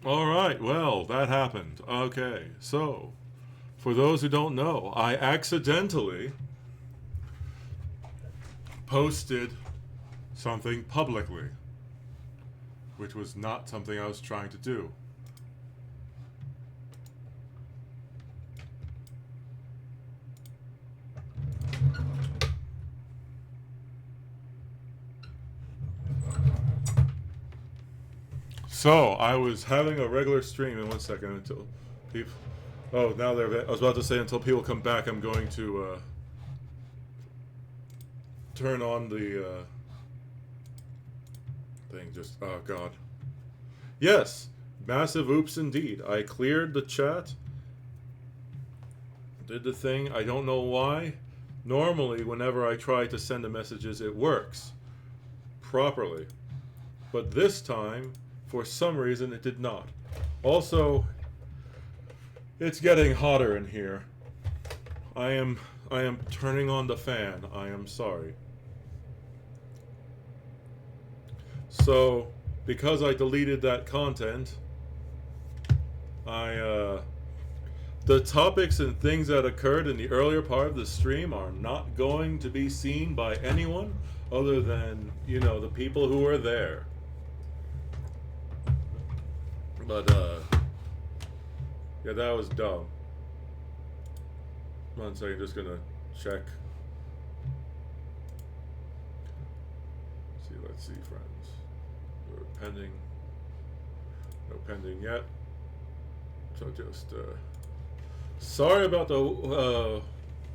Alright, well, that happened. Okay, so, for those who don't know, I accidentally posted something publicly, which was not something I was trying to do. So, I was having a regular stream in 1 second until people. Oh, now they're. I was about to say until people come back, I'm going to turn on the thing. Just. Oh, God. Yes! Massive oops indeed. I cleared the chat, did the thing. I don't know why. Normally, whenever I try to send the messages, it works properly. But this time, for some reason, it did not. Also, it's getting hotter in here. I am turning on the fan. I am sorry. So, because I deleted that content, the topics and things that occurred in the earlier part of the stream are not going to be seen by anyone other than, the people who are there. But, yeah, that was dumb. 1 second, just gonna check. Let's see, friends. We're pending. No pending yet. So just, sorry about the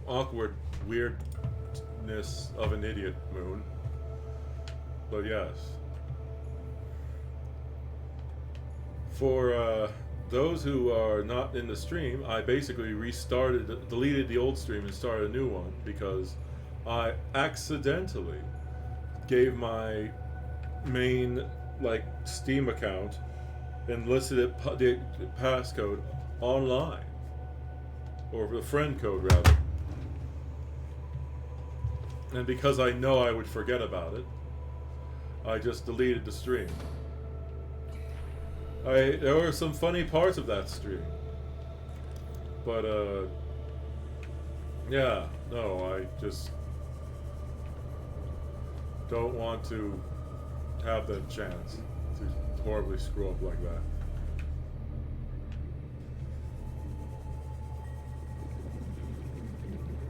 awkward weirdness of an idiot, Moon. But yes. For those who are not in the stream, I basically deleted the old stream and started a new one because I accidentally gave my main Steam account and listed the passcode online, or the friend code rather. And because I know I would forget about it, I just deleted the stream. There were some funny parts of that stream, but yeah, no, I just don't want to have that chance to horribly screw up like that.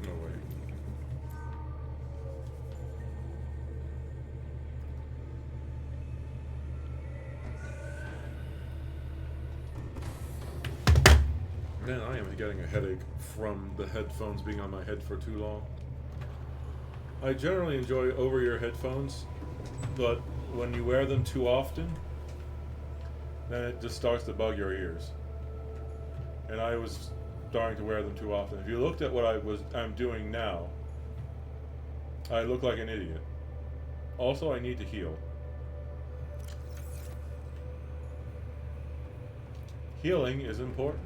No way. Man, I am getting a headache from the headphones being on my head for too long. I generally enjoy over-ear headphones, but when you wear them too often, then it just starts to bug your ears. And I was starting to wear them too often. If you looked at what I'm doing now, I look like an idiot. Also, I need to heal. Healing is important.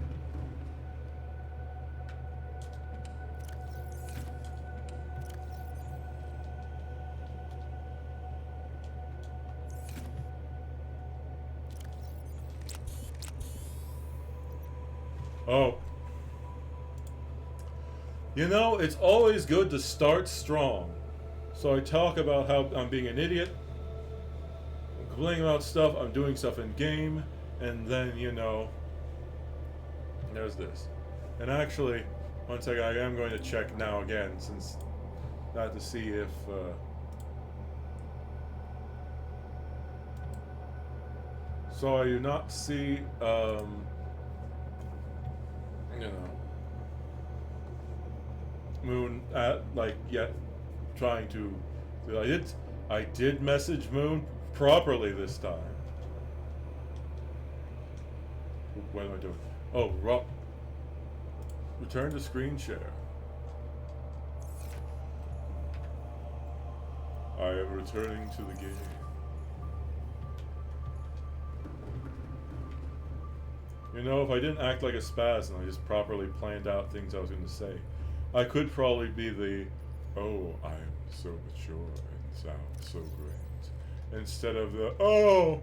Oh. It's always good to start strong. So I talk about how I'm being an idiot, I'm complaining about stuff, I'm doing stuff in game, and then, there's this. And actually, 1 second, I am going to check now again, since not to see if so I do not see Moon yet trying to. I did message Moon properly this time. What am I doing? Oh, return to screen share. I am returning to the game. If I didn't act like a spaz and I just properly planned out things I was going to say, I could probably be the, oh, I'm so mature and sound so great, instead of the, oh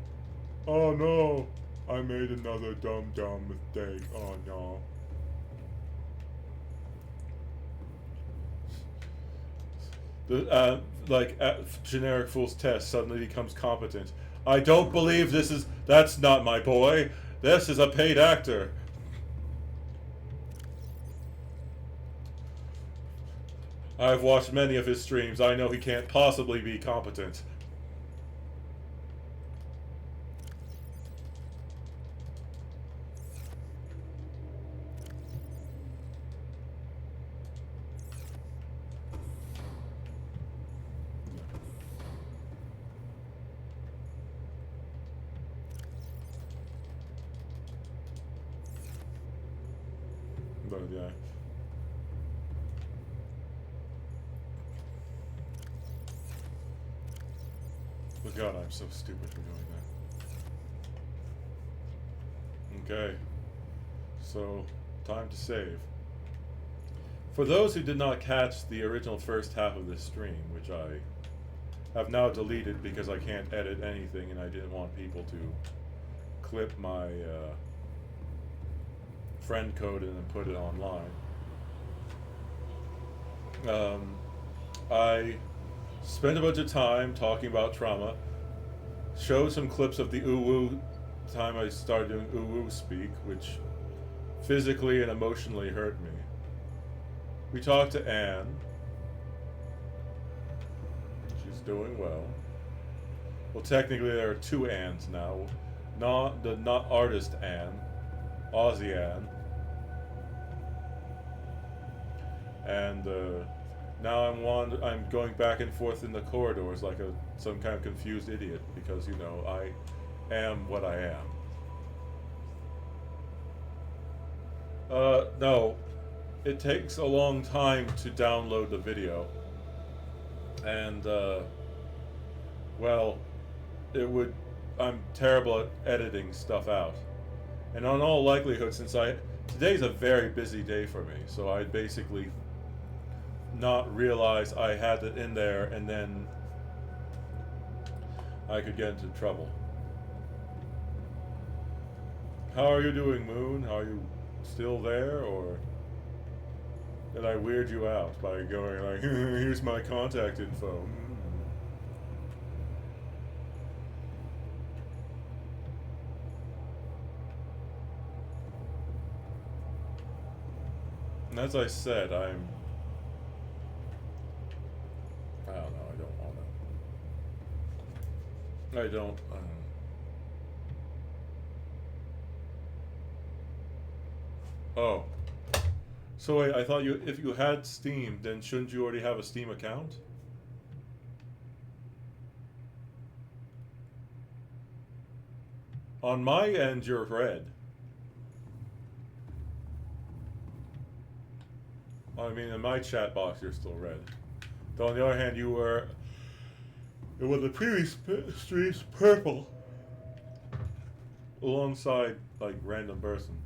no, I made another dumb mistake. Oh no. The generic fool's test suddenly becomes competent. I don't believe this is. That's not my boy. This is a paid actor. I've watched many of his streams. I know he can't possibly be competent. But yeah. Oh God, I'm so stupid for doing that. Okay. So, time to save. For those who did not catch the original first half of this stream, which I have now deleted because I can't edit anything and I didn't want people to clip my friend code and then put it online. I spent a bunch of time talking about trauma, showed some clips of the ooh-woo time I started doing ooh-woo speak, which physically and emotionally hurt me. We talked to Anne. She's doing well. Well, technically there are two Annes now. Not artist Anne, Aussie Anne. And now I'm going back and forth in the corridors like some kind of confused idiot because, you know, I am what I am. No, it takes a long time to download the video, and well, I'm terrible at editing stuff out, and on all likelihood, today's a very busy day for me, so I basically not realize I had it in there, and then I could get into trouble. How are you doing, Moon? Are you still there, or did I weird you out by going like, here's my contact info? And as I said, I don't know, I don't want to. I don't. Oh. So wait, I thought if you had Steam, then shouldn't you already have a Steam account? On my end, you're red. I mean, in my chat box, you're still red. Though on the other hand, you were... It was the previous streams purple. Alongside, like, random person.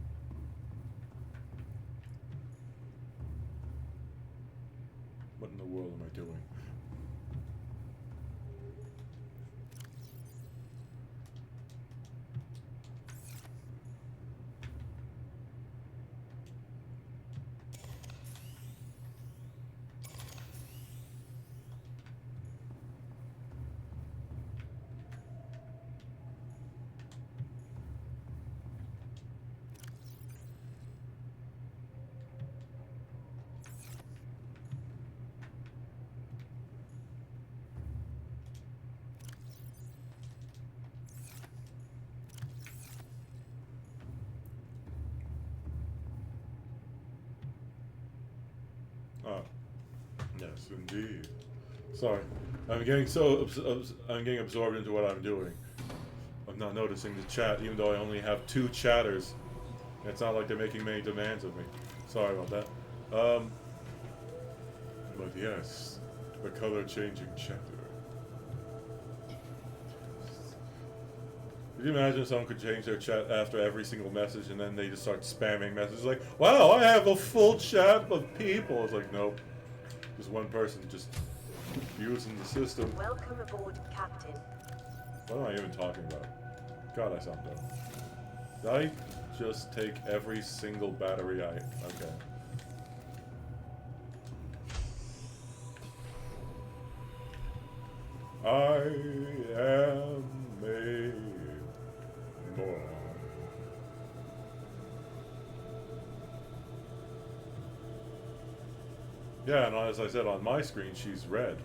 What in the world am I doing? Ah, yes, indeed. Sorry, I'm getting I'm getting absorbed into what I'm doing. I'm not noticing the chat, even though I only have 2 chatters. It's not like they're making many demands of me. Sorry about that. But yes, the color changing chatter. Could you imagine if someone could change their chat after every single message and then they just start spamming messages like, wow, I have a full chat of people. It's like, nope. Just one person just using the system. Welcome aboard, Captain. What am I even talking about? God, I sound dumb. Did I just take every single battery I... Okay. I am a moron. Yeah, and as I said, on my screen, she's red.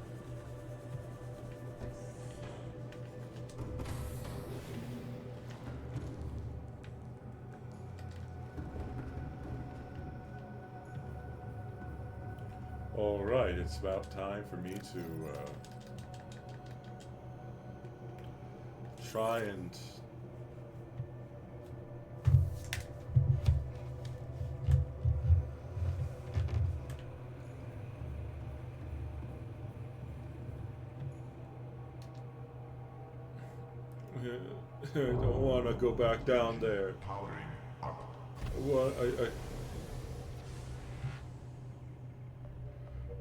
Alright, it's about time for me to try and I don't want to go back down there. What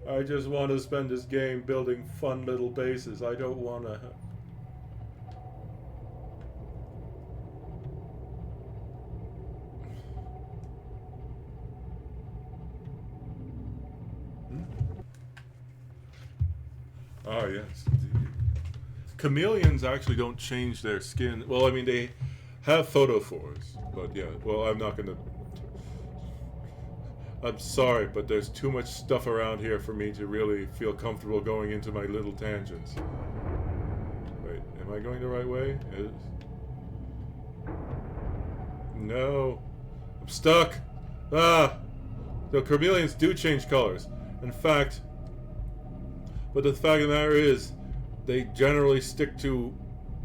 I just want to spend this game building fun little bases. I don't want to. Oh yes, indeed. Chameleons actually don't change their skin. Well, I mean they have photophores, but yeah. Well, I'm not gonna. I'm sorry, but there's too much stuff around here for me to really feel comfortable going into my little tangents. Wait, am I going the right way? No. I'm stuck! Ah! The chameleons do change colors. In fact, but the fact of the matter is, they generally stick to,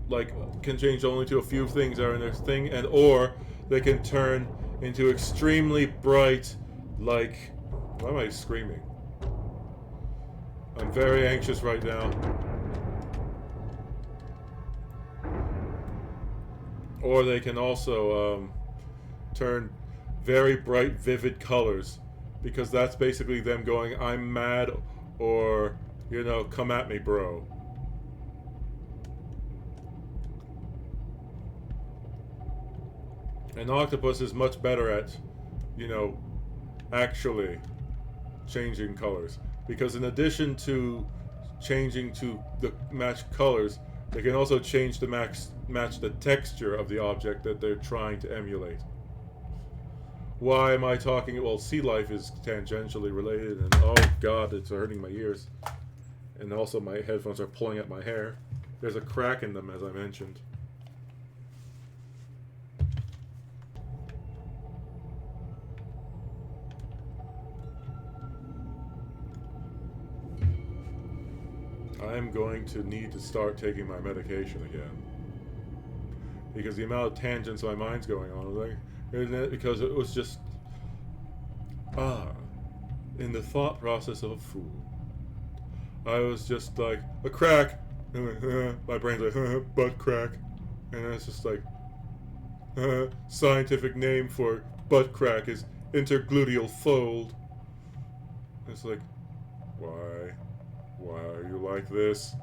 like, can change only to a few things that are in their thing, and or they can turn into extremely bright, like, why am I screaming? I'm very anxious right now. Or they can also turn very bright, vivid colors, because that's basically them going, I'm mad, or, you know, come at me, bro. An octopus is much better at, you know, actually changing colors, because in addition to changing to the match colors, they can also change to match the texture of the object that they're trying to emulate. Why am I talking? Well, sea life is tangentially related, and oh god, it's hurting my ears, and also my headphones are pulling at my hair. There's a crack in them, as I mentioned. I'm going to need to start taking my medication again, because the amount of tangents my mind's going on, like, isn't it? Because it was just in the thought process of a fool. I was just like, a crack, and my brain's like, butt crack, and it's just like, scientific name for butt crack is intergluteal fold. It's like, why? Why are you like this?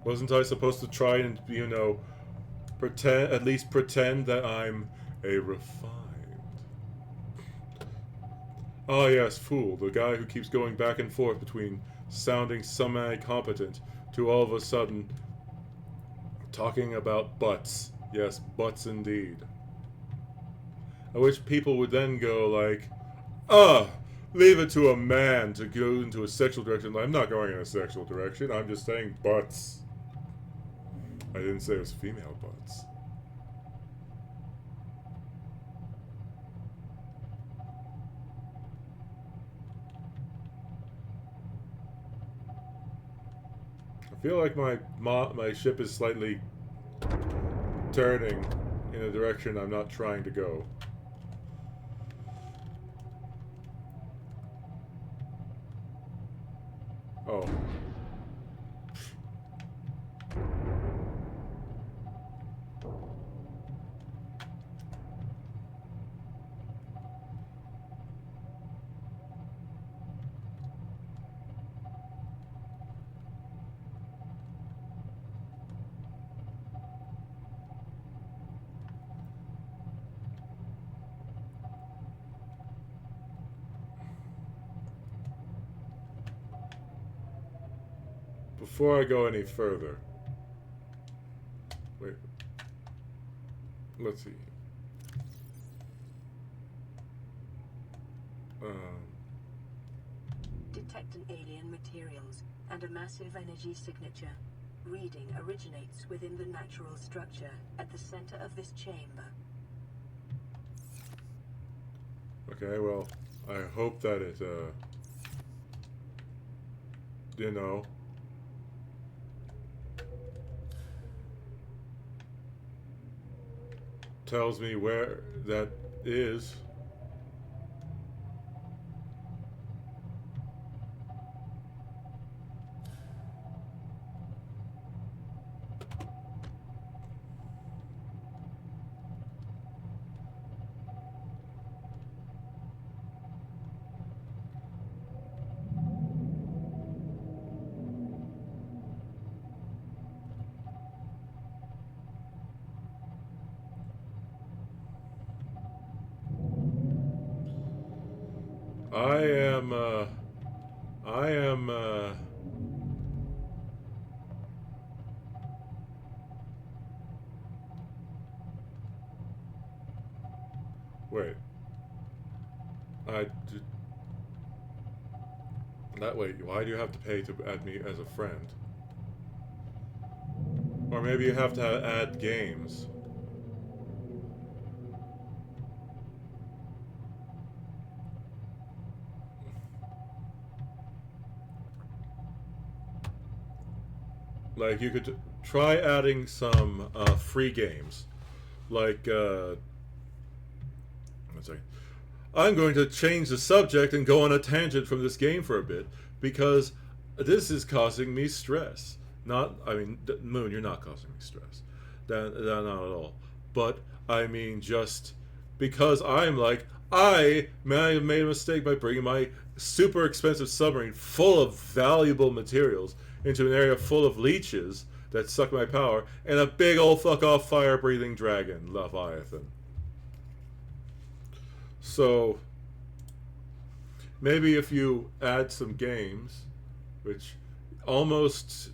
Wasn't I supposed to try and, you know, at least pretend that I'm a refined... Ah yes, fool, the guy who keeps going back and forth between sounding semi-competent to all of a sudden talking about butts. Yes, butts indeed. At which people would then go like, leave it to a man to go into a sexual direction. I'm not going in a sexual direction, I'm just saying butts. I didn't say it was female butts. I feel like my ship is slightly turning in a direction I'm not trying to go. Oh. before I go any further, wait, let's see. Detect an alien materials and a massive energy signature. Reading originates within the natural structure at the center of this chamber. Okay, well, I hope that it, you know, tells me where that is. I am, wait. Wait, why do you have to pay to add me as a friend? Or maybe you have to add games. Like, you could try adding some free games. Like, one second. I'm going to change the subject and go on a tangent from this game for a bit, because this is causing me stress. Not, I mean, Moon, you're not causing me stress. That not at all. But, I mean, just because I'm like, I may have made a mistake by bringing my super expensive submarine full of valuable materials into an area full of leeches that suck my power, and a big old fuck off fire breathing dragon, Leviathan. So maybe if you add some games, which almost,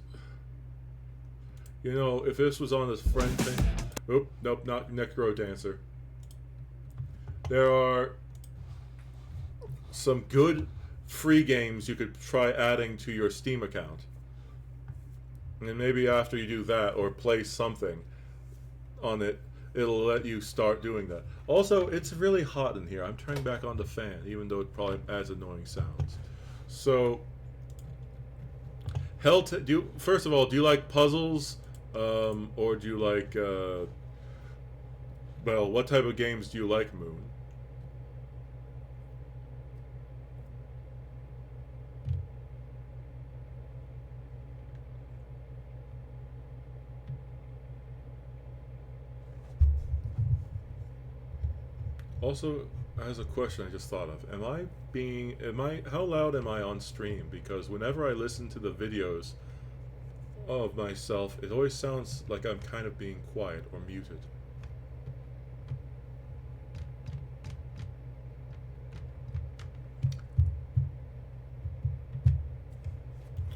you know, if this was on this friend thing, oop, nope, not Necro Dancer. There are some good free games you could try adding to your Steam account. And maybe after you do that or play something on it, it'll let you start doing that. Also, it's really hot in here. I'm turning back on the fan, even though it probably adds annoying sounds. So, first of all, do you like puzzles? Or do you like, well, what type of games do you like, Moon? Also, as a question I just thought of, how loud am I on stream? Because whenever I listen to the videos of myself, it always sounds like I'm kind of being quiet or muted.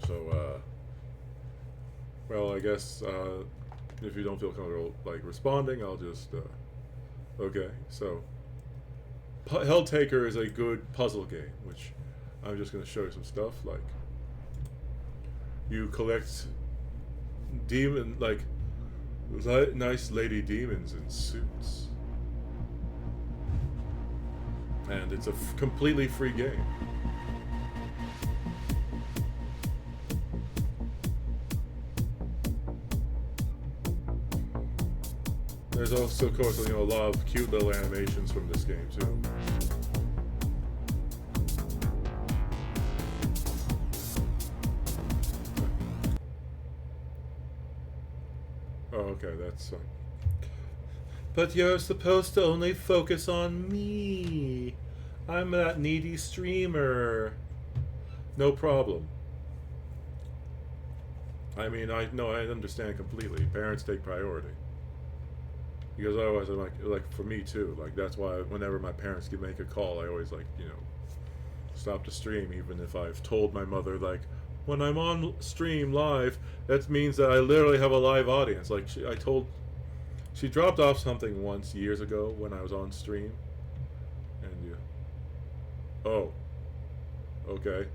So, well, I guess, if you don't feel comfortable, like, responding, I'll just, okay, so Helltaker is a good puzzle game, which I'm just going to show you some stuff. Like, you collect nice lady demons in suits, and it's a completely free game. There's also, of course, a lot of cute little animations from this game too. Oh, okay, that's fine. But you're supposed to only focus on me. I'm that needy streamer. No problem. I mean, I understand completely. Parents take priority. Because otherwise, I'm like for me too. Like, that's why whenever my parents make a call, I always, like, stop the stream, even if I've told my mother, like, when I'm on stream live, that means that I literally have a live audience. Like she dropped off something once years ago when I was on stream, and oh, okay.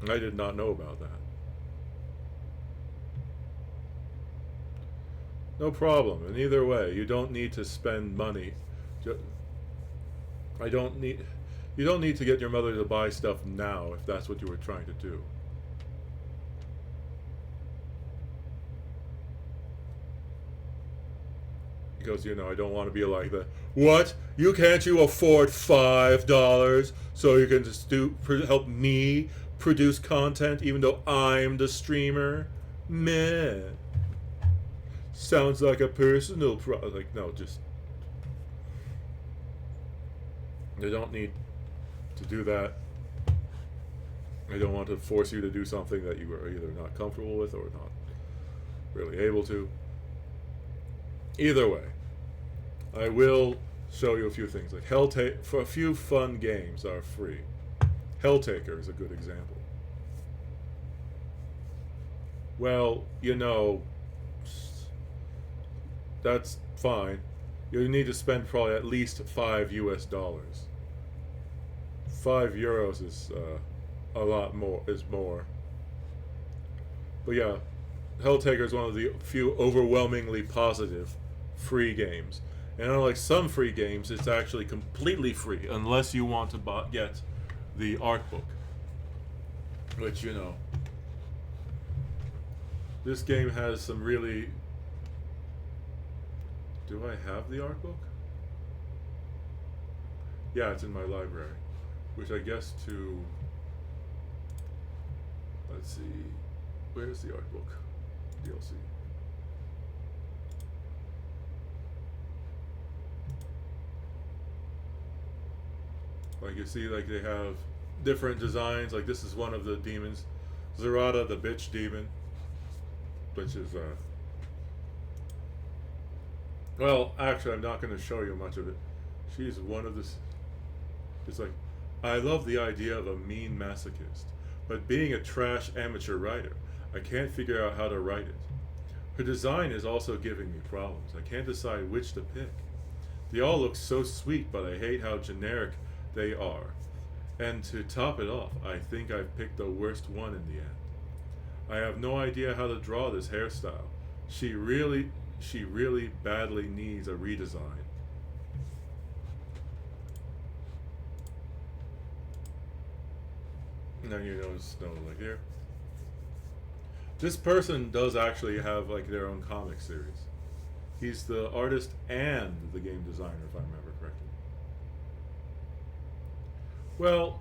I did not know about that. No problem. And either way, you don't need to spend money. I don't need. You don't need to get your mother to buy stuff now if that's what you were trying to do. Because, I don't want to be like that. What? Can't you afford $5 so you can just help me produce content even though I'm the streamer? Meh. Sounds like a personal like, no, just... You don't need to do that. I don't want to force you to do something that you are either not comfortable with or not really able to. Either way, I will show you a few things. Like for a few fun games are free. Helltaker is a good example. Well, that's fine. You need to spend probably at least $5 US. €5 is a lot more. Is more. But yeah, Helltaker is one of the few overwhelmingly positive free games. And unlike some free games, it's actually completely free unless you want to get the art book. Which, this game has some really... Do I have the art book? Yeah, it's in my library. Which I guess to... Let's see... Where's the art book? DLC. Like you see, like they have different designs. Like this is one of the demons. Zerata, the bitch demon. Which is, well, actually, I'm not going to show you much of it. She's one of this... It's like, I love the idea of a mean masochist, but being a trash amateur writer, I can't figure out how to write it. Her design is also giving me problems. I can't decide which to pick. They all look so sweet, but I hate how generic they are. And to top it off, I think I've picked the worst one in the end. I have no idea how to draw this hairstyle. She really badly needs a redesign. Now you notice, like here. This person does actually have like their own comic series. He's the artist and the game designer, if I remember correctly. Well,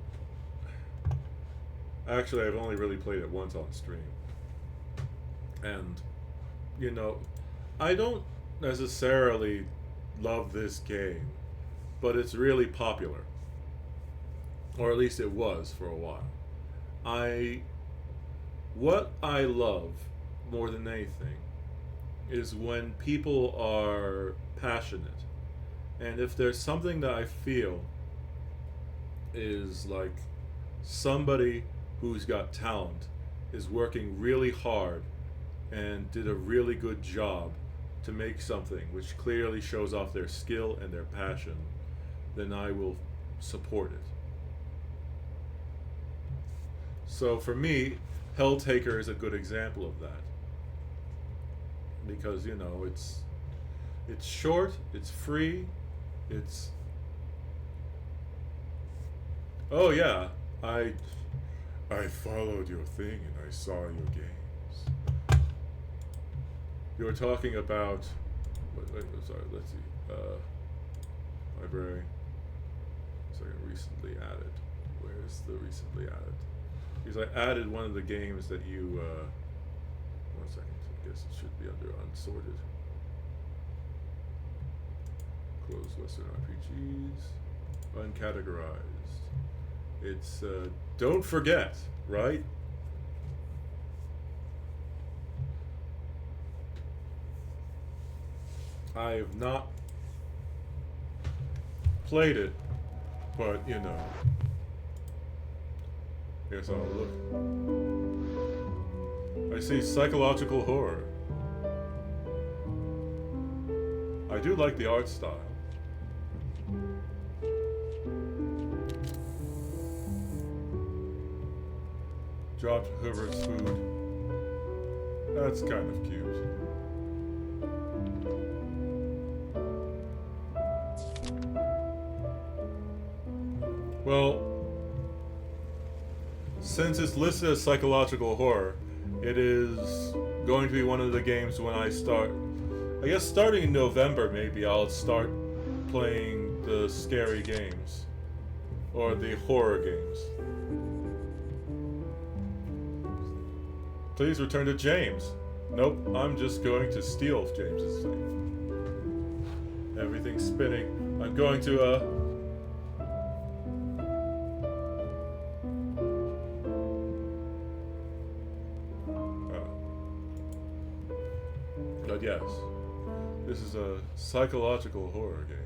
actually, I've only really played it once on stream. And, I don't necessarily love this game, but it's really popular. Or at least it was for a while. What I love more than anything is when people are passionate. And if there's something that I feel is like somebody who's got talent is working really hard and did a really good job to make something which clearly shows off their skill and their passion, then I will support it. So for me, Helltaker is a good example of that. Because, it's short, it's free, it's... Oh yeah, I followed your thing and I saw your games. You were talking about... sorry, let's see. Library. Sorry, recently added. Where's the recently added? Because I added one of the games that you... 1 second. I guess it should be under unsorted. Close Western RPGs. Uncategorized. It's Don't Forget, right? I have not played it, but Here's how it look. I see psychological horror. I do like the art style. Dropped Herbert's food. That's kind of cute. Well, since it's listed as psychological horror, it is going to be one of the games when I start. I guess starting in November, maybe I'll start playing the scary games or the horror games. Please return to James. Nope, I'm just going to steal James's thing. Everything's spinning. I'm going to But yes, this is a psychological horror game.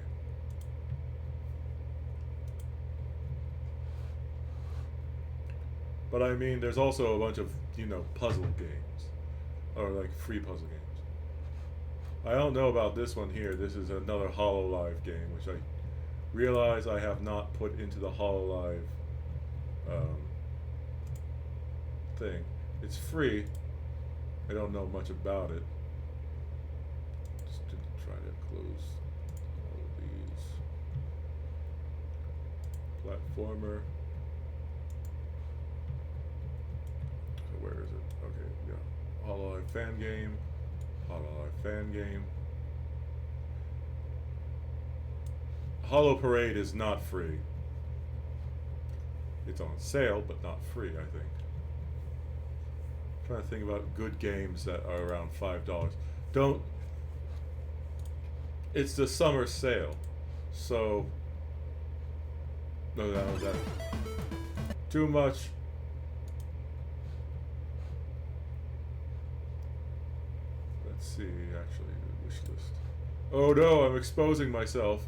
But I mean, there's also a bunch of, you know, puzzle games. Or like free puzzle games. I don't know about this one here. This is another HoloLive game, which I realize I have not put into the HoloLive thing. It's free. I don't know much about it. Just to try to close all of these. Platformer. Where is it? Okay, yeah. HoloLive fan game. HoloLive fan game. Holo Parade is not free. It's on sale, but not free, I think. I'm trying to think about good games that are around $5. Don't. It's the summer sale, so. No, that. Too much. Let's see, actually, the wish list. Oh no, I'm exposing myself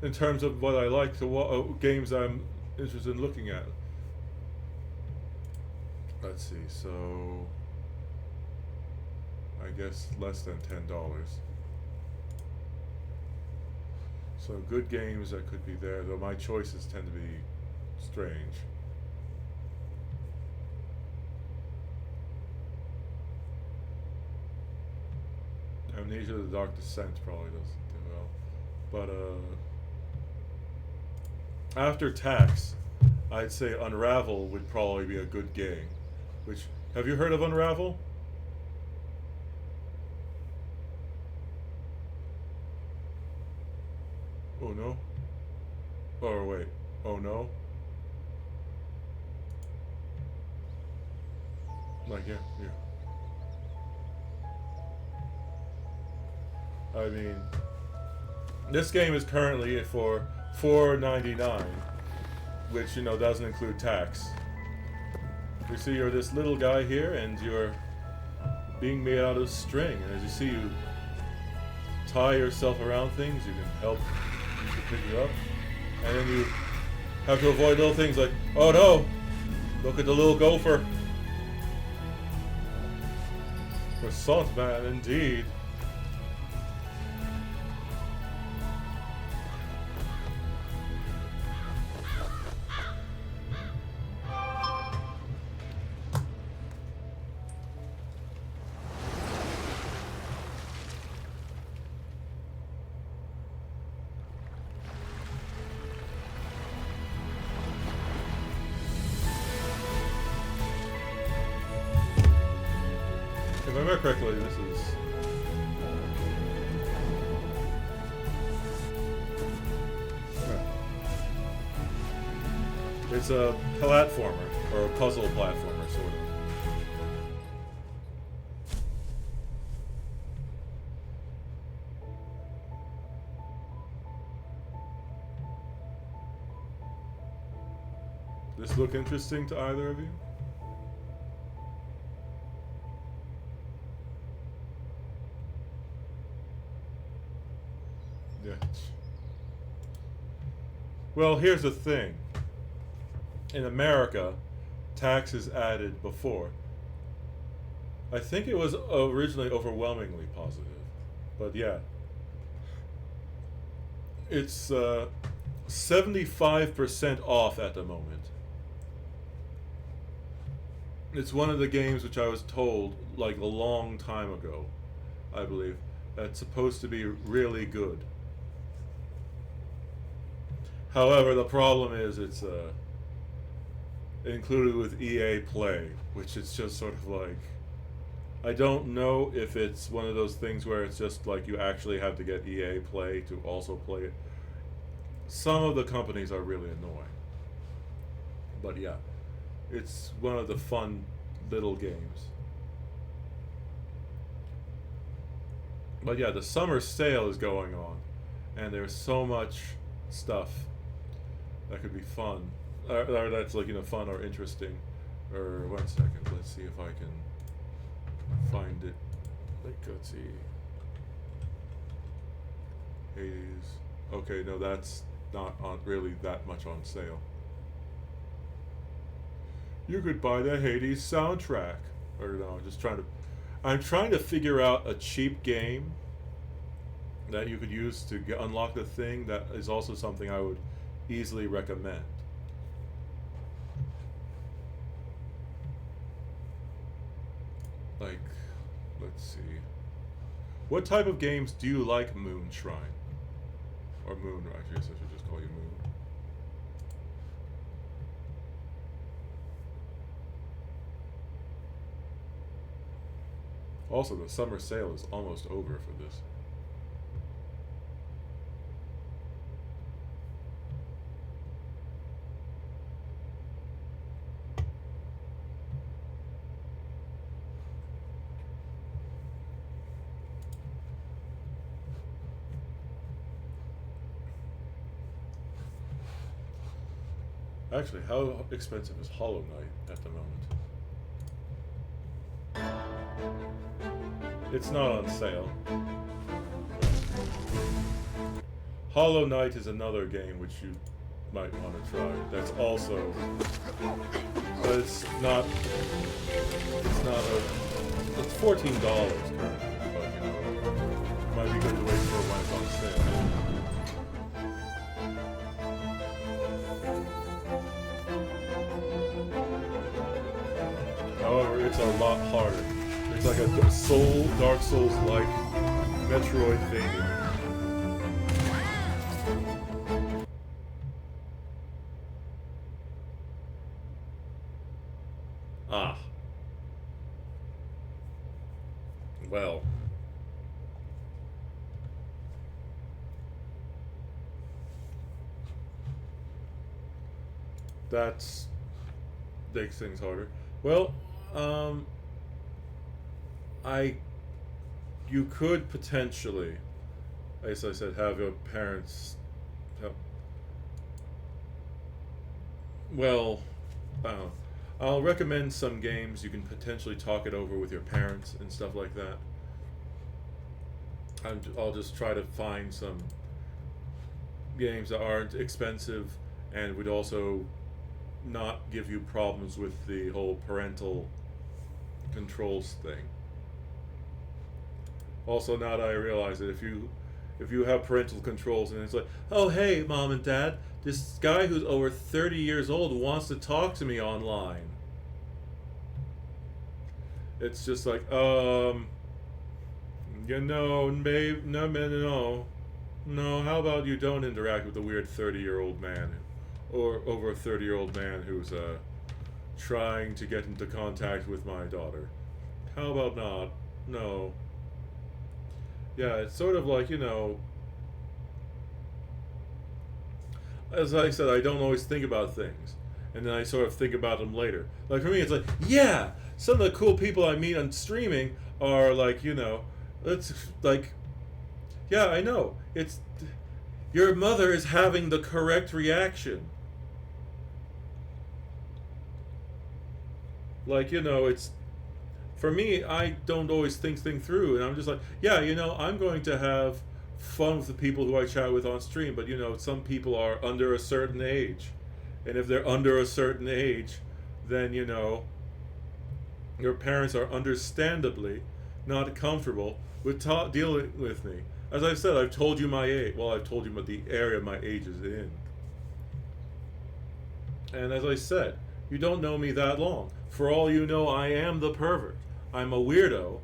in terms of what I like to games I'm interested in looking at. Let's see, so I guess less than $10. So good games that could be there, though my choices tend to be strange. Amnesia: The Dark Descent probably doesn't do well. But after tax, I'd say Unravel would probably be a good game. Which, have you heard of Unravel? Oh no. Or wait. Oh no. Like yeah. I mean, this game is currently for $4.99, which, you know, doesn't include tax. You see, you're this little guy here, and you're being made out of string. And as you see, you tie yourself around things. You can help to pick you up, and then you have to avoid little things like, oh no, look at the little gopher. Croissant man, indeed. If I remember correctly, this is... It's a platformer, or a puzzle platformer, sort of. Does this look interesting to either of you? Yeah. Well, here's the thing. In America, taxes added before. I think it was originally overwhelmingly positive, but yeah, it's 75% off at the moment. It's one of the games which I was told like a long time ago, I believe, that's supposed to be really good. However, the problem is it's included with EA Play, which is just sort of like, I don't know if it's one of those things where it's just like you actually have to get EA Play to also play it. Some of the companies are really annoying. But yeah, it's one of the fun little games. But yeah, the summer sale is going on, and there's so much stuff that could be fun, or that's like, you know, fun or interesting. Or 1 second, let's see if I can find it. Like, let's see. Hades. Okay, no, that's not on really that much on sale. You could buy the Hades soundtrack. Or no, I'm trying to figure out a cheap game that you could use to unlock the thing that is also something I would easily recommend. Like, let's see. What type of games do you like, Moonshine? Or Moon, actually, I should just call you Moon. Also, the summer sale is almost over for this. Actually, how expensive is Hollow Knight at the moment? It's not on sale. Hollow Knight is another game which you might want to try. That's also, but it's not it's $14 currently, but you know, it might be good to wait for when it's on sale. However, it's a lot harder. It's like a Dark Souls-like Metroidvania. Ah. Well. That makes things harder. Well, you could potentially, as I said, have your parents help. Well, I'll recommend some games. You can potentially talk it over with your parents and stuff like that. I'll just try to find some games that aren't expensive and would also not give you problems with the whole parental controls thing. Also, now that I realize that if you have parental controls and it's like, oh hey, mom and dad, this guy who's over 30 years old wants to talk to me online. It's just like, you know, babe, no, how about you don't interact with a weird 30-year-old man, or over a 30-year-old man who's trying to get into contact with my daughter. How about not? No. Yeah, it's sort of like, you know, as I said, I don't always think about things, and then I sort of think about them later. Like for me, it's like, yeah, some of the cool people I meet on streaming are like, you know, it's like, yeah, I know, it's, your mother is having the correct reaction. Like, you know, it's, for me, I don't always think things through, and I'm just like, yeah, you know, I'm going to have fun with the people who I chat with on stream, but you know, some people are under a certain age, and if they're under a certain age, then your parents are understandably not comfortable with dealing with me. As I've said, I've told you my age. Well, I've told you the area my age is in. And as I said, you don't know me that long. For all you know, I am the pervert. I'm a weirdo,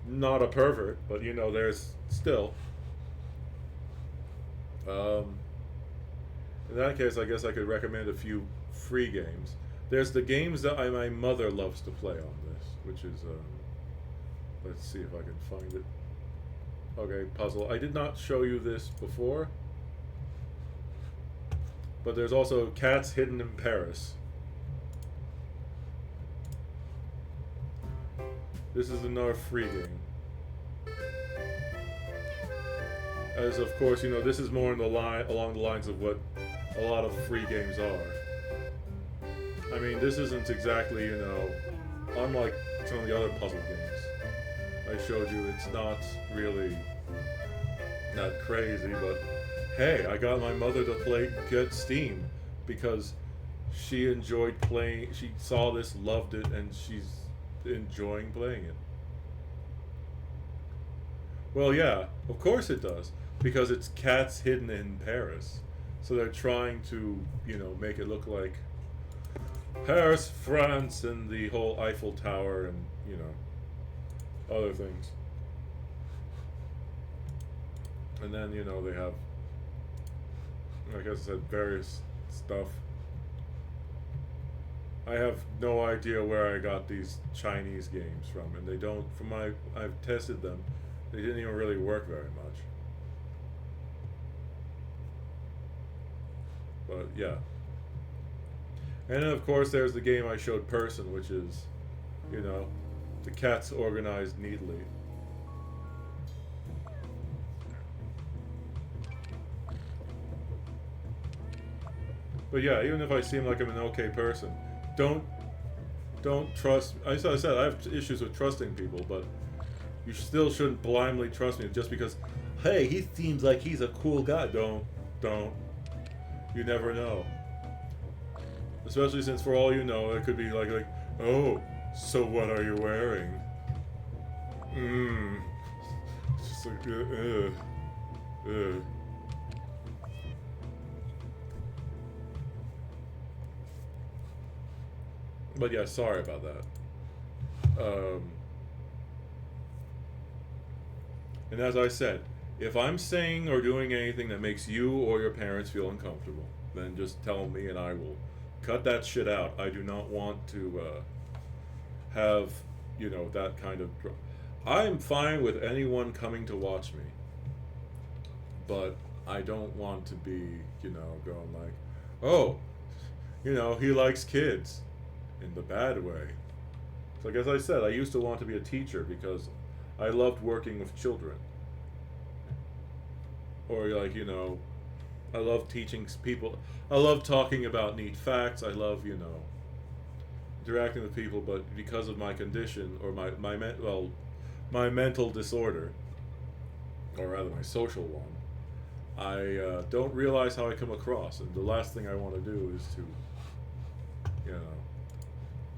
not a pervert, but there's still. In that case, I guess I could recommend a few free games. There's the games that my mother loves to play on this, which is, let's see if I can find it. Okay, puzzle. I did not show you this before, but there's also Cats Hidden in Paris. This is another free game. As of course, this is more in along the lines of what a lot of free games are. I mean, this isn't exactly, unlike some of the other puzzle games I showed you, it's not really that crazy, but hey, I got my mother to get Steam because she enjoyed playing, she saw this, loved it, and she's enjoying playing it. Well, yeah, of course it does, because it's Cats Hidden in Paris. So they're trying to, make it look like Paris, France, and the whole Eiffel Tower and, other things. And then, they have, like I said, various stuff. I have no idea where I got these Chinese games from, and they don't, I've tested them, they didn't even really work very much. But yeah. And then of course there's the game I showed Person, which is, the cats organized neatly. But yeah, even if I seem like I'm an okay person, don't trust. As I said, I have issues with trusting people, but you still shouldn't blindly trust me just because, hey, he seems like he's a cool guy. Don't. You never know. Especially since, for all you know, it could be like, oh, so what are you wearing? Just like, But yeah, sorry about that. And as I said, if I'm saying or doing anything that makes you or your parents feel uncomfortable, then just tell me and I will cut that shit out. I do not want to have, that kind of... I'm fine with anyone coming to watch me. But I don't want to be, going like, oh, he likes kids. In the bad way. So like as I said, I used to want to be a teacher because I loved working with children. Or like, I love teaching people. I love talking about neat facts. I love, interacting with people, but because of my condition or my mental disorder, or rather my social one, I don't realize how I come across, and the last thing I want to do is to,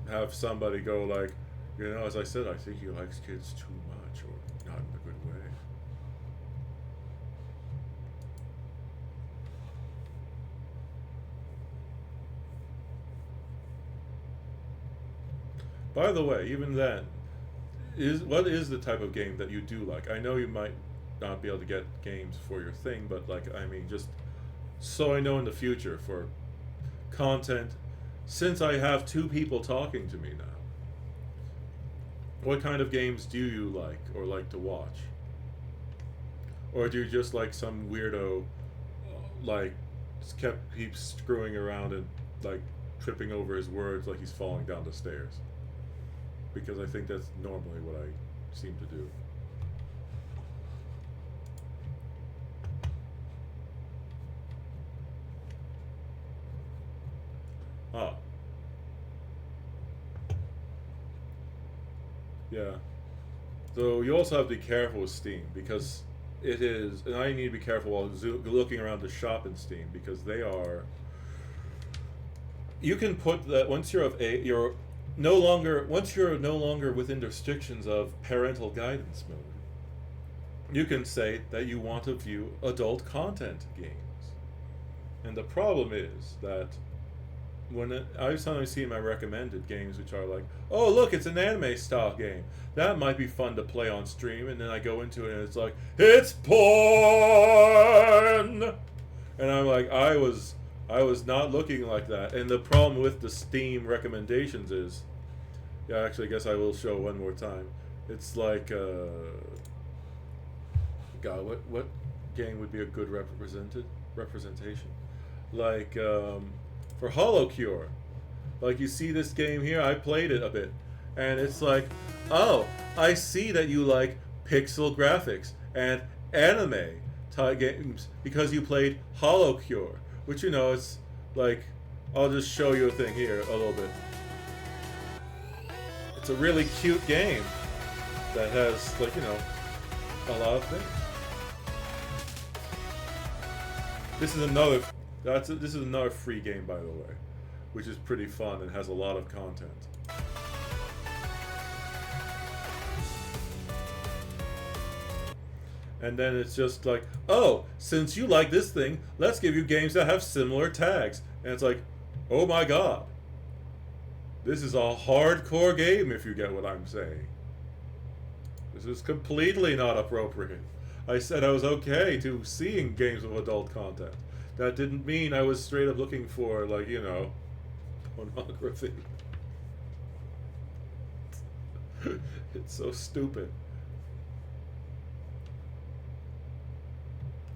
have somebody go like, as I said, I think he likes kids too much, or not in a good way. By the way, even then, what is the type of game that you do like? I know you might not be able to get games for your thing, but just so I know in the future for content, since I have two people talking to me now, what kind of games do you like or like to watch? Or do you just like some weirdo, keeps screwing around and tripping over his words like he's falling down the stairs? Because I think that's normally what I seem to do. Yeah. So you also have to be careful with Steam because it is, and I need to be careful while looking around the shop in Steam because they are, you can put that once you're of a you're no longer once you're no longer within restrictions of parental guidance mode, you can say that you want to view adult content games. And the problem is that I sometimes see in my recommended games which are like, oh look, it's an anime style game. That might be fun to play on stream, and then I go into it and it's like, it's porn, and I'm like, I was not looking like that. And the problem with the Steam recommendations is, yeah, actually, I guess I will show one more time. It's like, God, what game would be a good representation? Like, for Hollow Cure. Like, you see this game here, I played it a bit, and it's like, oh, I see that you like pixel graphics and anime type games because you played Hollow Cure, which, you know, it's like, I'll just show you a thing here a little bit. It's a really cute game that has, like, you know, a lot of things. This is another free game, by the way, which is pretty fun and has a lot of content. And then it's just like, oh, since you like this thing, let's give you games that have similar tags. And it's like, oh my god. This is a hardcore game, if you get what I'm saying. This is completely not appropriate. I said I was okay to seeing games with adult content. That didn't mean I was straight up looking for, like, you know, pornography. It's so stupid.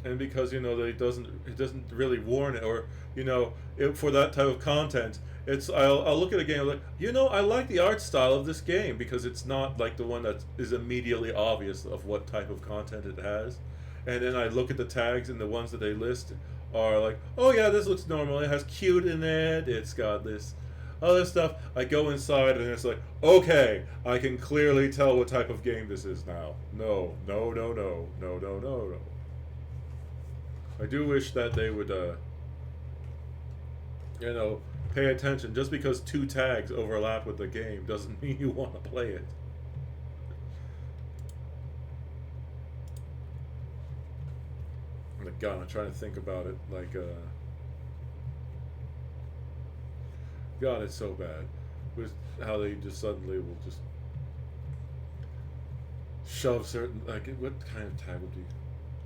And because, you know, it doesn't really warn it, or, you know, for that type of content, I'll look at a game like, you know, I like the art style of this game because it's not like the one that is immediately obvious of what type of content it has. And then I look at the tags, and the ones that they list are like, oh yeah, this looks normal. It has cute in it. It's got this other stuff. I go inside, and it's like, okay, I can clearly tell what type of game this is now. No. I do wish that they would, you know, pay attention. Just because 2 tags overlap with the game doesn't mean you want to play it. Like, God, I'm trying to think about it. Like, God, it's so bad. With how they just suddenly will just shove certain, like, what kind of tag would be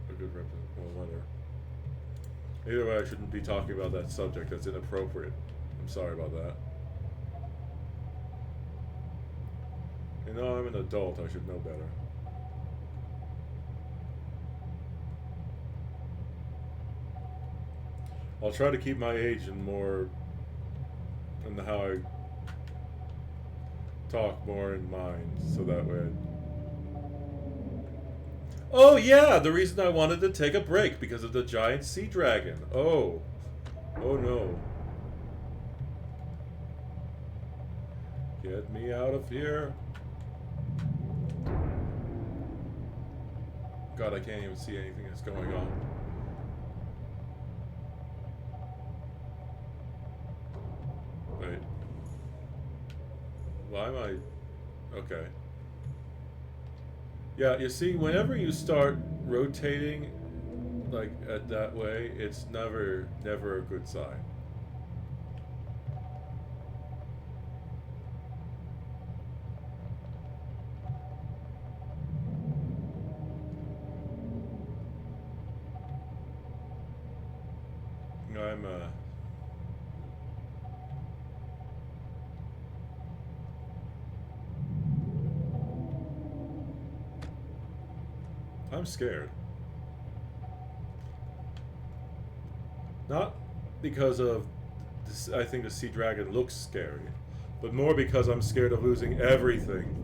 a good representative? Well, whatever. Either way, I shouldn't be talking about that subject. That's inappropriate. I'm sorry about that. You know, I'm an adult. I should know better. I'll try to keep my age and more, and how I talk more in mind, so that way. Oh yeah, the reason I wanted to take a break because of the giant sea dragon. Oh no. Get me out of here. God, I can't even see anything that's going on. Wait. Why am I... Okay. Yeah, you see, whenever you start rotating, like, at that way, it's never a good sign. I'm scared. Not because of this, I think the sea dragon looks scary, but more because I'm scared of losing everything.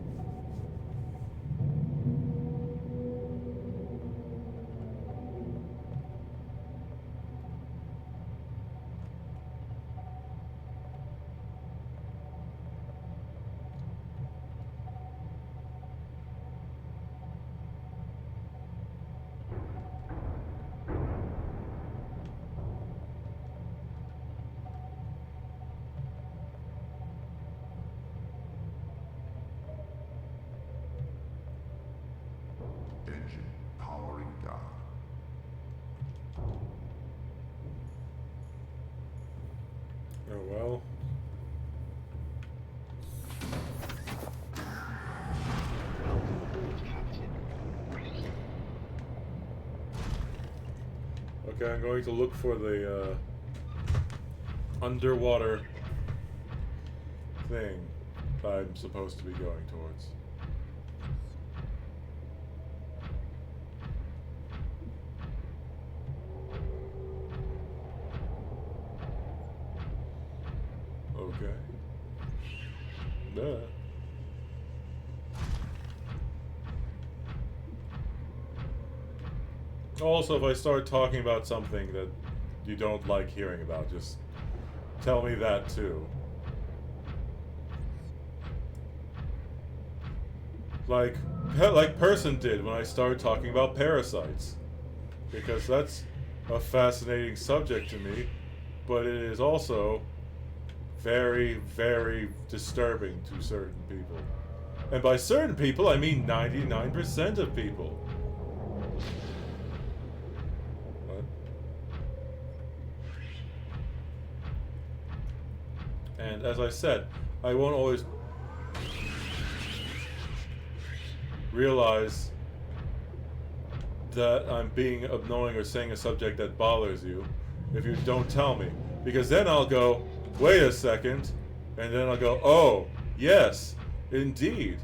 Okay, I'm going to look for the underwater thing that I'm supposed to be going towards. Okay. Duh. Also, if I start talking about something that you don't like hearing about, just tell me that too. Like Person did when I started talking about parasites. Because that's a fascinating subject to me, but it is also very, very disturbing to certain people. And by certain people, I mean 99% of people. What? And as I said, I won't always realize that I'm being annoying or saying a subject that bothers you if you don't tell me. Because then I'll go, wait a second, and then I'll go, oh, yes, indeed.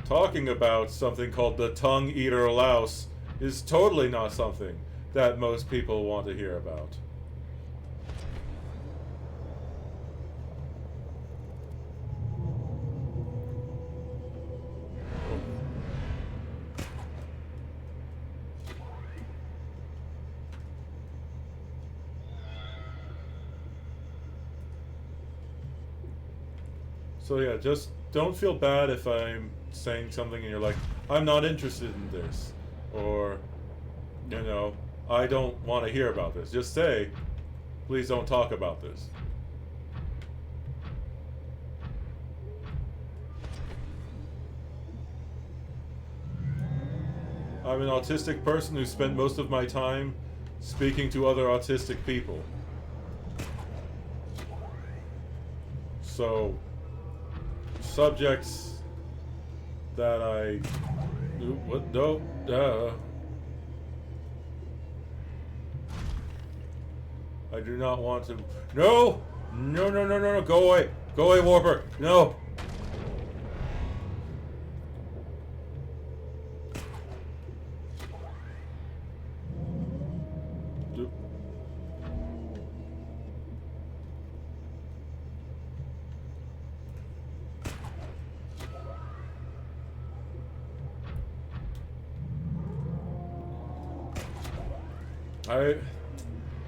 Talking about something called the tongue eater louse is totally not something that most people want to hear about. So yeah, just don't feel bad if I'm saying something and you're like, I'm not interested in this. Or, you know, I don't want to hear about this. Just say, please don't talk about this. I'm an autistic person who spent most of my time speaking to other autistic people. So, subjects that I... What? No. I do not want to... No! No, no, no, no, no. Go away. Go away, Warper. No.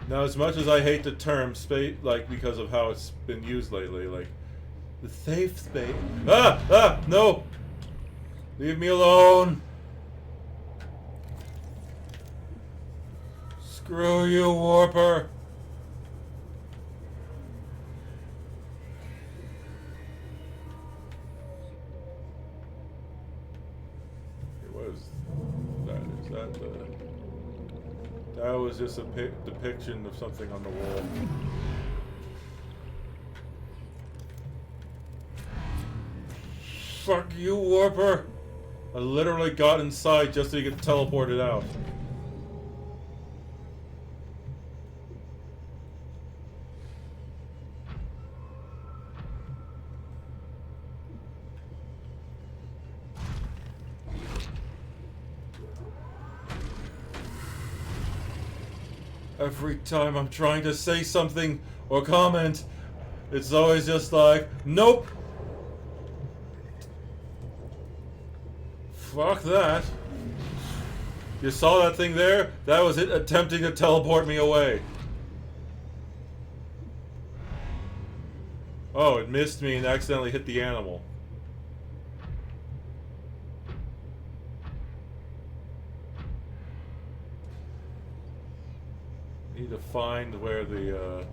Now, as much as I hate the term space, like, because of how it's been used lately, like, the safe space. No! Leave me alone! Screw you, Warper! What is that? Is that the... That was just a depiction of something on the wall. Fuck you, Warper! I literally got inside just so you could teleport it out. Every time I'm trying to say something or comment, it's always just like, nope. Fuck that. You saw that thing there? That was it attempting to teleport me away. Oh, it missed me and accidentally hit the animal. Need to find where the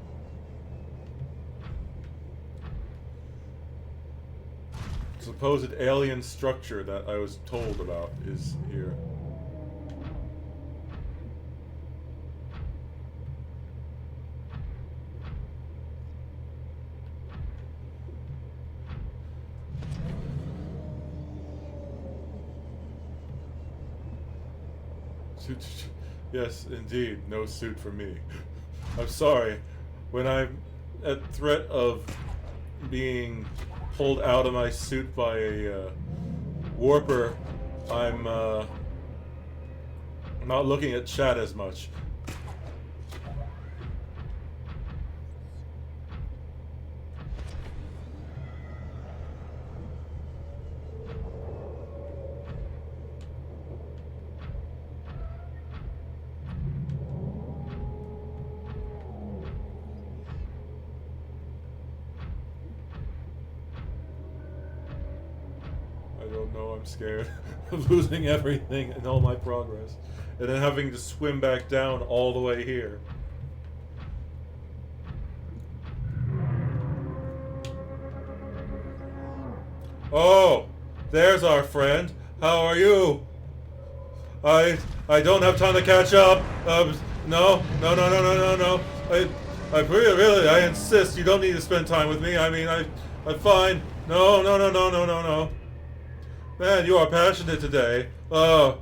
supposed alien structure that I was told about is here. Yes, indeed, no suit for me. I'm sorry. When I'm at threat of being pulled out of my suit by a warper, I'm not looking at chat as much. I don't know, I'm scared of losing everything and all my progress. And then having to swim back down all the way here. Oh, there's our friend. How are you? I don't have time to catch up. No. I really, I insist. You don't need to spend time with me. I mean, I'm fine. No. Man, you are passionate today. Oh.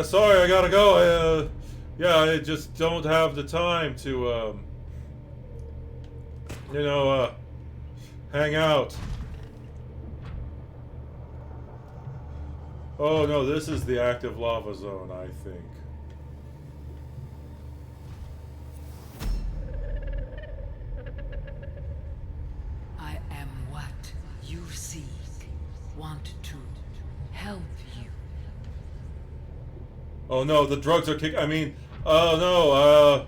Sorry, I gotta go. Yeah, I just don't have the time to, hang out. Oh no, this is the active lava zone, I think. I am what you seek. Want to help you. Oh no, the drugs are oh no,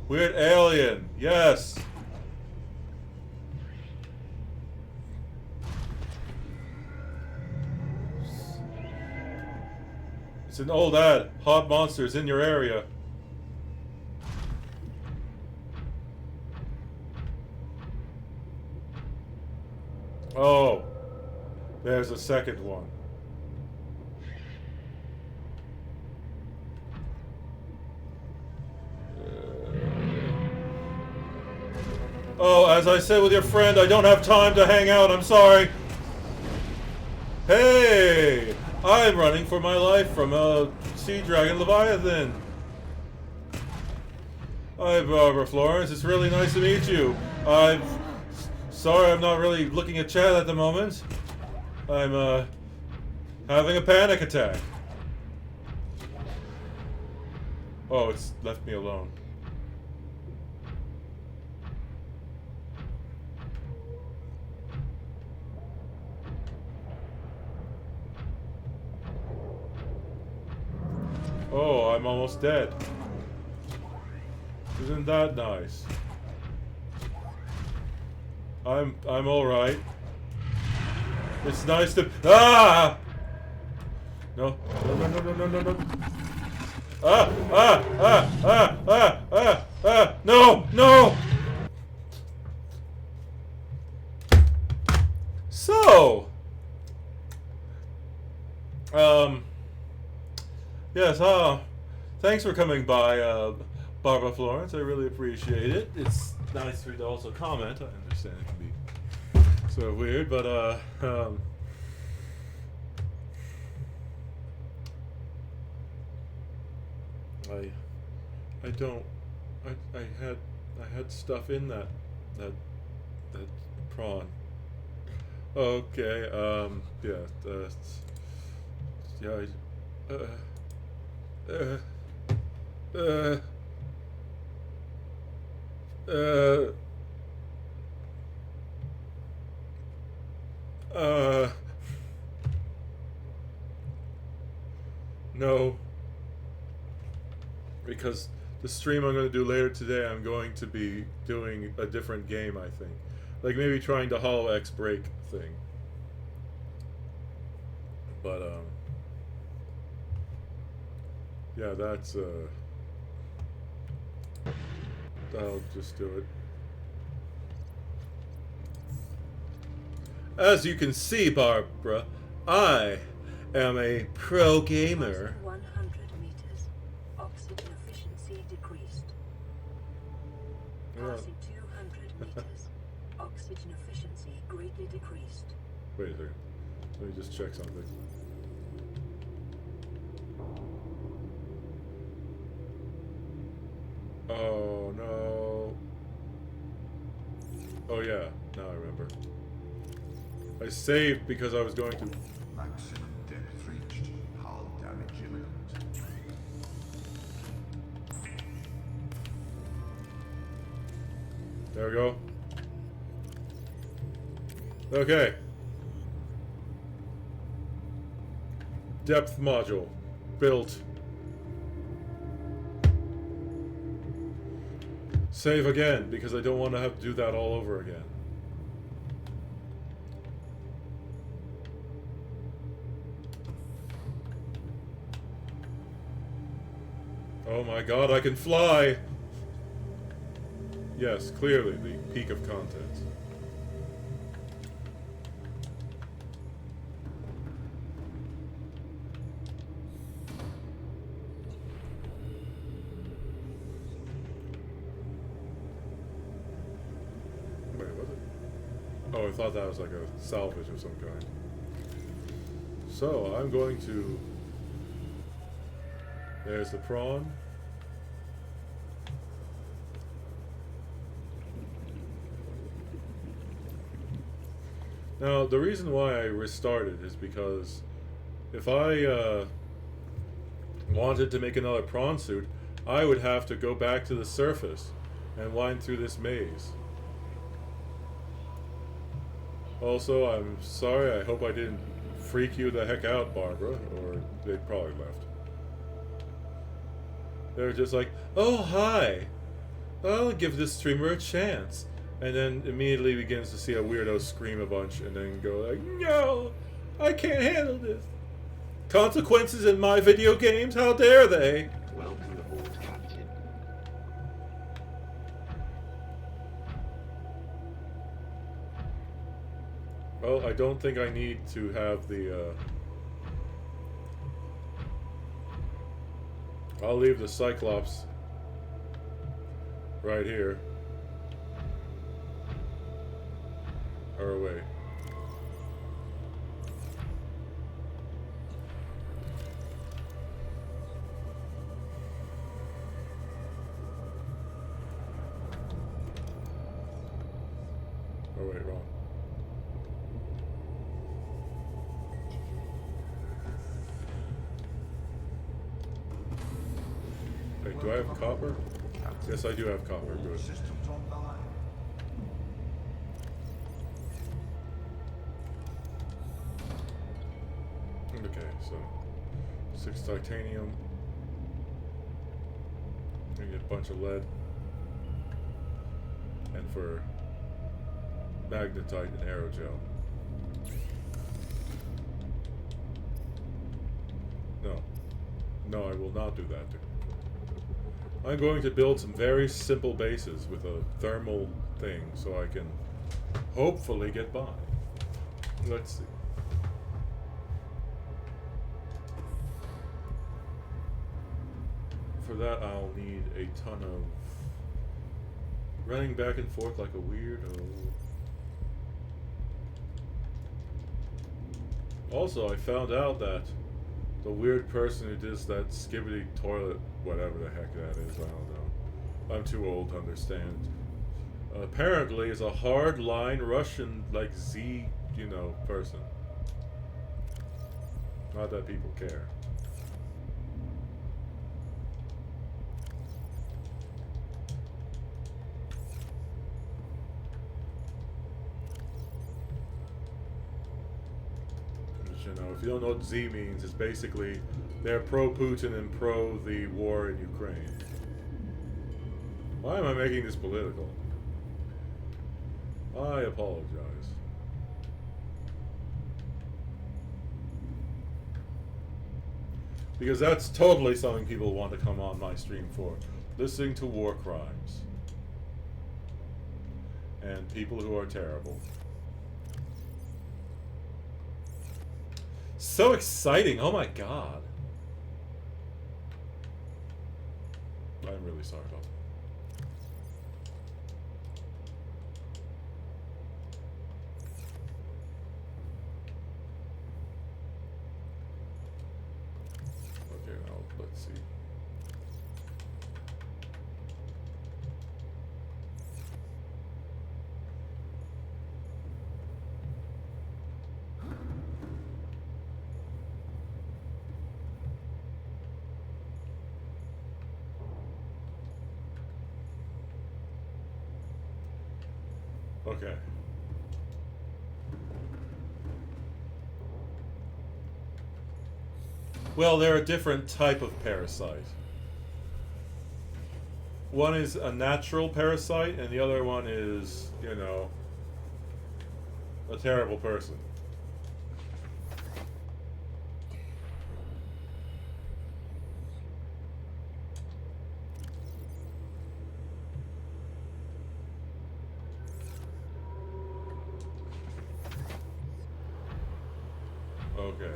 weird alien, yes. It's an old ad, hot monsters in your area. Oh, there's a second one. Oh, as I said with your friend, I don't have time to hang out, I'm sorry. Hey! I'm running for my life from a sea dragon Leviathan. Hi, Barbara Florence. It's really nice to meet you. I'm sorry I'm not really looking at chat at the moment. I'm, having a panic attack. Oh, it's left me alone. Oh, I'm almost dead. Isn't that nice? I'm all right. It's nice to No. No. No. So, yes, thanks for coming by, Barbara Florence. I really appreciate it. It's nice for you to also comment. I understand it can be sort of weird, but, I had stuff in that prawn. Okay, no, because the stream I'm going to do later today, I'm going to be doing a different game, I think. Like maybe trying the Hollow X break thing. But, yeah, that's, I'll just do it. As you can see, Barbara, I am a pro gamer. 100 passing 200 meters. Oxygen efficiency greatly decreased. Wait a second. Let me just check something. Oh no. Oh yeah, now I remember. I saved because I was going to. Maximum depth reached. Hull damage imminent. There we go. Okay. Depth module. Built. Save again, because I don't want to have to do that all over again. Oh my god, I can fly! Yes, clearly the peak of contents. Wait, was it? Oh, I thought that was like a salvage of some kind. So, I'm going to... There's the prawn. Now, the reason why I restarted is because if I wanted to make another prawn suit, I would have to go back to the surface and wind through this maze. Also, I'm sorry, I hope I didn't freak you the heck out, Barbara, or they'd probably left. They're just like, oh, hi! I'll give this streamer a chance. And then immediately begins to see a weirdo scream a bunch and then go like, no! I can't handle this! Consequences in my video games? How dare they? Welcome aboard, Captain. Well, I don't think I need to have the, I'll leave the Cyclops right here. Or away. Oh wait, wrong. Wait, do I have copper? Yes, I do have copper. Good. Systems online. Okay, so 6 titanium. We get a bunch of lead. And for magnetite and aerogel. No. No, I will not do that. I'm going to build some very simple bases with a thermal thing so I can hopefully get by. Let's see. For that, I'll need a ton of running back and forth like a weirdo. Also, I found out that the weird person who does that skibbity toilet, whatever the heck that is, I don't know. I'm too old to understand. Apparently is a hard-line Russian, like Z, you know, person. Not that people care. You know, if you don't know what Z means, it's basically they're pro-Putin and pro the war in Ukraine. Why am I making this political? I apologize. Because that's totally something people want to come on my stream for. Listening to war crimes. And people who are terrible. So exciting! Oh my god. I'm really sorry about that. let's see. Okay. Well, they're a different type of parasite. One is a natural parasite, and the other one is, you know, a terrible person. Okay.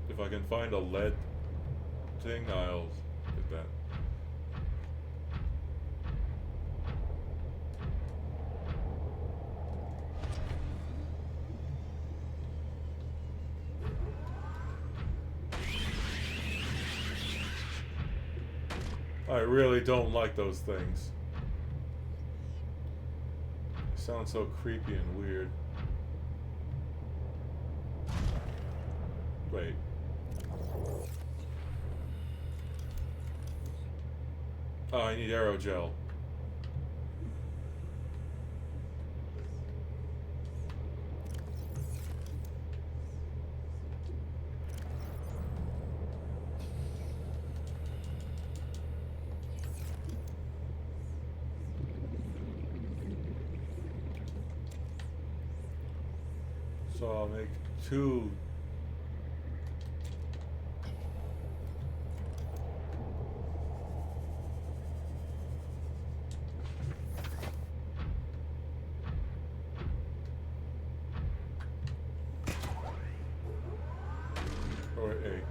If I can find a lead thing, I'll get that. I really don't like those things. They sound so creepy and weird. Wait. Oh, I need aerogel. So I'll make 2. Or 8.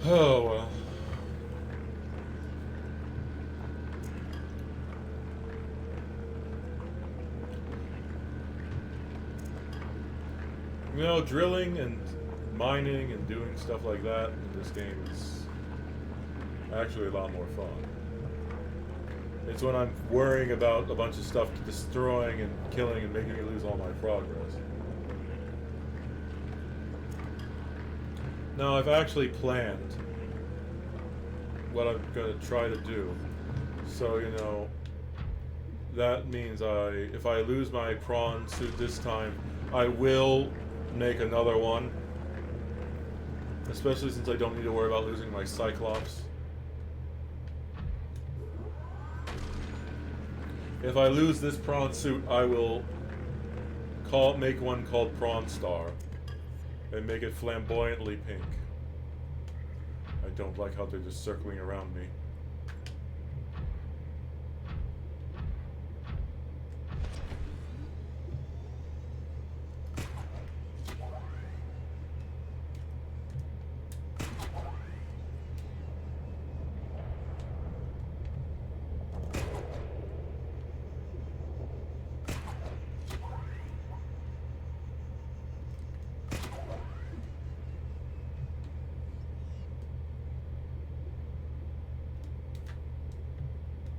Oh well. You know, drilling and mining and doing stuff like that in this game is actually a lot more fun. It's when I'm worrying about a bunch of stuff destroying and killing and making me lose all my progress. Now, I've actually planned what I'm going to try to do. So, you know, that means if I lose my prawn suit this time, I will make another one. Especially since I don't need to worry about losing my Cyclops. If I lose this prawn suit, I will make one called Prawn Star and make it flamboyantly pink. I don't like how they're just circling around me.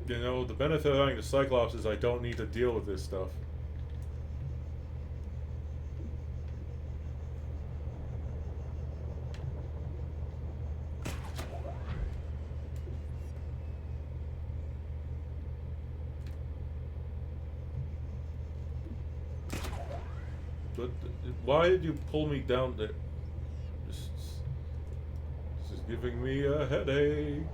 You know, the benefit of having the Cyclops is I don't need to deal with this stuff. But why did you pull me down there? This is giving me a headache.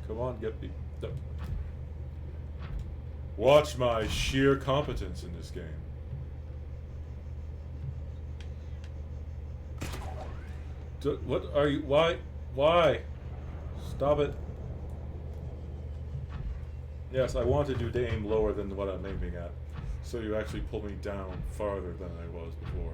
Come on, get me. Watch my sheer competence in this game. What are you? Why? Why? Stop it. Yes, I wanted you to aim lower than what I'm aiming at. So you actually pull me down farther than I was before.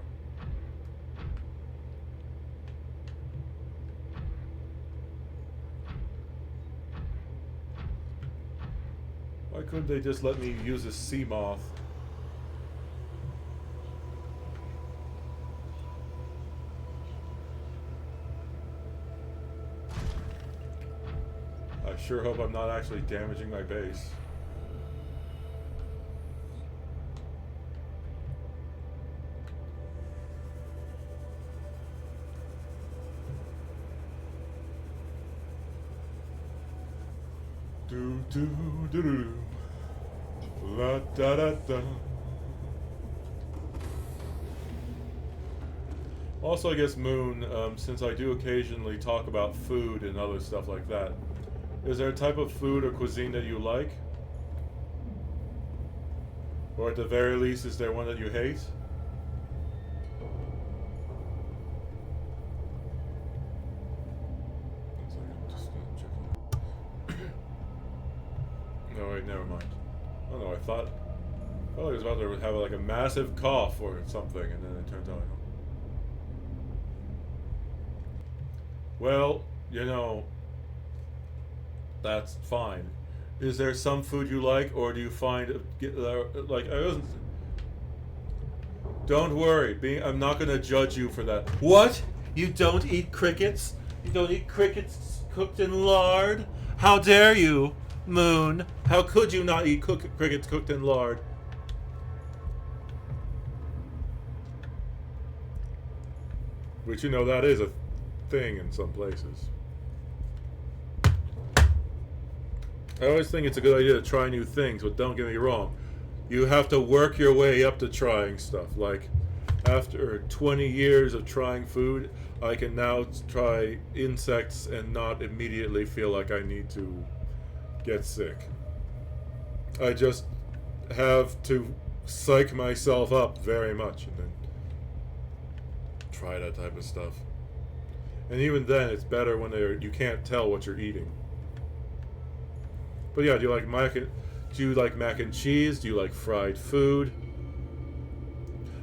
Why couldn't they just let me use a sea moth? I sure hope I'm not actually damaging my base. Do do do do, la da da da. Also, I guess Moon, since I do occasionally talk about food and other stuff like that, is there a type of food or cuisine that you like? Or at the very least, is there one that you hate? No, wait, never mind. Oh no, I thought I was about to have like a massive cough or something, and then it turns out. Well, you know, that's fine. Is there some food you like, or do you find like I wasn't? Don't worry, I'm not gonna judge you for that. What? You don't eat crickets? You don't eat crickets cooked in lard? How dare you, Moon? How could you not eat crickets cooked in lard? Which, you know, that is a thing in some places. I always think it's a good idea to try new things, but don't get me wrong. You have to work your way up to trying stuff. Like, after 20 years of trying food, I can now try insects and not immediately feel like I need to get sick. I just have to psych myself up very much and then try that type of stuff. And even then, it's better when you can't tell what you're eating. But yeah, do you like mac and cheese? Do you like fried food?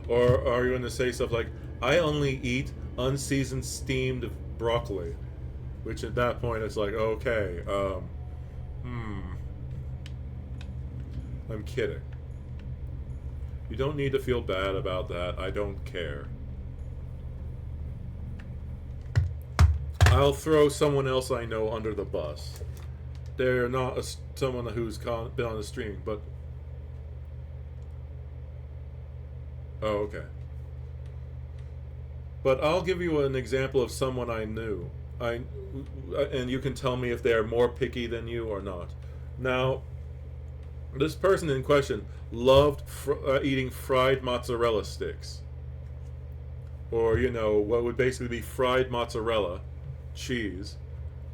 Or are you going to say stuff like, I only eat unseasoned steamed broccoli? Which at that point it's like, okay, I'm kidding. You don't need to feel bad about that. I don't care. I'll throw someone else I know under the bus. They're not someone who's been on the stream, but... Oh, okay. But I'll give you an example of someone I knew. And you can tell me if they're more picky than you or not. Now, this person in question loved eating fried mozzarella sticks. Or, you know, what would basically be fried mozzarella cheese,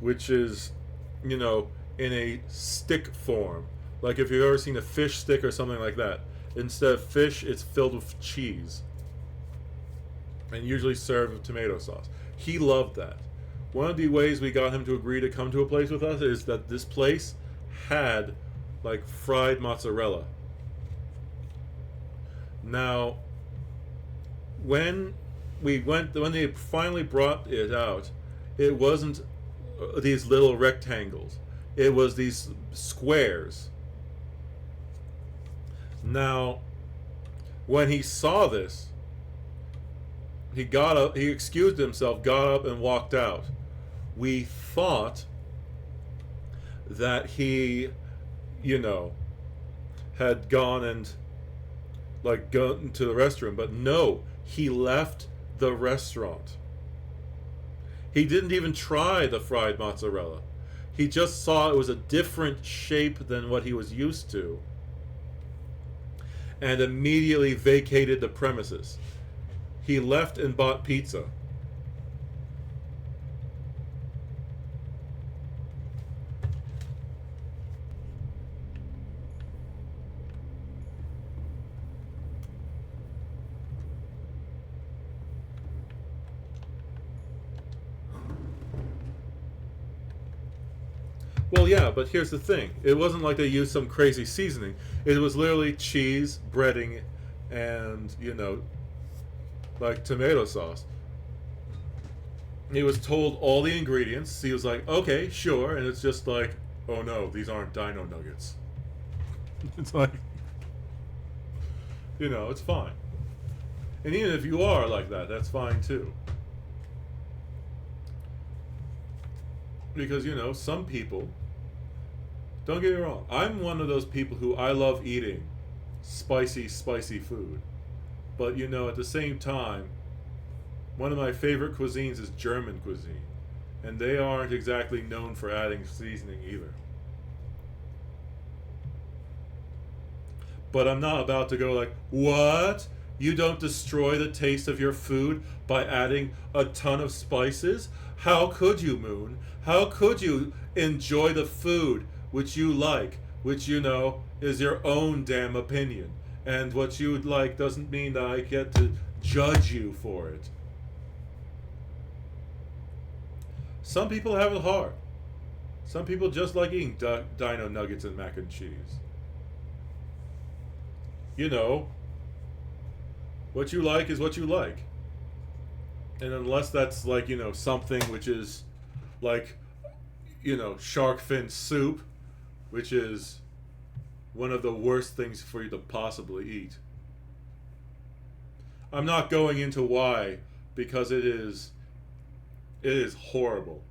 which is, you know, in a stick form. Like if you've ever seen a fish stick or something like that. Instead of fish, it's filled with cheese. And usually served with tomato sauce. He loved that. One of the ways we got him to agree to come to a place with us is that this place had, like, fried mozzarella. Now, when they finally brought it out, it wasn't these little rectangles. It was these squares. Now, when he saw this, he got up, he excused himself, got up and walked out. We thought that he, you know, had gone and, like, gone to the restroom, but no, he left the restaurant. He didn't even try the fried mozzarella. He just saw it was a different shape than what he was used to, and immediately vacated the premises. He left and bought pizza. Well, yeah, but here's the thing. It wasn't like they used some crazy seasoning. It was literally cheese, breading, and, you know, like tomato sauce. He was told all the ingredients. He was like, okay, sure. And it's just like, oh no, these aren't dino nuggets. It's like, you know, it's fine. And even if you are like that, that's fine too. Because, you know, some people, don't get me wrong, I'm one of those people who I love eating spicy food. But, you know, at the same time, one of my favorite cuisines is German cuisine. And they aren't exactly known for adding seasoning either. But I'm not about to go like, what? You don't destroy the taste of your food by adding a ton of spices? How could you, Moon? How could you enjoy the food which you like, which, you know, is your own damn opinion? And what you like doesn't mean that I get to judge you for it. Some people have it hard. Some people just like eating dino nuggets and mac and cheese. You know, what you like is what you like. And unless that's like, you know, something which is like, you know, shark fin soup, which is one of the worst things for you to possibly eat. I'm not going into why, because it is horrible.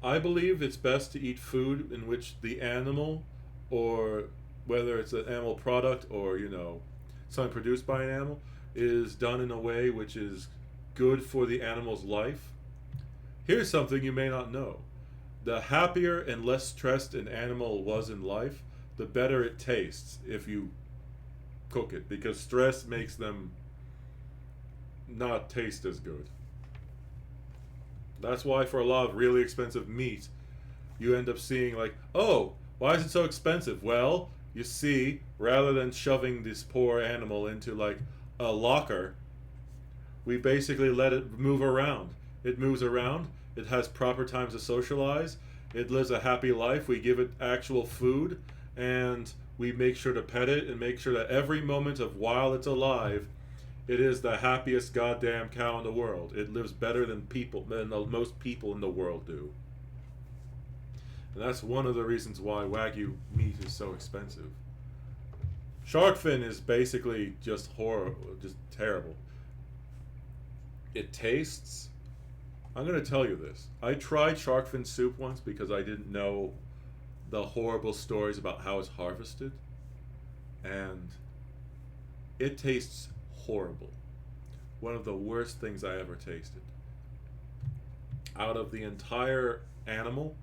I believe it's best to eat food in which the animal, or whether it's an animal product or, you know, something produced by an animal, is done in a way which is good for the animal's life. Here's something you may not know. The happier and less stressed an animal was in life, the better it tastes if you cook it, because stress makes them not taste as good. That's why for a lot of really expensive meat, you end up seeing like, oh, why is it so expensive? Well, you see, rather than shoving this poor animal into like a locker, we basically let it move around. It moves around. It has proper times to socialize. It lives a happy life. We give it actual food, and we make sure to pet it and make sure that every moment of while it's alive, it is the happiest goddamn cow in the world. It lives better than most people in the world do. And that's one of the reasons why Wagyu meat is so expensive. Shark fin is basically just horrible, just terrible. It tastes... I'm going to tell you this. I tried shark fin soup once because I didn't know the horrible stories about how it's harvested. And it tastes horrible. One of the worst things I ever tasted. Out of the entire animal,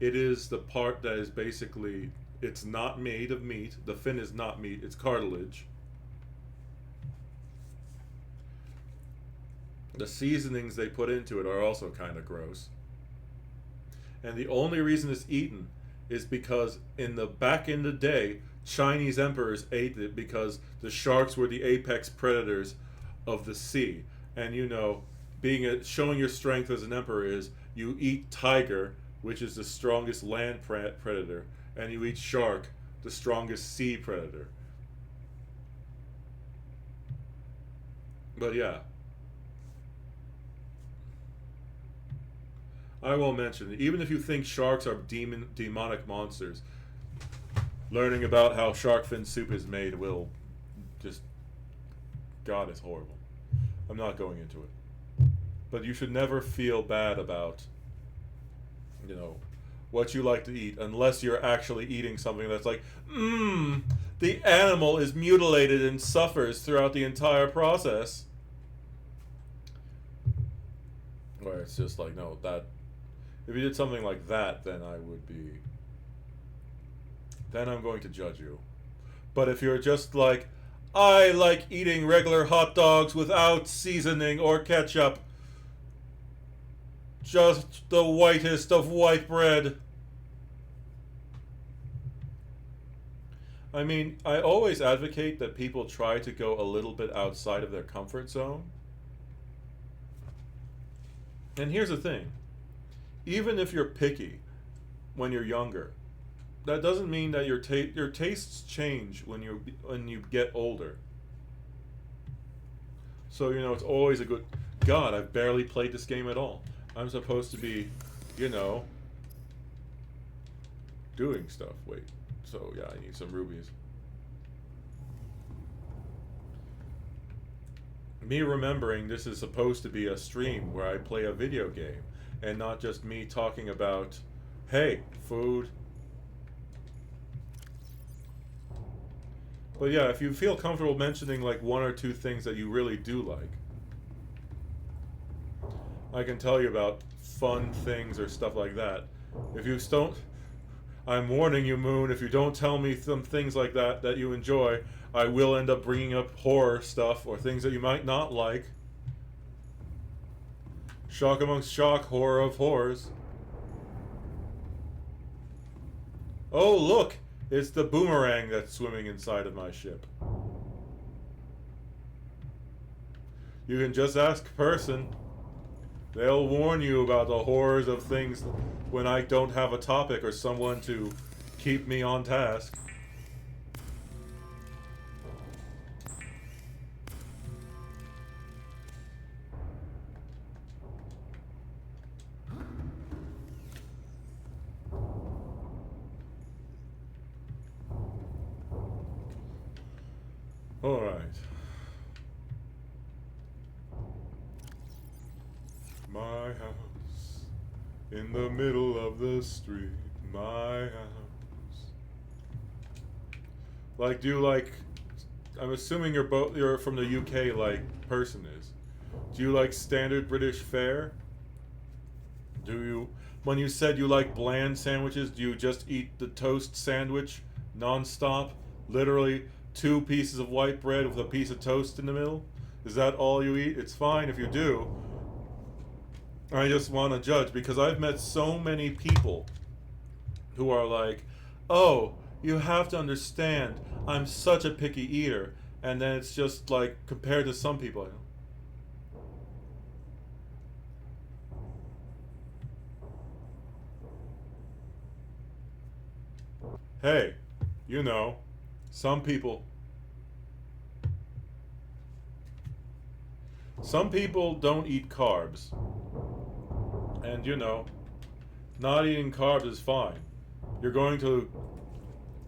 it is the part that is basically, it's not made of meat. The fin is not meat, it's cartilage. The seasonings they put into it are also kind of gross. And the only reason it's eaten is because in the day, Chinese emperors ate it because the sharks were the apex predators of the sea. And you know, showing your strength as an emperor is you eat tiger, which is the strongest land predator, and you eat shark, the strongest sea predator. But yeah. I will mention, even if you think sharks are demonic monsters, learning about how shark fin soup is made will just... God, it's horrible. I'm not going into it. But you should never feel bad about, you know, what you like to eat, unless you're actually eating something that's like, the animal is mutilated and suffers throughout the entire process. Where it's just like, no, that... If you did something like that, then I would be... Then I'm going to judge you. But if you're just like, I like eating regular hot dogs without seasoning or ketchup, just the whitest of white bread. I mean, I always advocate that people try to go a little bit outside of their comfort zone. And here's the thing. Even if you're picky when you're younger, that doesn't mean that your tastes change when you get older. So, you know, it's always a good... God, I've barely played this game at all. I'm supposed to be, you know, doing stuff. Wait. So yeah, I need some rubies. Me remembering this is supposed to be a stream where I play a video game and not just me talking about, hey, food. But yeah, if you feel comfortable mentioning like one or two things that you really do like, I can tell you about fun things or stuff like that. If you don't, I'm warning you, Moon, if you don't tell me some things like that that you enjoy, I will end up bringing up horror stuff or things that you might not like. Shock amongst shock, horror of horrors. Oh, look! It's the boomerang that's swimming inside of my ship. You can just ask Person. They'll warn you about the horrors of things when I don't have a topic or someone to keep me on task. All right. My house in the middle of the street. My house. Like, do you like? I'm assuming you're from the UK. Like, Person is. Do you like standard British fare? Do you? When you said you like bland sandwiches, do you just eat the toast sandwich non-stop? Literally 2 pieces of white bread with a piece of toast in the middle? Is that all you eat? It's fine if you do. I just want to judge because I've met so many people who are like, oh, you have to understand, I'm such a picky eater. And then it's just like, compared to some people, I know. Hey, you know, some people don't eat carbs. And you know, not eating carbs is fine. You're going to,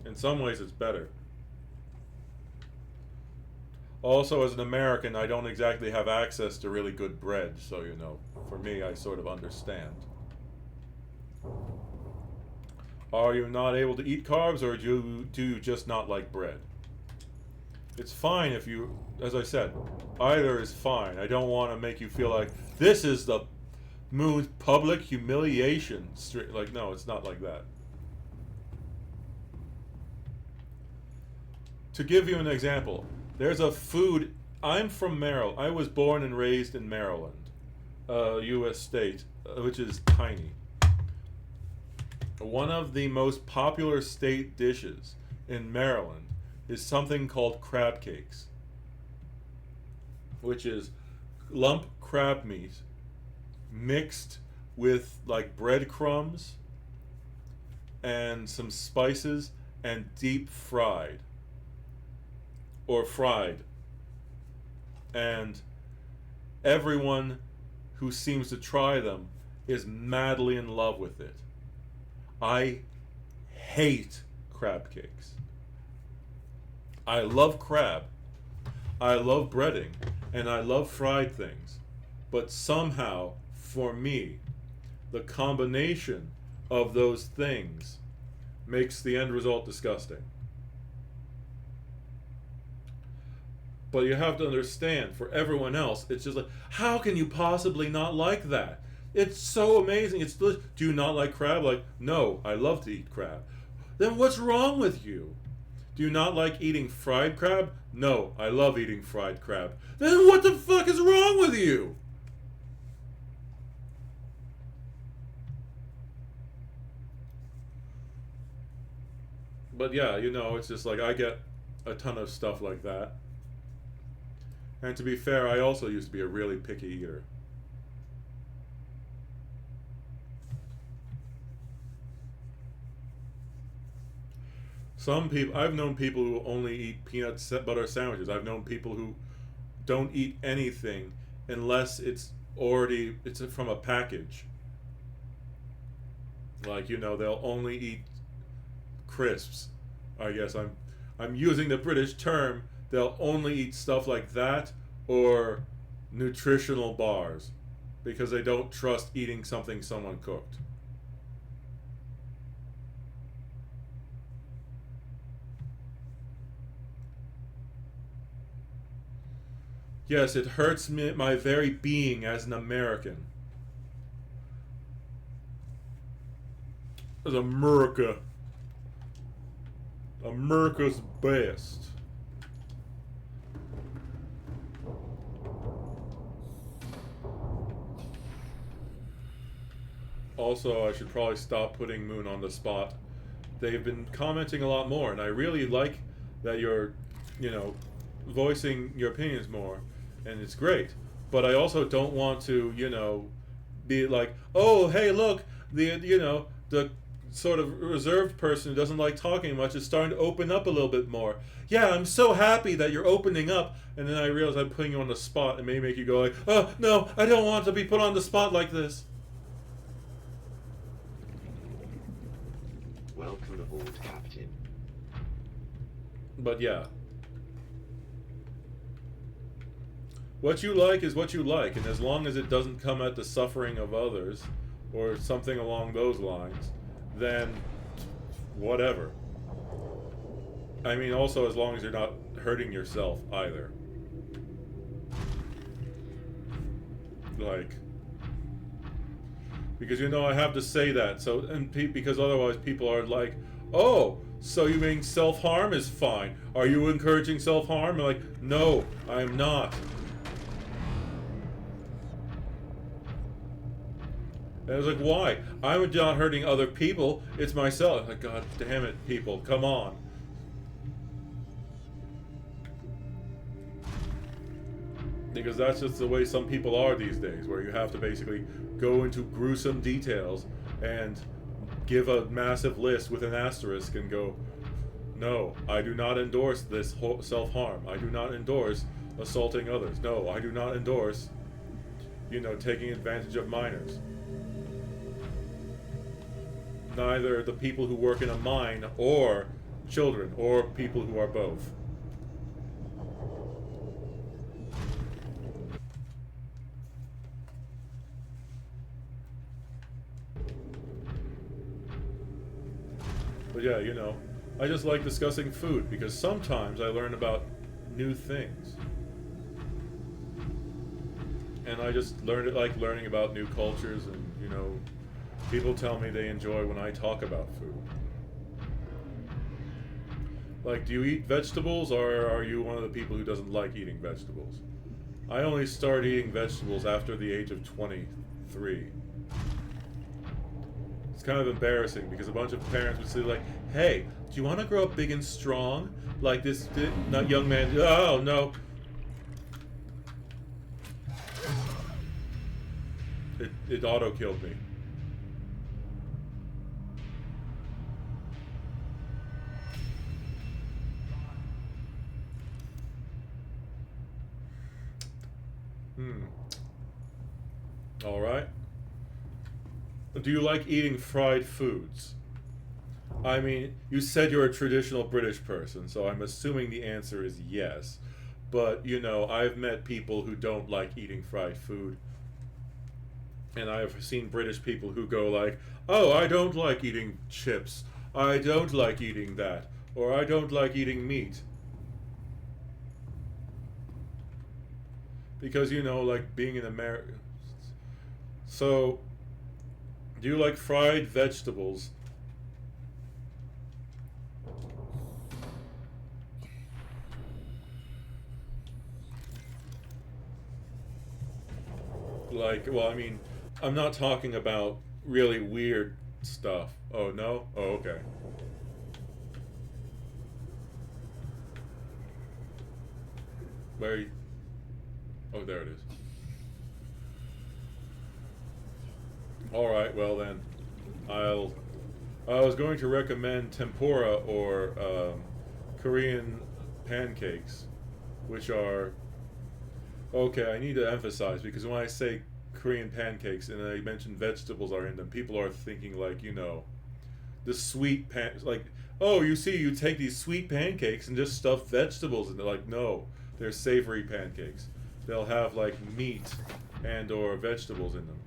in some ways it's better. Also, as an American, I don't exactly have access to really good bread, so you know, for me, I sort of understand. Are you not able to eat carbs, or do you just not like bread? It's fine if you, as I said, either is fine. I don't want to make you feel like this is the Moon's public humiliation. Like, no, it's not like that. To give you an example, there's a food. I'm from Maryland. I was born and raised in Maryland, U.S. state, which is tiny. One of the most popular state dishes in Maryland is something called crab cakes, which is lump crab meat mixed with like breadcrumbs and some spices and deep fried or fried. And everyone who seems to try them is madly in love with it. I hate crab cakes. I love crab. I love breading. And I love fried things. But somehow, for me, the combination of those things makes the end result disgusting. But you have to understand, for everyone else, it's just like, how can you possibly not like that? It's so amazing. It's delicious. Do you not like crab? Like, no, I love to eat crab. Then what's wrong with you? Do you not like eating fried crab? No, I love eating fried crab. Then what the fuck is wrong with you? But yeah, you know, it's just like I get a ton of stuff like that. And to be fair, I also used to be a really picky eater. Some people, I've known people who only eat peanut butter sandwiches. I've known people who don't eat anything unless it's from a package. Like, you know, they'll only eat crisps I guess I'm using the British term. They'll only eat stuff like that or nutritional bars because they don't trust eating something someone cooked. Yes, it hurts me, my very being as an American. As America. America's best. Also, I should probably stop putting Moon on the spot. They've been commenting a lot more, and I really like that you're, voicing your opinions more, and it's great. But I also don't want to, be like, oh, hey, look, the sort of reserved person who doesn't like talking much is starting to open up a little bit more. Yeah, I'm so happy that you're opening up, and then I realize I'm putting you on the spot and may make you go like, oh, no, I don't want to be put on the spot like this. Welcome aboard, Captain. But yeah. What you like is what you like, and as long as it doesn't come at the suffering of others, or something along those lines, then whatever. I mean, also as long as you're not hurting yourself either. Like, because I have to say that, so, and because otherwise people are like, oh, so you mean self-harm is fine? Are you encouraging self-harm? I'm like, no, I am not. And I was like, why? I'm not hurting other people, it's myself. Like, God damn it, people, come on. Because that's just the way some people are these days, where you have to basically go into gruesome details and give a massive list with an asterisk and go, no, I do not endorse this self-harm. I do not endorse assaulting others. No, I do not endorse, taking advantage of minors. Neither the people who work in a mine or children or people who are both. But yeah, I just like discussing food because sometimes I learn about new things. And I just like learning about new cultures and, people tell me they enjoy when I talk about food. Like, do you eat vegetables or are you one of the people who doesn't like eating vegetables? I only started eating vegetables after the age of 23. It's kind of embarrassing because a bunch of parents would say like, hey, do you want to grow up big and strong? Like this young man, oh no. It auto-killed me. Alright. Do you like eating fried foods? I mean, you said you're a traditional British person, so I'm assuming the answer is yes. But, I've met people who don't like eating fried food. And I've seen British people who go like, oh, I don't like eating chips. I don't like eating that. Or I don't like eating meat. Because, like being in America. So, do you like fried vegetables? Like, well, I mean, I'm not talking about really weird stuff. Oh, no? Oh, okay. Where are you? Oh, there it is. Alright, well then, I was going to recommend tempura or Korean pancakes, which are, okay, I need to emphasize, because when I say Korean pancakes and I mention vegetables are in them, people are thinking like, the sweet like, oh, you see, you take these sweet pancakes and just stuff vegetables, and they're like, no, they're savory pancakes. They'll have like meat and or vegetables in them,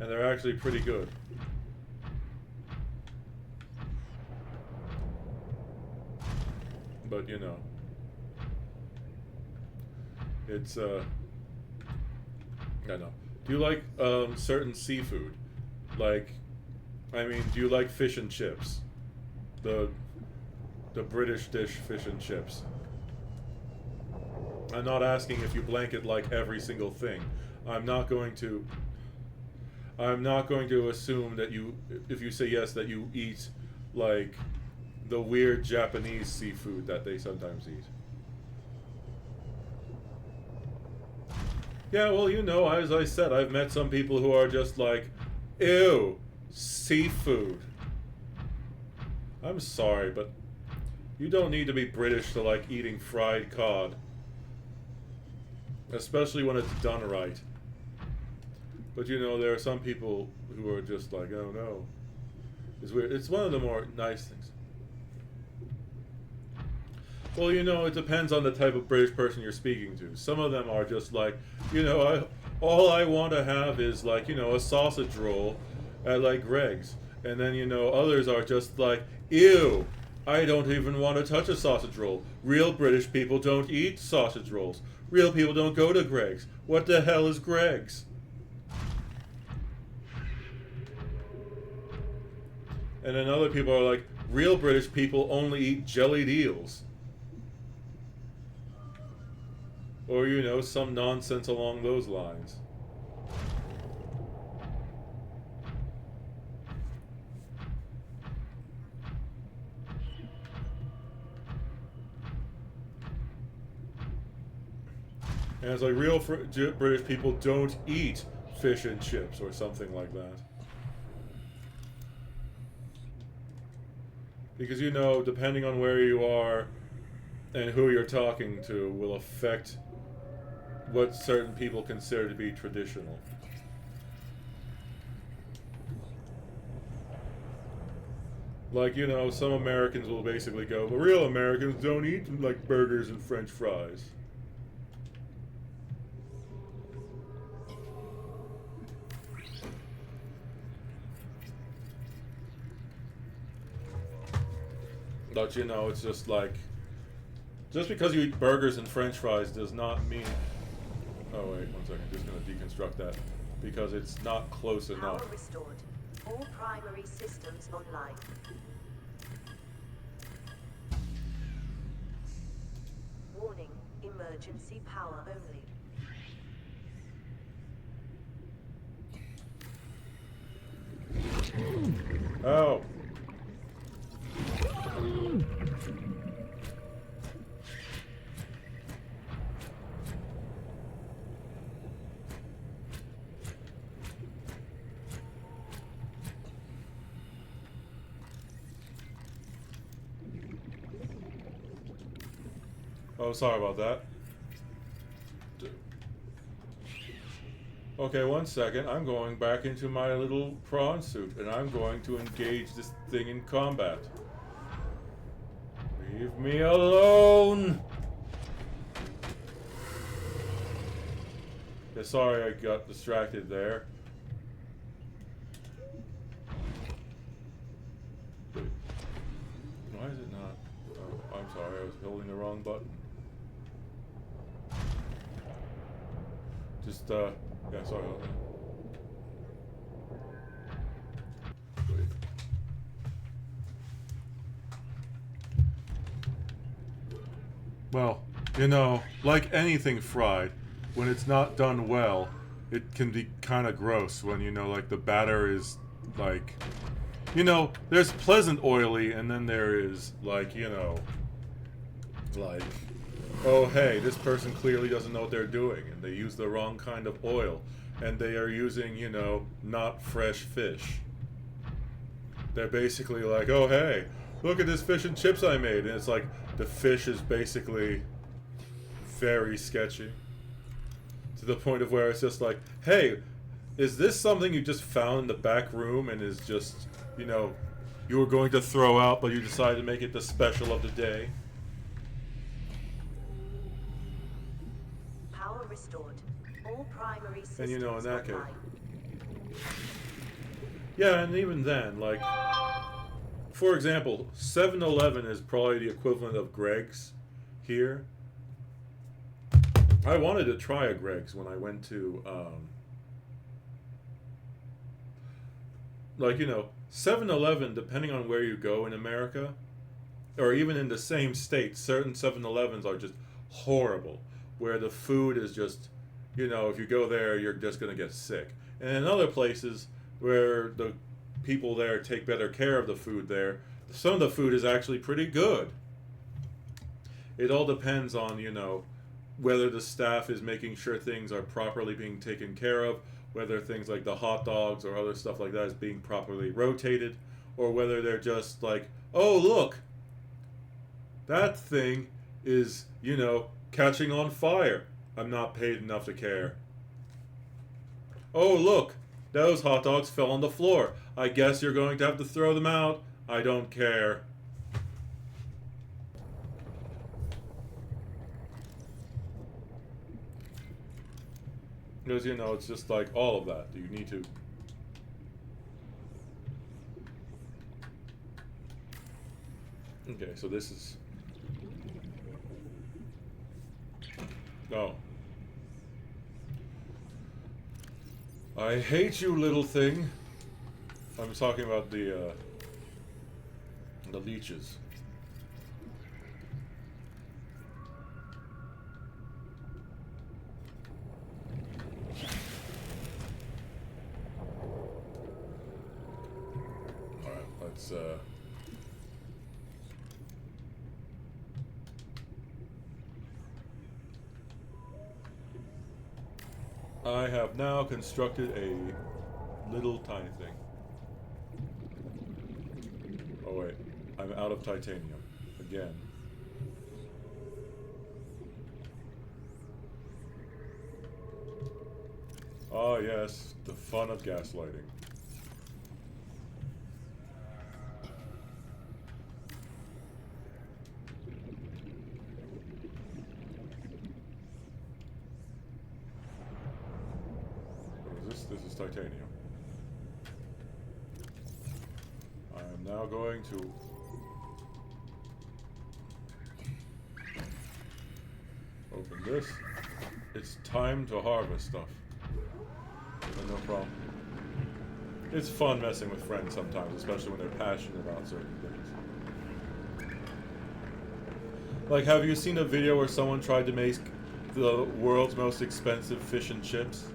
and they're actually pretty good. But you know, it's I don't know. Do you like certain seafood? Like, I mean, do you like fish and chips? The British dish fish and chips. I'm not asking if you blanket like every single thing. I'm not going to assume that you, if you say yes, that you eat like the weird Japanese seafood that they sometimes eat. Yeah, well, you know, as I said, I've met some people who are just like, ew, seafood. I'm sorry, but you don't need to be British to like eating fried cod. Especially when it's done right. But you know, there are some people who are just like, oh no. It's weird. It's one of the more nice things. Well, you know, it depends on the type of British person you're speaking to. Some of them are just like, you know, all I want to have is like, you know, a sausage roll at like Greg's. And then, you know, others are just like, ew, I don't even want to touch a sausage roll. Real British people don't eat sausage rolls. Real people don't go to Greg's. What the hell is Greg's? And then other people are like, real British people only eat jellied eels. Or, you know, some nonsense along those lines. And it's like, real British people don't eat fish and chips or something like that. Because, you know, depending on where you are and who you're talking to will affect what certain people consider to be traditional. Like, you know, some Americans will basically go, the real Americans don't eat like burgers and French fries. But, you know, it's just like, just because you eat burgers and French fries does not mean... Oh, wait, 1 second. Just going to deconstruct that. Because it's not close enough. Power restored. All primary systems online. Warning. Emergency power only. Oh. Oh, sorry about that. Okay, 1 second. I'm going back into my little prawn suit, and I'm going to engage this thing in combat. Leave me alone! Yeah, sorry I got distracted there. Why is it not? Oh, I'm sorry, I was holding the wrong button. Just, yeah, sorry about that. Wait. Well, you know, like anything fried, when it's not done well, it can be kind of gross when, you know, like the batter is, like, you know, there's pleasant oily, and then there is, like, you know, like, oh, hey, this person clearly doesn't know what they're doing, and they use the wrong kind of oil, and they are using, you know, not fresh fish. They're basically like, oh, hey, look at this fish and chips I made, and it's like, the fish is basically very sketchy. To the point of where it's just like, hey, is this something you just found in the back room and is just, you know, you were going to throw out, but you decided to make it the special of the day. Power restored. All primary systems And you know, in that case. online. Yeah, and even then, like, for example, 7-Eleven is probably the equivalent of Greg's here. I wanted to try a Greg's when I went to, like, you know, 7-Eleven, depending on where you go in America, or even in the same state, certain 7-Elevens are just horrible, where the food is just, you know, if you go there, you're just going to get sick. And in other places where the people there take better care of the food there, some of the food is actually pretty good. It all depends on, you know, whether the staff is making sure things are properly being taken care of, whether things like the hot dogs or other stuff like that is being properly rotated, or whether they're just like, oh, look, that thing is, you know, catching on fire. I'm not paid enough to care. Oh, look, those hot dogs fell on the floor. I guess you're going to have to throw them out. I don't care. Because, you know, it's just like all of that. You need to... Okay, so this is... Oh. I hate you, little thing. I'm talking about the leeches. Alright, let's I have now constructed a little tiny thing. Oh wait, I'm out of titanium. Again. Oh yes, the fun of gaslighting. This is titanium. I am now going to open this. It's time to harvest stuff. No problem. It's fun messing with friends sometimes, especially when they're passionate about certain things. Like, have you seen a video where someone tried to make the world's most expensive fish and chips?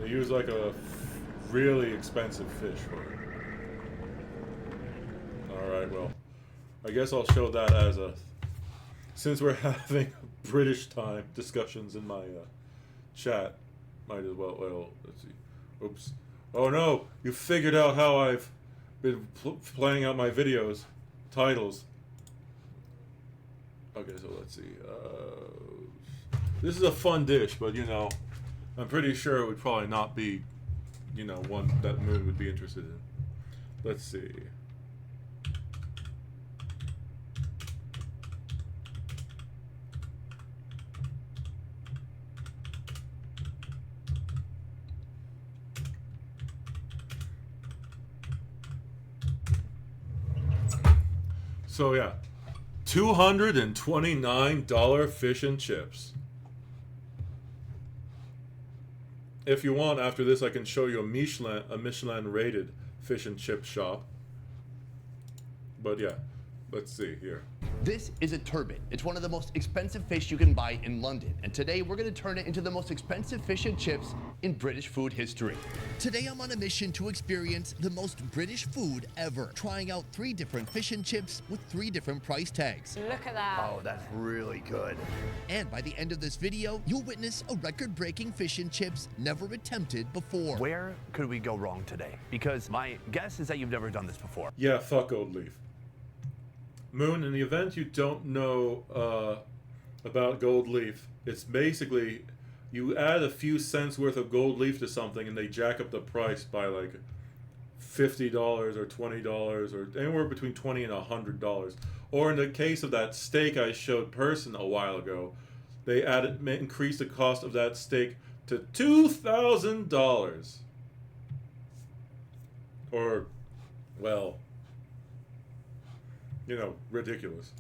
They use like a really expensive fish for it. Alright, well, I guess I'll show that as a... Since we're having British time discussions in my chat, might as well, let's see. Oops. Oh no, you figured out how I've been playing out my videos. Titles. Okay, so let's see. This is a fun dish, but you know, I'm pretty sure it would probably not be, you know, one that Moon would be interested in. Let's see. So yeah, $229 fish and chips. If you want, after this, I can show you a Michelin rated fish and chip shop. But yeah, let's see here. This is a turbot. It's one of the most expensive fish you can buy in London. And today we're going to turn it into the most expensive fish and chips in British food history. Today I'm on a mission to experience the most British food ever, trying out 3 different fish and chips with 3 different price tags. Look at that. Oh, that's really good. And by the end of this video, you'll witness a record-breaking fish and chips never attempted before. Where could we go wrong today? Because my guess is that you've never done this before. Yeah, fuck Old Leaf. Moon, in the event you don't know about gold leaf. It's basically you add a few cents worth of gold leaf to something and they jack up the price by like $50 or $20 or anywhere between $20 and $100. Or in the case of that steak I showed Person a while ago, they increased the cost of that steak to $2,000. Or, well, you know, ridiculous.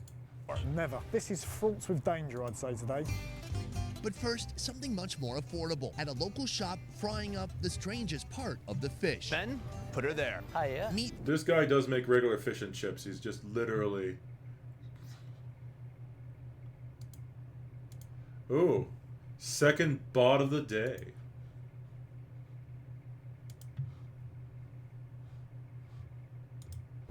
Never. This is fraught with danger, I'd say, today. But first, something much more affordable. At a local shop, frying up the strangest part of the fish. Ben, put her there. Hiya. Meat. This guy does make regular fish and chips. He's just literally... Ooh, second bot of the day.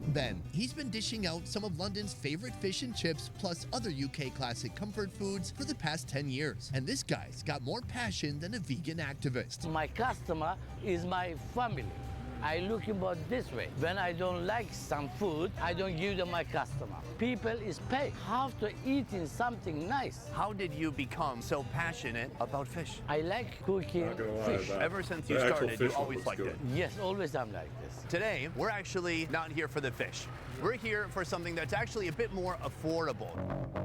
Ben, he's been dishing out some of London's favorite fish and chips plus other UK classic comfort foods for the past 10 years. And this guy's got more passion than a vegan activist. My customer is my family. I look about this way. When I don't like some food, I don't give them my customer. People is paid. Have to eat in something nice. How did you become so passionate about fish? I like cooking Not gonna lie, fish. Ever since the you actual started, fish you one always looks liked good. it. Yes, always I'm like this. Today, we're actually not here for the fish. We're here for something that's actually a bit more affordable.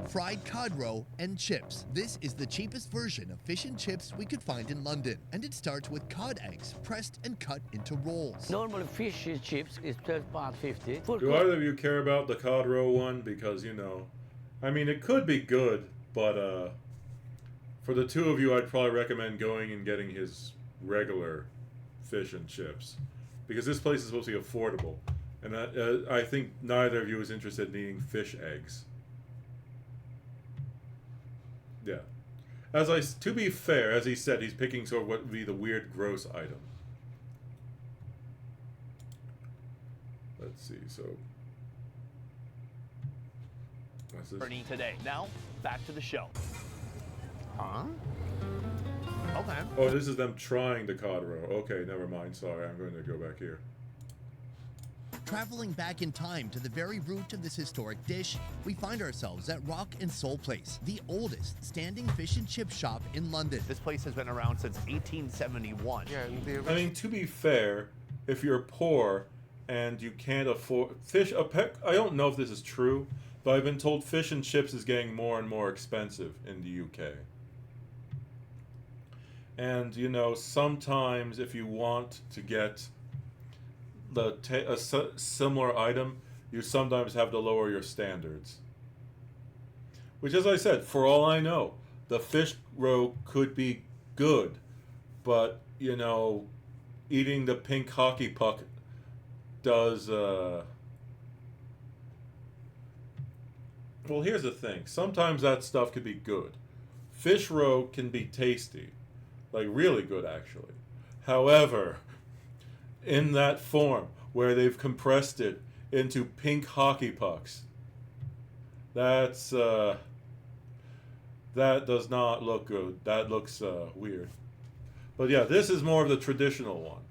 Fried cod roe and chips. This is the cheapest version of fish and chips we could find in London. And it starts with cod eggs pressed and cut into rolls. Normal fish chips is £12.50. Full Do cook. either of you care about the cod roe one? Because, you know, I mean, it could be good, but for the two of you, I'd probably recommend going and getting his regular fish and chips. Because this place is supposed to be affordable. And I think neither of you is interested in eating fish eggs. Yeah. To be fair, as he said, he's picking sort of what would be the weird, gross item. Let's see, so... What's this? Today. Now, back to the show. Huh? Okay. Oh, this is them trying the cod roe. Okay, never mind. Sorry, I'm going to go back here. Traveling back in time to the very root of this historic dish, we find ourselves at Rock and Soul Place, the oldest standing fish and chip shop in London. This place has been around since 1871. Yeah, I mean, to be fair, if you're poor and you can't afford fish, I don't know if this is true, but I've been told fish and chips is getting more and more expensive in the UK. And, you know, sometimes if you want to get a similar item, you sometimes have to lower your standards. Which, as I said, for all I know, the fish roe could be good, but, you know, eating the pink hockey puck does, well, here's the thing. Sometimes that stuff could be good. Fish roe can be tasty. Like, really good, actually. However, in that form, where they've compressed it into pink hockey pucks, that's, that does not look good. That looks, weird. But yeah, this is more of the traditional one.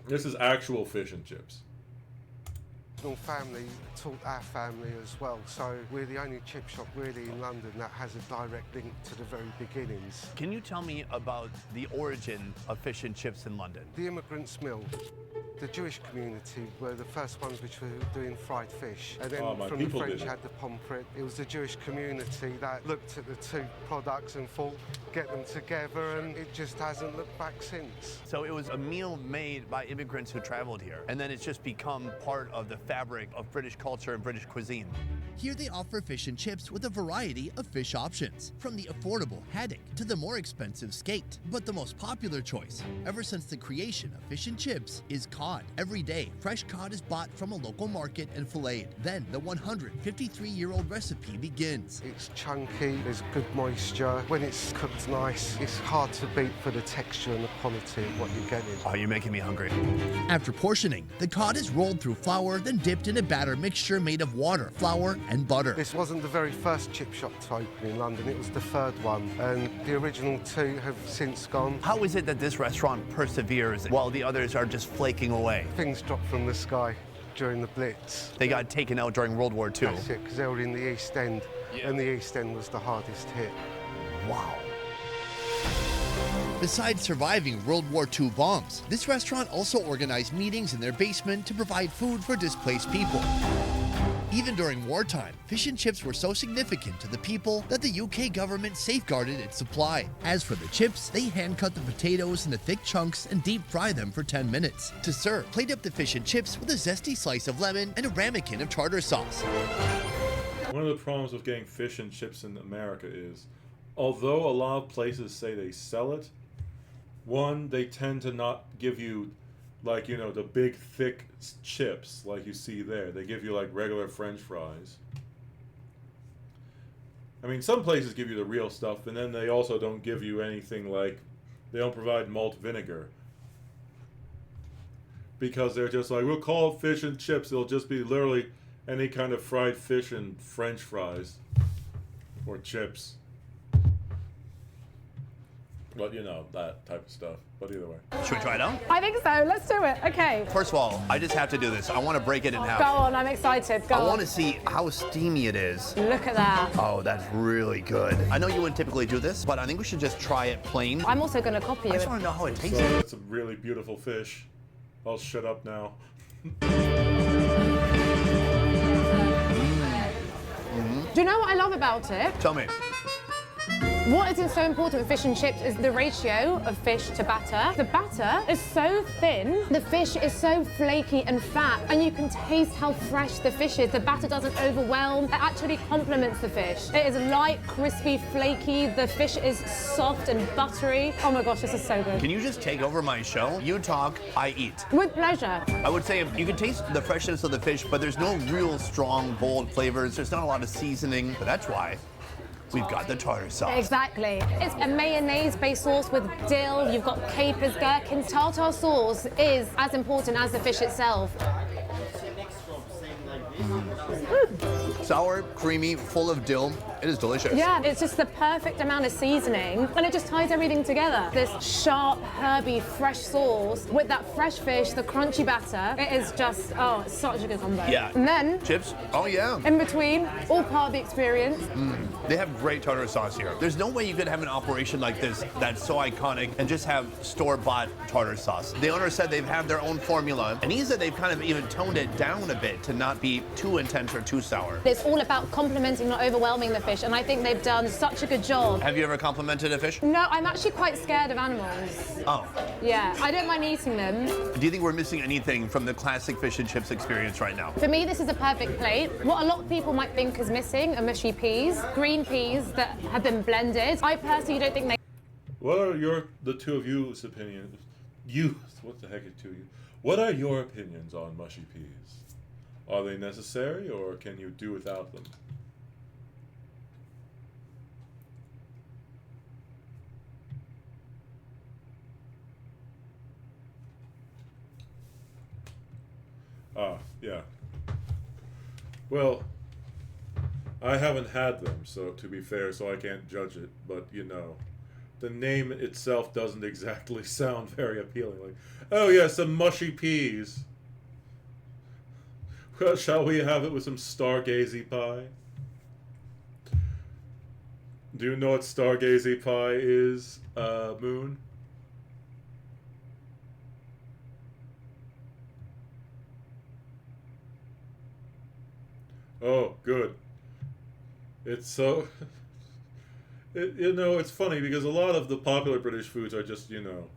This is actual fish and chips. Family taught our family as well, so we're the only chip shop really in London that has a direct link to the very beginnings. Can you tell me about the origin of fish and chips in London? The immigrants' mill. The Jewish community were the first ones which were doing fried fish. And then from the French you had the pomfret. It was the Jewish community that looked at the two products and thought, get them together, and it just hasn't looked back since. So it was a meal made by immigrants who traveled here, and then it's just become part of the fabric of British culture and British cuisine. Here they offer fish and chips with a variety of fish options, from the affordable haddock to the more expensive skate. But the most popular choice, ever since the creation of fish and chips, is cod. Every day, fresh cod is bought from a local market and filleted. Then the 153-year-old recipe begins. It's chunky, there's good moisture. When it's cooked nice, it's hard to beat for the texture and the quality of what you're getting. Oh, you're making me hungry. After portioning, the cod is rolled through flour, then dipped in a batter mixture made of water, flour, and butter. This wasn't the very first chip shop to open in London, it was the third one, and the original two have since gone. How is it that this restaurant perseveres while the others are just flaking away? Things drop from the sky. during the Blitz. They got taken out during World War II. That's it, because they were in the East End, and the East End was the hardest hit. Wow. Besides surviving World War II bombs, this restaurant also organized meetings in their basement to provide food for displaced people. Even during wartime, fish and chips were so significant to the people that the UK government safeguarded its supply. As for the chips, they hand-cut the potatoes into thick chunks and deep-fry them for 10 minutes. To serve, plate up the fish and chips with a zesty slice of lemon and a ramekin of tartar sauce. One of the problems with getting fish and chips in America is, although a lot of places say they sell it, one, they tend to not give you, like, you know, the big thick chips like you see there. They give you like regular French fries. I mean, some places give you the real stuff, and then they also don't give you anything like, they don't provide malt vinegar. Because they're just like, we'll call it fish and chips. It'll just be literally any kind of fried fish and French fries. Or chips. But, you know, that type of stuff. But either way. Should we try it out? I think so. Let's do it. Okay. First of all, I just have to do this. I want to break it in half. Go on. I'm excited. Go on. I want to see how steamy it is. Look at that. Oh, that's really good. I know you wouldn't typically do this, but I think we should just try it plain. I'm also going to copy you. I just want to know how it tastes. So that's a really beautiful fish. I'll shut up now. Do you know what I love about it? Tell me. What is so important with fish and chips is the ratio of fish to batter. The batter is so thin, the fish is so flaky and fat, and you can taste how fresh the fish is. The batter doesn't overwhelm, it actually complements the fish. It is light, crispy, flaky, the fish is soft and buttery. Oh my gosh, this is so good. Can you just take over my show? You talk, I eat. With pleasure. I would say you can taste the freshness of the fish, but there's no real strong, bold flavors. There's not a lot of seasoning, but that's why we've got the tartar sauce. Exactly. It's a mayonnaise-based sauce with dill. You've got capers, gherkins. Tartar sauce is as important as the fish itself. Sour, creamy, full of dill. It is delicious. Yeah, it's just the perfect amount of seasoning, and it just ties everything together. This sharp, herby, fresh sauce with that fresh fish, the crunchy batter. It is just, oh, it's such a good combo. Yeah. And then chips. Oh yeah. In between, all part of the experience. They have great tartar sauce here. There's no way you could have an operation like this that's so iconic and just have store-bought tartar sauce. The owner said they've had their own formula, and he said they've kind of even toned it down a bit to not be too intense or too sour. It's all about complementing, not overwhelming the fish, and I think they've done such a good job. Have you ever complimented a fish? No, I'm actually quite scared of animals. Oh. Yeah, I don't mind eating them. Do you think we're missing anything from the classic fish and chips experience right now? For me, this is a perfect plate. What a lot of people might think is missing are mushy peas, green peas that have been blended. I personally don't think they... What are the two of you's opinions? What the heck are two of you? What are your opinions on mushy peas? Are they necessary, or can you do without them? Yeah. Well, I haven't had them, so to be fair, so I can't judge it, but you know, the name itself doesn't exactly sound very appealing. Like, oh yeah, some mushy peas. Well, shall we have it with some stargazy pie? Do you know what stargazy pie is, Moon? Oh, good. It's so... you know, it's funny because a lot of the popular British foods are just, you know,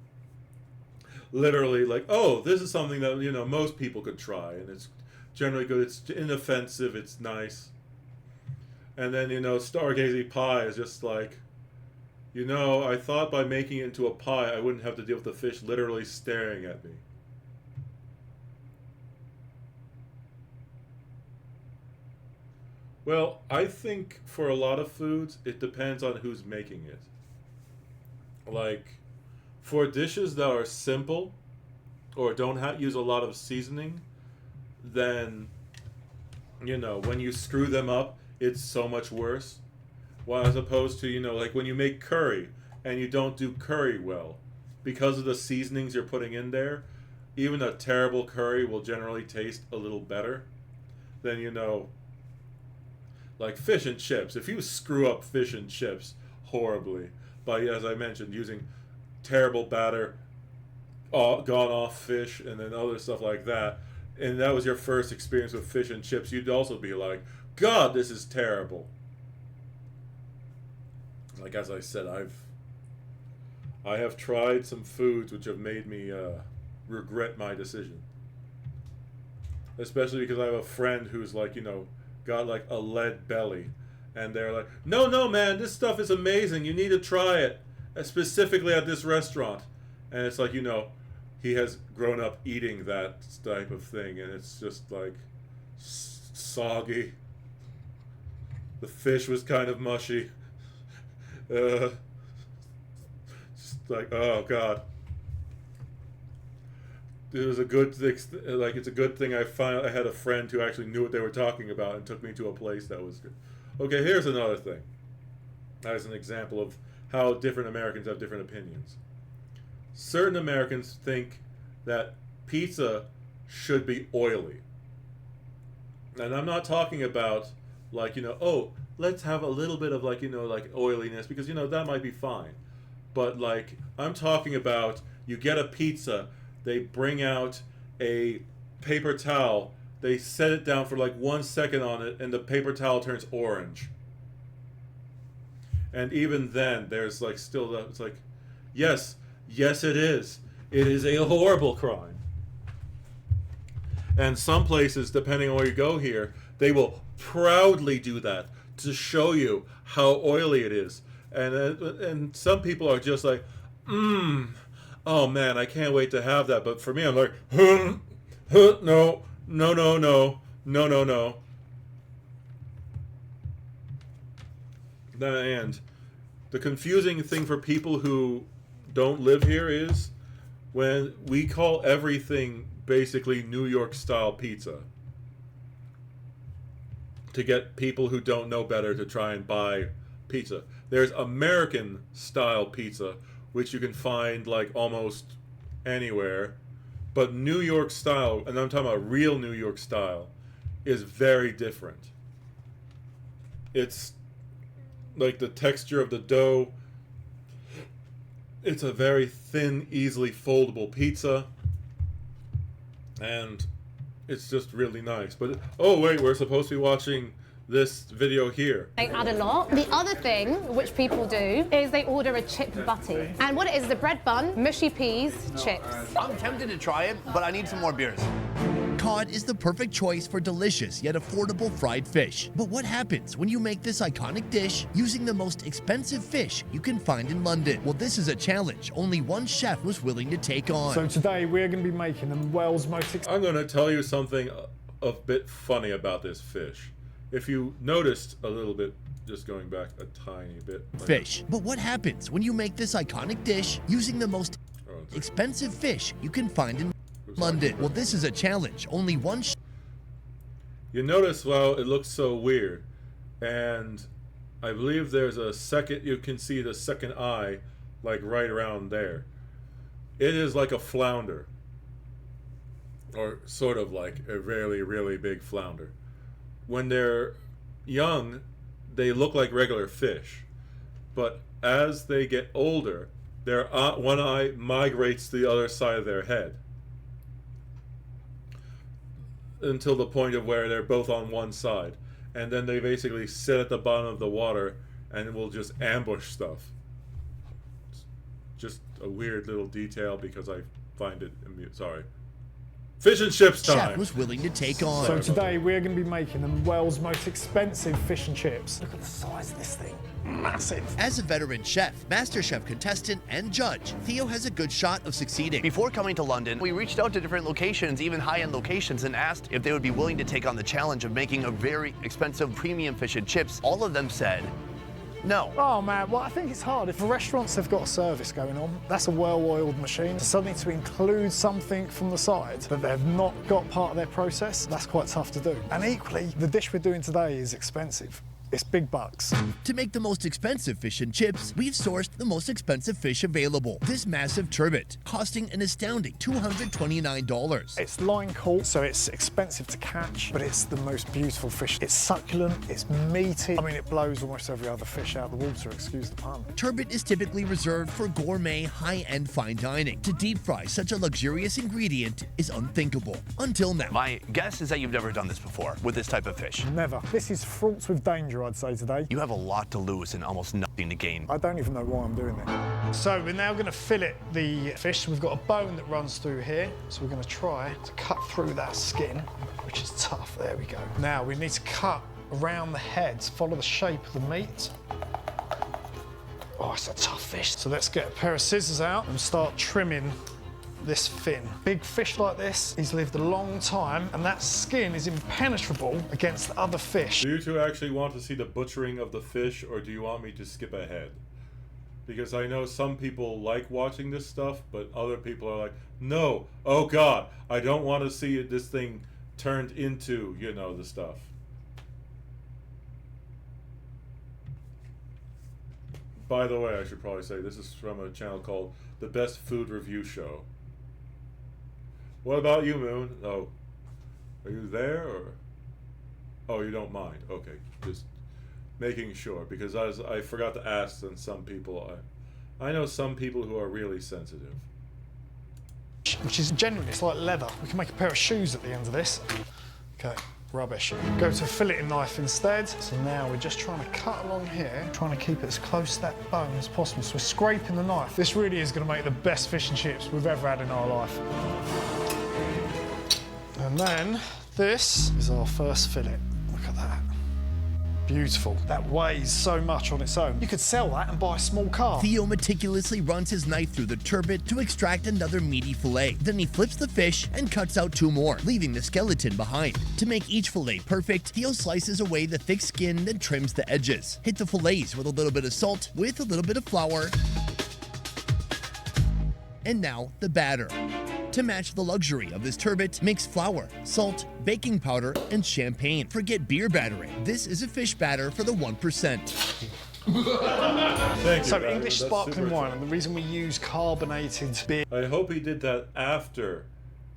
literally like, oh, this is something that, you know, most people could try, and it's generally good, it's inoffensive, it's nice. And then, you know, stargazy pie is just like, you know, I thought by making it into a pie, I wouldn't have to deal with the fish literally staring at me. Well, I think for a lot of foods, it depends on who's making it. Like, for dishes that are simple, or don't use a lot of seasoning, then, you know, when you screw them up, it's so much worse. Well, as opposed to, you know, like when you make curry, and you don't do curry well, because of the seasonings you're putting in there, even a terrible curry will generally taste a little better, then you know, like fish and chips. If you screw up fish and chips horribly by, as I mentioned, using terrible batter, gone off fish, and then other stuff like that, and that was your first experience with fish and chips, you'd also be like, God, this is terrible. Like, as I said, I have tried some foods which have made me regret my decision. Especially because I have a friend who's like, you know, got like a lead belly. And they're like, no, man, this stuff is amazing. You need to try it. Specifically at this restaurant. And it's like, you know, he has grown up eating that type of thing. And it's just like soggy. The fish was kind of mushy. Just like, oh God. It was a good thing. Like, it's a good thing I had a friend who actually knew what they were talking about and took me to a place that was good. Okay, here's another thing. As an example of how different Americans have different opinions. Certain Americans think that pizza should be oily. And I'm not talking about, like, you know, oh, let's have a little bit of, like, you know, like oiliness, because, you know, that might be fine. But, like, I'm talking about, you get a pizza, they bring out a paper towel, they set it down for like 1 second on it, and the paper towel turns orange. And even then, there's like still, it's like, yes, it is. It is a horrible crime. And some places, depending on where you go here, they will proudly do that to show you how oily it is. And some people are just like, oh man, I can't wait to have that. But for me, I'm like, no. And the confusing thing for people who don't live here is when we call everything basically New York style pizza to get people who don't know better to try and buy pizza. There's American style pizza, which you can find like almost anywhere. But New York style, and I'm talking about real New York style, is very different. It's like the texture of the dough. It's a very thin, easily foldable pizza. And it's just really nice. But, oh wait, we're supposed to be watching this video here. They add a lot. The other thing which people do is they order a chip butty. And what it is a bread bun, mushy peas, chips. I'm tempted to try it, but I need some more beers. Cod is the perfect choice for delicious yet affordable fried fish. But what happens when you make this iconic dish using the most expensive fish you can find in London? Well, this is a challenge only one chef was willing to take on. So today we're going to be making the world's most I'm going to tell you something a bit funny about this fish. If you noticed a little bit, just going back a tiny bit. Fish. But what happens when you make this iconic dish using the most expensive fish you can find in London? Well, this is a challenge only one You notice, well, it looks so weird. And I believe there's a second, you can see the second eye, like right around there. It is like a flounder. Or sort of like a really, really big flounder. When they're young, they look like regular fish. But as they get older, their one eye migrates to the other side of their head. Until the point of where they're both on one side. And then they basically sit at the bottom of the water and will just ambush stuff. It's just a weird little detail because I find it sorry. Fish and chips time! Chef was willing to take on. So today we're going to be making the world's most expensive fish and chips. Look at the size of this thing. Massive. As a veteran chef, MasterChef contestant, and judge, Theo has a good shot of succeeding. Before coming to London, we reached out to different locations, even high-end locations, and asked if they would be willing to take on the challenge of making a very expensive premium fish and chips. All of them said no. Oh man, well I think it's hard. If the restaurants have got a service going on, that's a well-oiled machine. Suddenly to include something from the side that they've not got part of their process, that's quite tough to do. And equally, the dish we're doing today is expensive. It's big bucks. To make the most expensive fish and chips, we've sourced the most expensive fish available. This massive turbot, costing an astounding $229. It's line caught, so it's expensive to catch, but it's the most beautiful fish. It's succulent, it's meaty. I mean, it blows almost every other fish out of the water, excuse the pun. Turbot is typically reserved for gourmet, high-end fine dining. To deep fry such a luxurious ingredient is unthinkable. Until now. My guess is that you've never done this before with this type of fish. Never. This is fraught with danger, I'd say, today. You have a lot to lose and almost nothing to gain. I don't even know why I'm doing it. So we're now going to fillet the fish. We've got a bone that runs through here, so we're going to try to cut through that skin, which is tough. There we go. Now we need to cut around the head, follow the shape of the meat. Oh, it's a tough fish. So let's get a pair of scissors out and start trimming this fin. Big fish like this, he's lived a long time, and that skin is impenetrable against other fish. Do you two actually want to see the butchering of the fish, or do you want me to skip ahead? Because I know some people like watching this stuff, but other people are like, no, oh God, I don't want to see this thing turned into, you know, the stuff. By the way, I should probably say this is from a channel called The Best Food Review Show. What about you, Moon? Oh, are you there, or? Oh, you don't mind. Okay, just making sure, because I forgot to ask, and some people, I know some people who are really sensitive. Which is genuinely, it's like leather. We can make a pair of shoes at the end of this. Okay, rubbish. Go to a filleting knife instead. So now we're just trying to cut along here, trying to keep it as close to that bone as possible. So we're scraping the knife. This really is going to make the best fish and chips we've ever had in our life. And then this is our first fillet. Look at that. Beautiful. That weighs so much on its own. You could sell that and buy a small car. Theo meticulously runs his knife through the turbot to extract another meaty fillet. Then he flips the fish and cuts out 2 more, leaving the skeleton behind. To make each fillet perfect, Theo slices away the thick skin, then trims the edges. Hit the fillets with a little bit of salt, with a little bit of flour. And now, the batter. To match the luxury of this turbot, mix flour, salt, baking powder, and champagne. Forget beer battering. This is a fish batter for the 1%. Thank you. So English sparkling wine, and the reason we use carbonated beer. I hope he did that after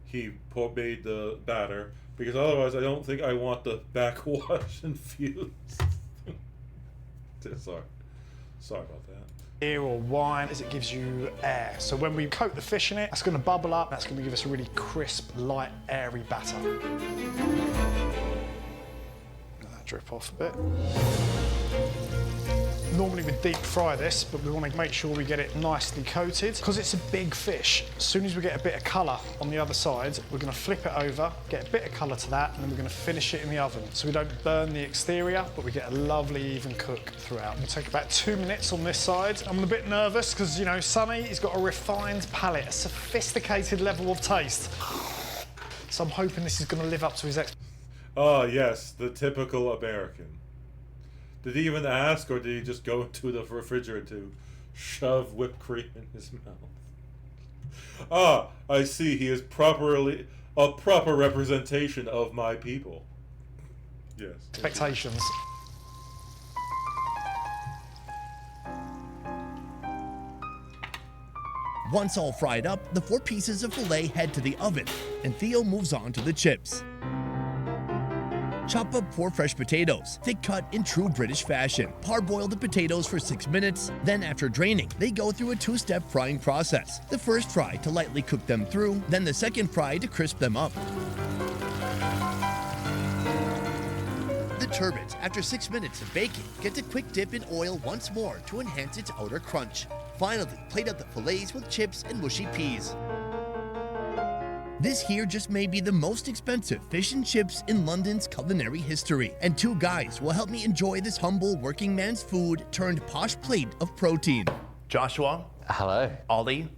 he made the batter, because otherwise I don't think I want the backwash infused. Sorry about that. Beer or wine, as it gives you air. So when we coat the fish in it, that's going to bubble up. That's going to give us a really crisp, light, airy batter. Let that drip off a bit. Normally we deep fry this, but we want to make sure we get it nicely coated. Because it's a big fish, as soon as we get a bit of colour on the other side, we're going to flip it over, get a bit of colour to that, and then we're going to finish it in the oven. So we don't burn the exterior, but we get a lovely even cook throughout. We'll take about 2 minutes on this side. I'm a bit nervous because, you know, Sonny, he's got a refined palate, a sophisticated level of taste. So I'm hoping this is going to live up to his expectations. Oh, yes, the typical American. Did he even ask, or did he just go into the refrigerator to shove whipped cream in his mouth? Ah, I see. He is properly a proper representation of my people. Yes. Expectations. Once all fried up, the 4 pieces of fillet head to the oven, and Theo moves on to the chips. Chop up 4 fresh potatoes, thick cut in true British fashion. Parboil the potatoes for 6 minutes, then after draining, they go through a 2-step frying process. The first fry to lightly cook them through, then the second fry to crisp them up. The turbot, after 6 minutes of baking, gets a quick dip in oil once more to enhance its outer crunch. Finally, plate up the fillets with chips and mushy peas. This here just may be the most expensive fish and chips in London's culinary history, and 2 guys will help me enjoy this humble working man's food turned posh plate of protein. Joshua. Hello. Ollie.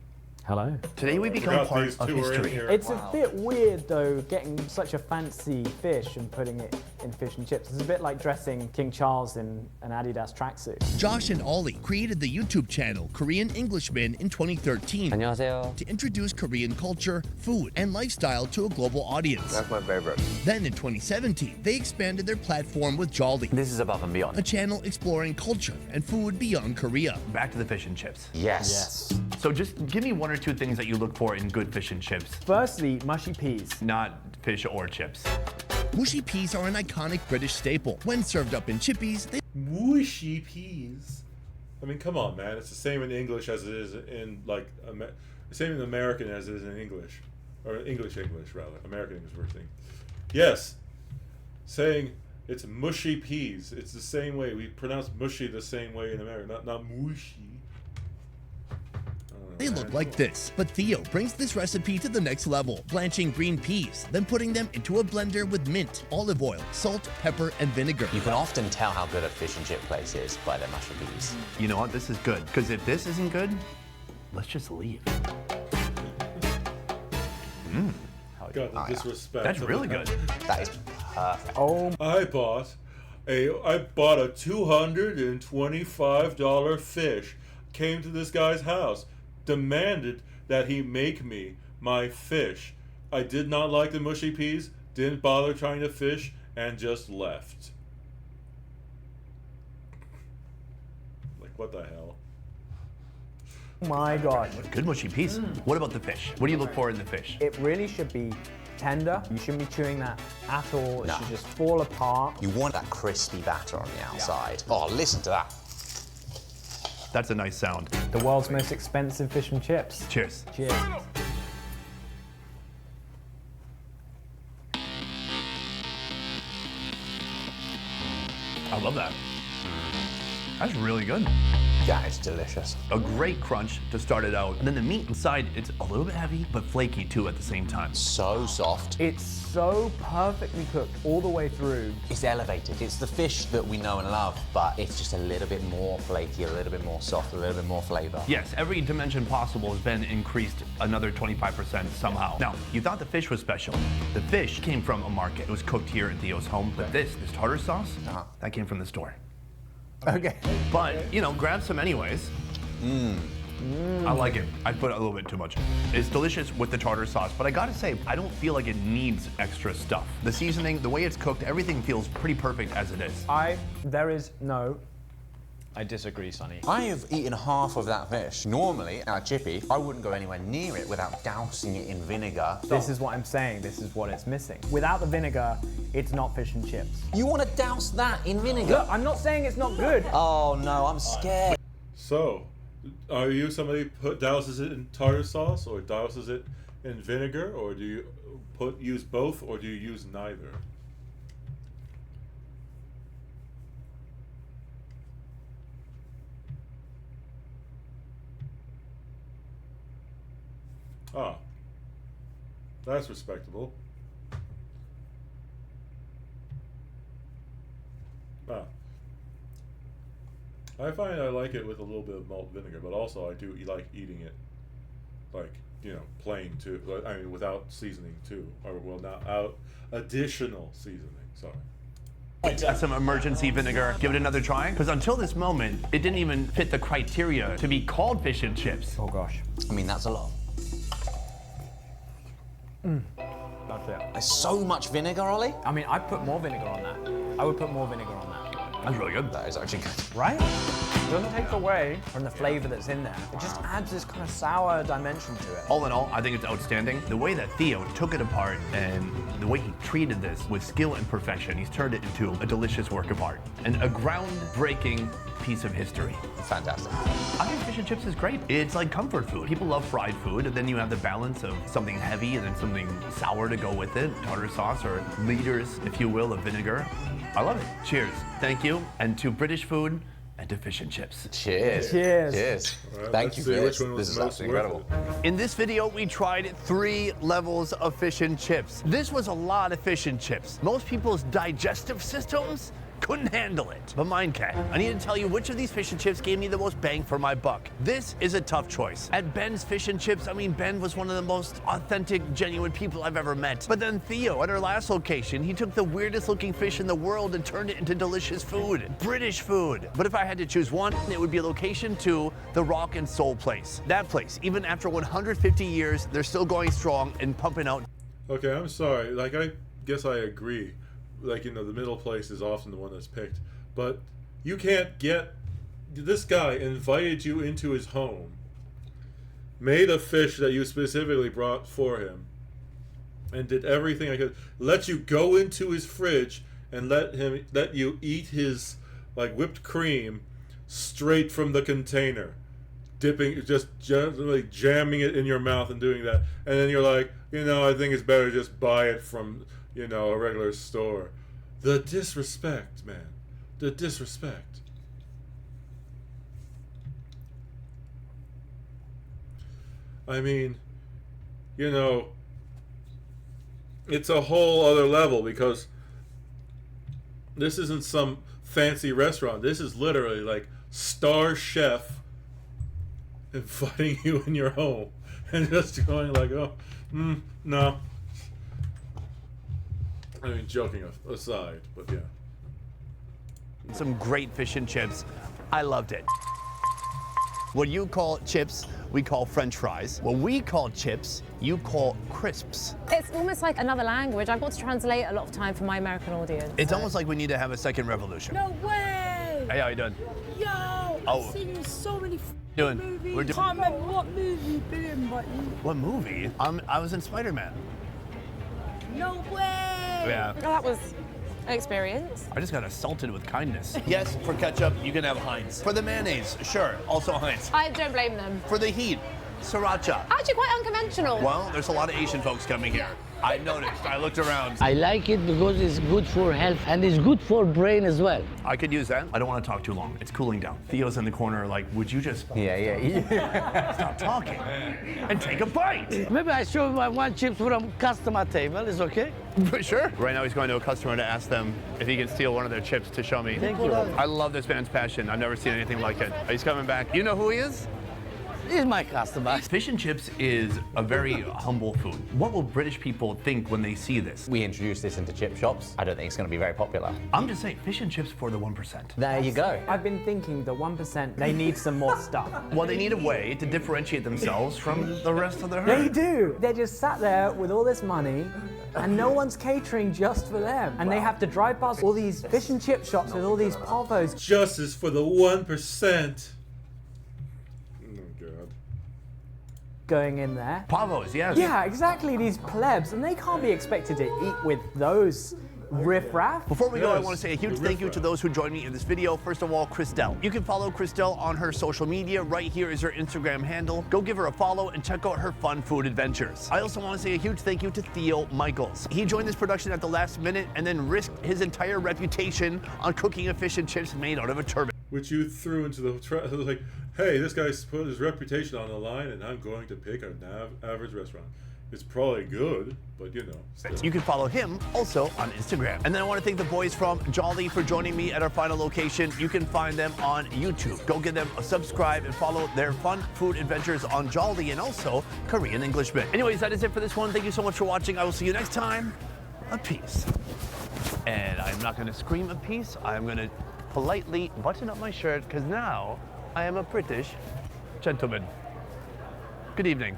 Hello. Today we become part of history. It's a bit weird though, getting such a fancy fish and putting it in fish and chips. It's a bit like dressing King Charles in an Adidas tracksuit. Josh and Ollie created the YouTube channel Korean Englishmen in 2013 안녕하세요. to introduce Korean culture, food, and lifestyle to a global audience. That's my favorite. Then in 2017, they expanded their platform with Jolly. This is above and beyond. A channel exploring culture and food beyond Korea. Back to the fish and chips. Yes. So just give me 1 or 2 things that you look for in good fish and chips. Firstly, mushy peas. Not fish or chips. Mushy peas are an iconic British staple. When served up in chippies, they Mushy peas. I mean, come on, man. It's the same in English as it is in, like, the same in American as it is in English. Or English, rather. American English we're saying. Yes. Saying it's mushy peas. It's the same way. We pronounce mushy the same way in America. Not mushy. They look like this, but Theo brings this recipe to the next level, blanching green peas, then putting them into a blender with mint, olive oil, salt, pepper, and vinegar. You can often tell how good a fish and chip place is by their mushy peas. You know what? This is good. Because if this isn't good, let's just leave. God, the disrespect. That's really good. That is perfect. Oh. I bought a $225 fish. Came to this guy's house. Demanded that he make me my fish. I did not like the mushy peas, didn't bother trying to fish, and just left. Like, what the hell? My God. Good mushy peas. What about the fish? What do you look for in the fish? It really should be tender. You shouldn't be chewing that at all. It No. should just fall apart. You want that crispy batter on the outside. Oh, listen to that. That's a nice sound. The world's most expensive fish and chips. Cheers. Cheers. I love that. That's really good. Yeah, it's delicious. A great crunch to start it out. And then the meat inside, it's a little bit heavy, but flaky too at the same time. So soft. It's so perfectly cooked all the way through. It's elevated. It's the fish that we know and love, but it's just a little bit more flaky, a little bit more soft, a little bit more flavor. Yes, every dimension possible has been increased another 25% somehow. Now, you thought the fish was special. The fish came from a market. It was cooked here at Theo's home. But this tartar sauce, that came from the store. Okay. But, you know, grab some anyways. I like it. I put a little bit too much. It's delicious with the tartar sauce, but I gotta say, I don't feel like it needs extra stuff. The seasoning, the way it's cooked, everything feels pretty perfect as it is. I disagree, Sonny. I have eaten half of that fish. Normally, at a chippy, I wouldn't go anywhere near it without dousing it in vinegar. This is what I'm saying. This is what it's missing. Without the vinegar, it's not fish and chips. You want to douse that in vinegar? Look, I'm not saying it's not good. Oh no, I'm scared. So, are you somebody who douses it in tartar sauce or douses it in vinegar, or do you use both, or do you use neither? Ah, that's respectable. Ah. I find I like it with a little bit of malt vinegar, but also I do like eating it, like, you know, plain too. I mean, without seasoning too, or well, not out additional seasoning. Sorry. Add some emergency vinegar. Give it another try. Because until this moment, it didn't even fit the criteria to be called fish and chips. Oh gosh. I mean, that's a lot. That's it. There's so much vinegar, Ollie. I mean, I'd put more vinegar on that. I would put more vinegar on that. That's really good. That is actually good. Right? It doesn't take away from the flavor that's in there. It just adds this kind of sour dimension to it. All in all, I think it's outstanding. The way that Theo took it apart and the way he treated this with skill and perfection, he's turned it into a delicious work of art and a groundbreaking piece of history. Fantastic. I think fish and chips is great. It's like comfort food. People love fried food, and then you have the balance of something heavy and then something sour to go with it, tartar sauce or liters, if you will, of vinegar. I love it. Cheers. Thank you. And to British food and to fish and chips. Cheers. Cheers. Cheers. Right, Thank you for this. which one was This is most absolutely worth incredible. In this video, we tried 3 levels of fish and chips. This was a lot of fish and chips. Most people's digestive systems Couldn't handle it. But mine can. I need to tell you which of these fish and chips gave me the most bang for my buck. This is a tough choice. At Ben's Fish and Chips, I mean, Ben was one of the most authentic, genuine people I've ever met. But then Theo, at our last location, he took the weirdest looking fish in the world and turned it into delicious food. British food. But if I had to choose one, it would be location 2, the Rock and Soul place. That place, even after 150 years, they're still going strong and pumping out. Okay, I'm sorry. Like, I guess I agree. Like, you know, the middle place is often the one that's picked. But you can't get... This guy invited you into his home, made a fish that you specifically brought for him, and did everything I could. Let you go into his fridge and let you eat his, like, whipped cream straight from the container. Dipping, just gently jamming it in your mouth and doing that. And then you're like, you know, I think it's better to just buy it from, you know, a regular store. The disrespect, man. The disrespect. I mean, you know, it's a whole other level because this isn't some fancy restaurant. This is literally like star chef inviting you in your home and just going like, oh, no. I mean, joking aside, but yeah. Some great fish and chips. I loved it. What you call chips, we call French fries. What we call chips, you call crisps. It's almost like another language. I've got to translate a lot of time for my American audience. It's almost like we need to have a second revolution. No way! Hey, how you doing? Yo! I've seen so many movies. We're doing. Can't remember what movie you've been in, but you... What movie? I was in Spider-Man. No way! Yeah. Oh, that was an experience. I just got assaulted with kindness. Yes, for ketchup, you can have Heinz. For the mayonnaise, sure, also Heinz. I don't blame them. For the heat, sriracha. Actually quite unconventional. Well, there's a lot of Asian folks coming here. I noticed, I looked around. I like it because it's good for health and it's good for brain as well. I could use that. I don't want to talk too long. It's cooling down. Theo's in the corner like, would you just... Yeah. Stop talking and take a bite. Maybe I show my one chips from customer table, is okay? For sure. Right now he's going to a customer to ask them if he can steal one of their chips to show me. Thank you. I love this man's passion. I've never seen anything like it. He's coming back. You know who he is? He's my customer. Fish and chips is a very humble food. What will British people think when they see this? We introduced this into chip shops. I don't think it's going to be very popular. I'm just saying, fish and chips for the 1%. There you go. I've been thinking the 1%, they need some more stuff. Well, they need a way to differentiate themselves from the rest of the herd. They do. They're just sat there with all this money and no one's catering just for them. And they have to drive past all these fish and chip shops with all these povos. Justice for the 1%. Going in there. Pavos, yes. Yeah, exactly, these plebs, and they can't be expected to eat with those riffraff. Before we go, I want to say a huge thank you to those who joined me in this video. First of all, Christelle. You can follow Christelle on her social media. Right here is her Instagram handle. Go give her a follow and check out her fun food adventures. I also want to say a huge thank you to Theo Michaels. He joined this production at the last minute and then risked his entire reputation on cooking a fish and chips made out of a turbot. Which you threw into the like, hey, this guy's put his reputation on the line, and I'm going to pick an average restaurant. It's probably good, but you know. Still. You can follow him also on Instagram. And then I want to thank the boys from Jolly for joining me at our final location. You can find them on YouTube. Go give them a subscribe and follow their fun food adventures on Jolly and also Korean Englishmen. Anyways, that is it for this one. Thank you so much for watching. I will see you next time. A peace. And I'm not going to scream a peace. I'm going to politely button up my shirt because now I am a British gentleman. Good evening.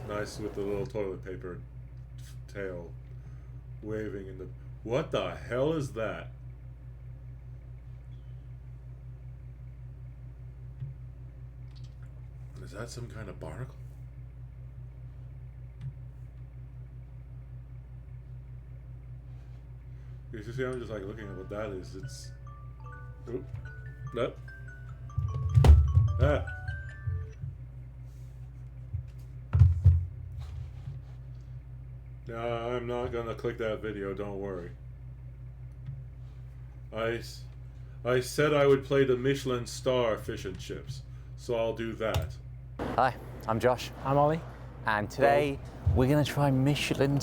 Nice with the little toilet paper tail waving in the... What the hell is that? Is that some kind of barnacle? You see, I'm just like looking at what that is. It's... Oop. Nope. Ah. No, I'm not gonna click that video, don't worry. I said I would play the Michelin star fish and chips, so I'll do that. Hi, I'm Josh. I'm Ollie. And today We're gonna try Michelin.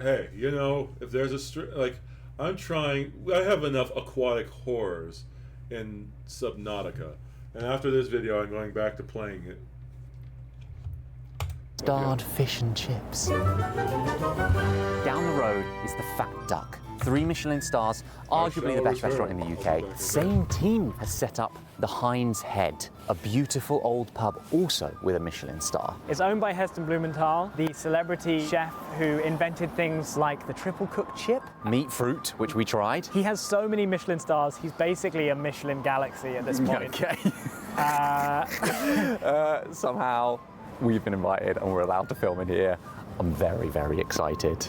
Hey, you know, if there's like, I have enough aquatic horrors in Subnautica, and after this video, I'm going back to playing it. Starred fish and chips. Down the road is the Fat Duck. 3 Michelin stars, arguably the best restaurant in the UK. Same team has set up the Heinz Head, a beautiful old pub also with a Michelin star. It's owned by Heston Blumenthal, the celebrity chef who invented things like the triple cooked chip. Meat fruit, which we tried. He has so many Michelin stars, he's basically a Michelin galaxy at this point. Okay. Somehow we've been invited and we're allowed to film in here. I'm very, very excited.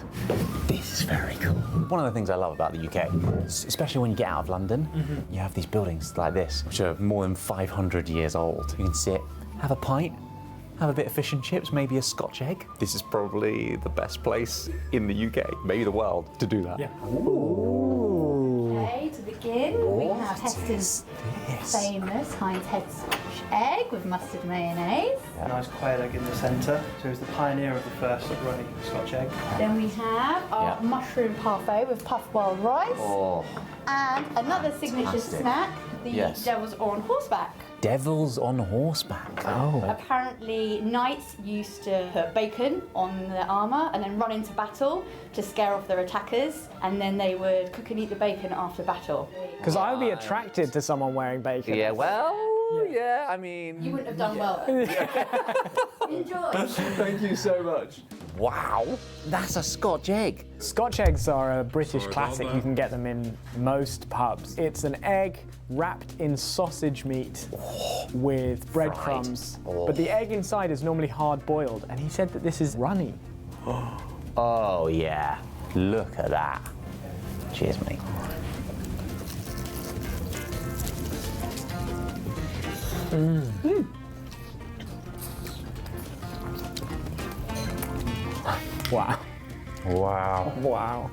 This is very cool. One of the things I love about the UK, especially when you get out of London, you have these buildings like this, which are more than 500 years old. You can sit, have a pint, have a bit of fish and chips, maybe a Scotch egg. This is probably the best place in the UK, maybe the world, to do that. Yeah. Okay, to begin, we have Heston's famous Heinz Head Scotch egg with mustard mayonnaise. A nice quail egg in the centre, so he's the pioneer of the first running Scotch egg. Then we have our mushroom parfait with puffed wild rice. Oh. And another signature Fantastic. snack, the Yes. devil's oar on horseback. Devils on horseback. Oh. Apparently, knights used to put bacon on their armour and then run into battle to scare off their attackers, and then they would cook and eat the bacon after battle. Because I would be attracted to someone wearing bacon. Yeah, well, yeah, I mean... You wouldn't have done well. Enjoy. Thank you so much. Wow, that's a Scotch egg. Scotch eggs are a British Sorry about classic. that. You can get them in most pubs. It's an egg wrapped in sausage meat with breadcrumbs. Oh. But the egg inside is normally hard boiled, and he said that this is runny. Oh, yeah. Look at that. Cheers, mate. Wow. Wow. Wow.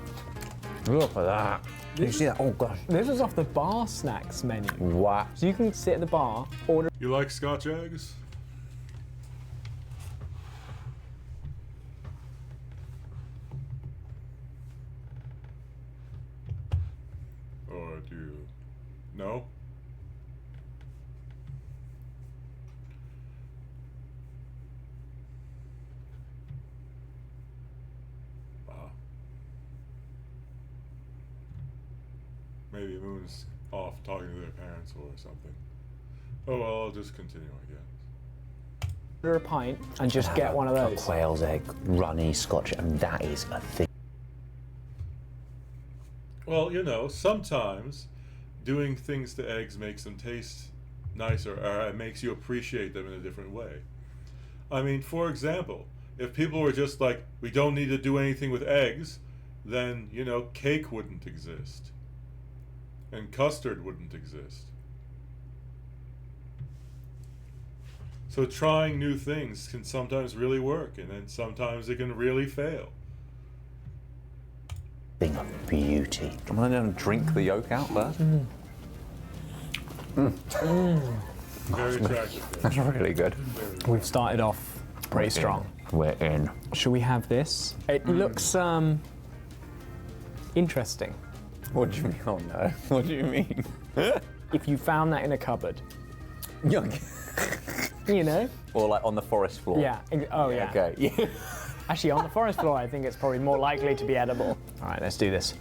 Look at that. Did you see that? Oh, gosh. This is off the bar snacks menu. Wow. So you can sit at the bar, order. You like Scotch eggs? Or do you? No? Maybe Moon's off talking to their parents or something. Oh well, I'll just continue, I guess. Order a pint and just get one of A those. quail's egg, runny Scotch, and that is a thing. Well, you know, sometimes doing things to eggs makes them taste nicer, or it makes you appreciate them in a different way. I mean, for example, if people were just like, we don't need to do anything with eggs, then, you know, cake wouldn't exist. And custard wouldn't exist. So trying new things can sometimes really work, and then sometimes it can really fail. Thing of beauty. I'm gonna drink the yolk out first. Very attractive. That's really good. We've started off pretty strong. We're in. Shall we have this? It looks interesting. What do you mean? Oh no. What do you mean? If you found that in a cupboard, you know? Or like on the forest floor. Yeah. Oh yeah. Okay. Yeah. Actually, on the forest floor, I think it's probably more likely to be edible. All right, let's do this.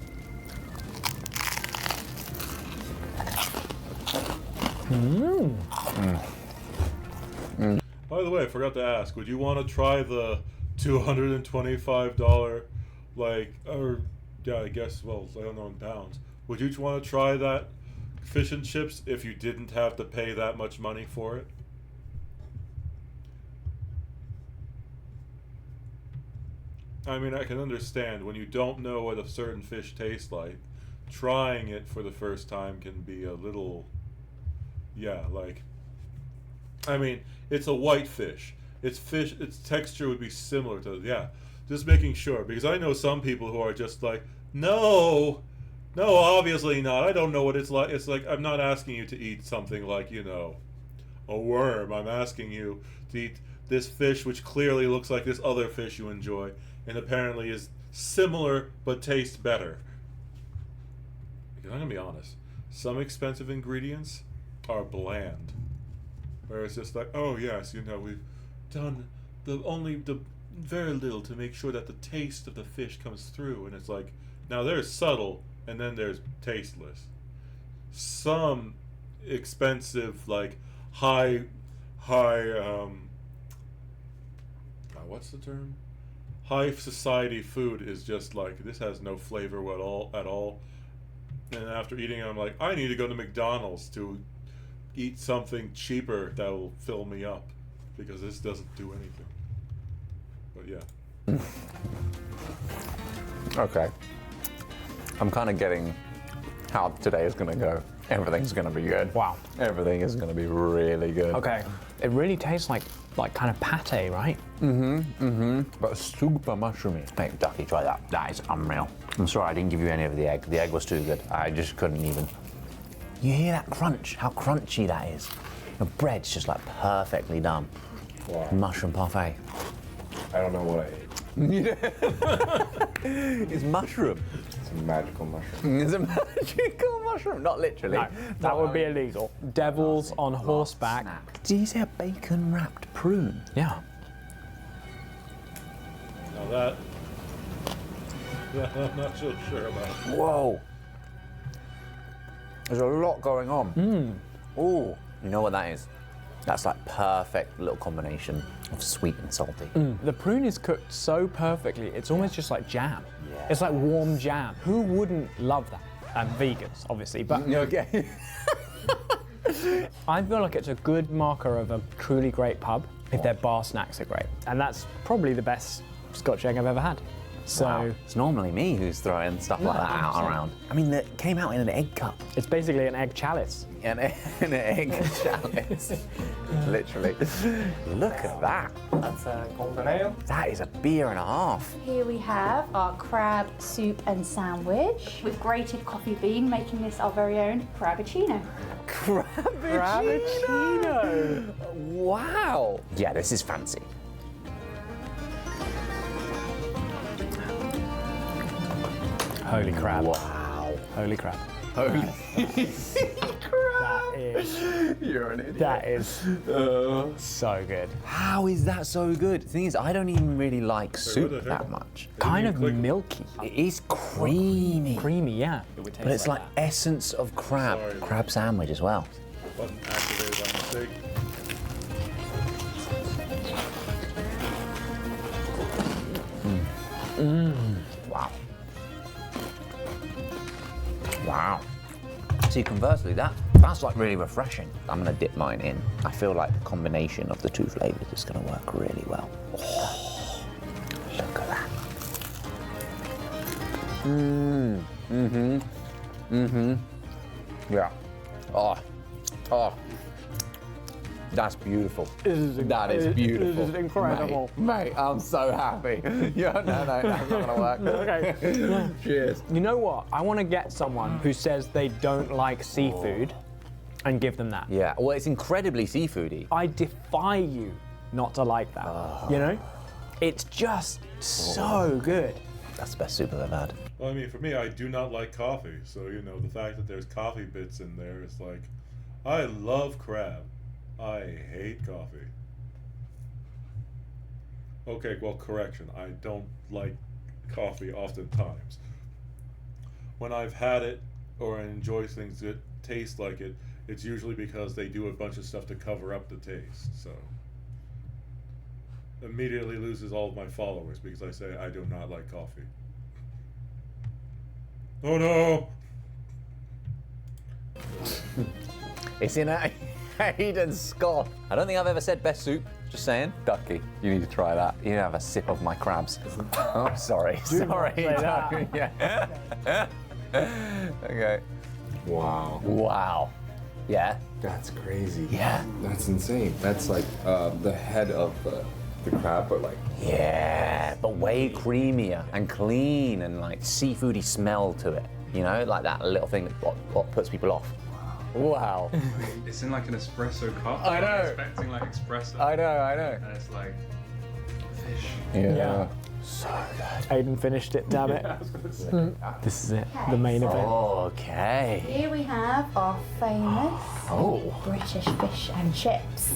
By the way, I forgot to ask, would you want to try the $225, like, or, yeah, I guess, well, I don't know in pounds. Would you want to try that fish and chips if you didn't have to pay that much money for it? I mean, I can understand when you don't know what a certain fish tastes like, trying it for the first time can be a little, yeah, like, I mean, it's a white fish. Its texture would be similar to, yeah, just making sure, because I know some people who are just like, no, obviously not. I don't know what it's like. It's like, I'm not asking you to eat something like, you know, a worm. I'm asking you to eat this fish, which clearly looks like this other fish you enjoy, and apparently is similar but tastes better. Because I'm gonna be honest, some expensive ingredients are bland. Where it's just like, oh yes, you know, we've done the very little to make sure that the taste of the fish comes through, and it's like, now there's subtle and then there's tasteless. Some expensive, like high what's the term? High society food is just like, this has no flavor at all. And after eating it, I'm like, I need to go to McDonald's to eat something cheaper that will fill me up, because this doesn't do anything. But yeah. Okay. I'm kind of getting how today is going to go. Everything's going to be good. Wow. Everything is going to be really good. Okay. It really tastes like kind of pate, right? But super mushroomy. Hey, Ducky, try that. That is unreal. I'm sorry I didn't give you any of the egg. The egg was too good. I just couldn't even. You hear that crunch? How crunchy that is. The bread's just like perfectly done. Wow. Mushroom parfait. I don't know what I ate. It's mushroom. It's a magical mushroom. It's a magical mushroom, not literally. No, that would be illegal. Devils on horseback. Did you say a bacon wrapped prune? Yeah. Now that I'm not so sure about. Whoa. There's a lot going on. Ooh, you know what that is? That's like perfect little combination of sweet and salty. The prune is cooked so perfectly, it's almost just like jam. Yeah. It's like warm jam. Who wouldn't love that? Vegans, obviously, but Okay. I feel like it's a good marker of a truly great pub if their bar snacks are great. And that's probably the best Scotch egg I've ever had. So Wow. It's normally me who's throwing stuff like that out around. I mean, it came out in an egg cup. It's basically an egg chalice. An egg chalice. Literally. Look at that. That's a golden ale. That is a beer and a half. Here we have our crab soup and sandwich with grated coffee bean, making this our very own crabbuccino. Crabbuccino. Wow. Yeah, this is fancy. Holy crap. Wow. Holy crap. Holy That is. You're an idiot. That is so good. How is that so good? The thing is, I don't even really like soup that much. Kind of milky. It is creamy. Creamy, yeah. But it's like essence of crab. Sorry. Crab sandwich as well. Button activated by mistake. Wow. Wow. See, conversely, that's like really refreshing. I'm gonna dip mine in. I feel like the combination of the two flavors is gonna work really well. Oh, look at that. Yeah. Oh. That's beautiful. That is beautiful. This is incredible. Mate, I'm so happy. Yeah, no, that's not gonna work. Okay. Cheers. You know what? I want to get someone who says they don't like seafood and give them that. Yeah, well, it's incredibly seafoody. I defy you not to like that. You know? It's just so good. That's the best soup I've ever had. Well, I mean, for me, I do not like coffee, so you know the fact that there's coffee bits in there is like, I love crab. I hate coffee. Okay, well, correction. I don't like coffee oftentimes. When I've had it or I enjoy things that taste like it, it's usually because they do a bunch of stuff to cover up the taste. So immediately loses all of my followers because I say I do not like coffee. Oh no! It's in a Hayden Scott. I don't think I've ever said best soup. Just saying. Ducky, you need to try that. You need to have a sip of my crabs. Oh, sorry. Sorry. Yeah. Okay. Wow. Wow. Yeah. That's crazy. Yeah. That's insane. That's like the head of the crab, but like. Yeah, but way creamier and clean and like seafoody smell to it. You know, like that little thing that what puts people off. Wow. It's in like an espresso cup. I know. I'm expecting like espresso. I know. And it's like fish. Yeah. So good. Aiden finished it, damn it. Yeah, I was gonna say. This is it, the main event. Okay. Here we have our famous British fish and chips.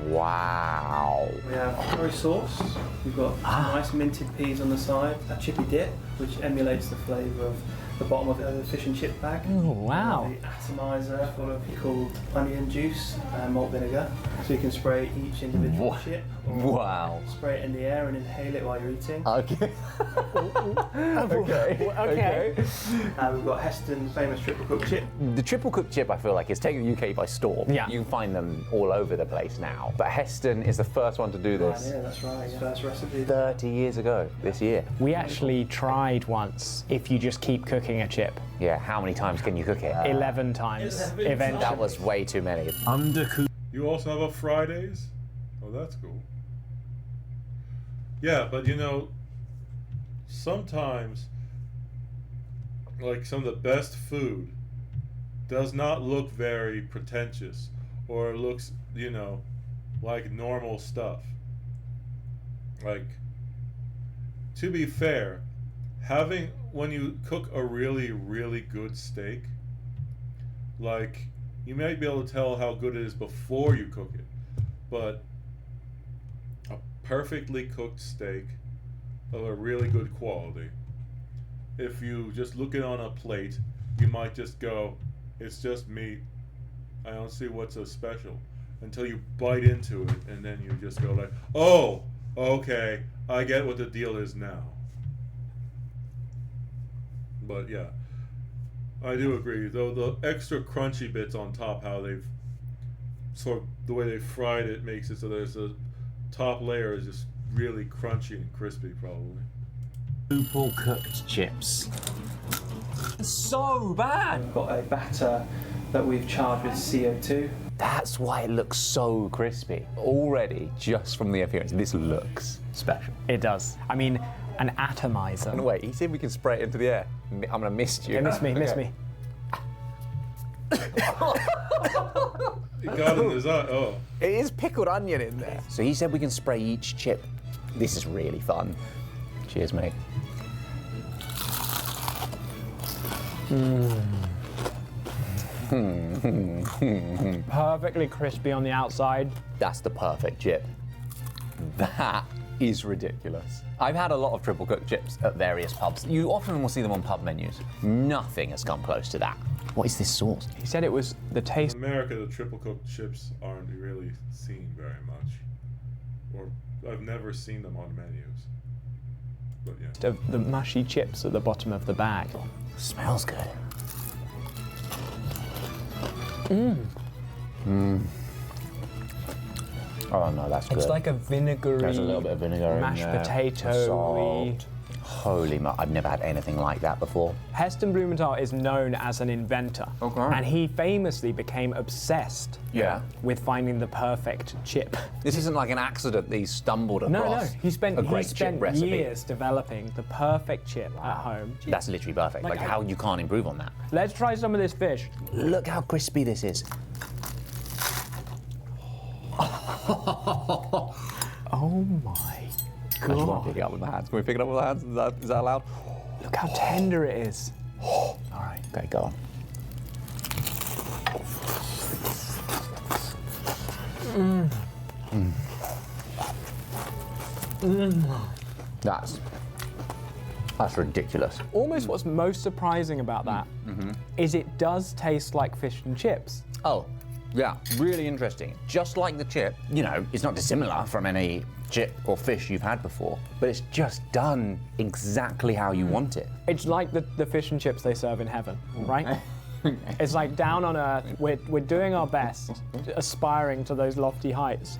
Wow. We have curry sauce. We've got nice minted peas on the side. A chippy dip, which emulates the flavour of the bottom of the fish and chip bag. Oh, wow. The atomizer full of pickled onion juice and malt vinegar. So you can spray each individual chip. Or Wow. spray it in the air and inhale it while you're eating. Okay. Okay. We've got Heston's famous triple cooked chip. The triple cooked chip, I feel like, is taking the UK by storm. Yeah. You can find them all over the place now. But Heston is the first one to do this. Yeah, that's right. Yeah. First recipe. 30 years ago this year. We actually tried once if you just keep cooking a chip. Yeah, how many times can you cook it? 11 times, eventually. That was way too many. Undercooked. You also have a Fridays? Oh, that's cool. Yeah, but you know, sometimes, like some of the best food does not look very pretentious or looks, you know, like normal stuff. Like, to be fair, when you cook a really, really good steak, like, you might be able to tell how good it is before you cook it, but a perfectly cooked steak of a really good quality, if you just look it on a plate, you might just go, it's just meat. I don't see what's so special. Until you bite into it, and then you just go like, oh, okay, I get what the deal is now. But yeah, I do agree. Though the extra crunchy bits on top, how they've sort of the way they fried it makes it so there's a top layer is just really crunchy and crispy, probably. Triple cooked chips. So bad. We've got a batter that we've charged with CO2. That's why it looks so crispy. Already, just from the appearance, this looks special. It does. I mean, an atomizer. And wait, he said we can spray it into the air. I'm gonna miss you. Yeah, miss me, miss me. It got in his eye. Oh. It is pickled onion in there. So he said we can spray each chip. This is really fun. Cheers, mate. Perfectly crispy on the outside. That's the perfect chip. That is ridiculous. I've had a lot of triple cooked chips at various pubs. You often will see them on pub menus. Nothing has come close to that. What is this sauce? He said it was the taste. In America, the triple cooked chips aren't really seen very much, or I've never seen them on menus. But yeah. The mushy chips at the bottom of the bag. Smells good. Oh no, that's good. It's like a vinegary. There's a little bit of vinegar mashed in there. potato. Salt. Holy mo! I've never had anything like that before. Heston Blumenthal is known as an inventor, and he famously became obsessed with finding the perfect chip. This isn't like an accident that he stumbled across. No, he spent recipe. years developing the perfect chip at home. That's literally perfect. Like how you can't improve on that. Let's try some of this fish. Look how crispy this is. Oh my I just want to pick it up with my hands. Can we pick it up with our hands? Is that allowed? Look how tender it is. All right, okay, go on. That's ridiculous. Almost what's most surprising about that is it does taste like fish and chips. Oh, yeah, really interesting. Just like the chip, you know, it's not dissimilar from any chip or fish you've had before, but it's just done exactly how you want it. It's like the fish and chips they serve in heaven, right? It's like down on earth, we're doing our best, aspiring to those lofty heights.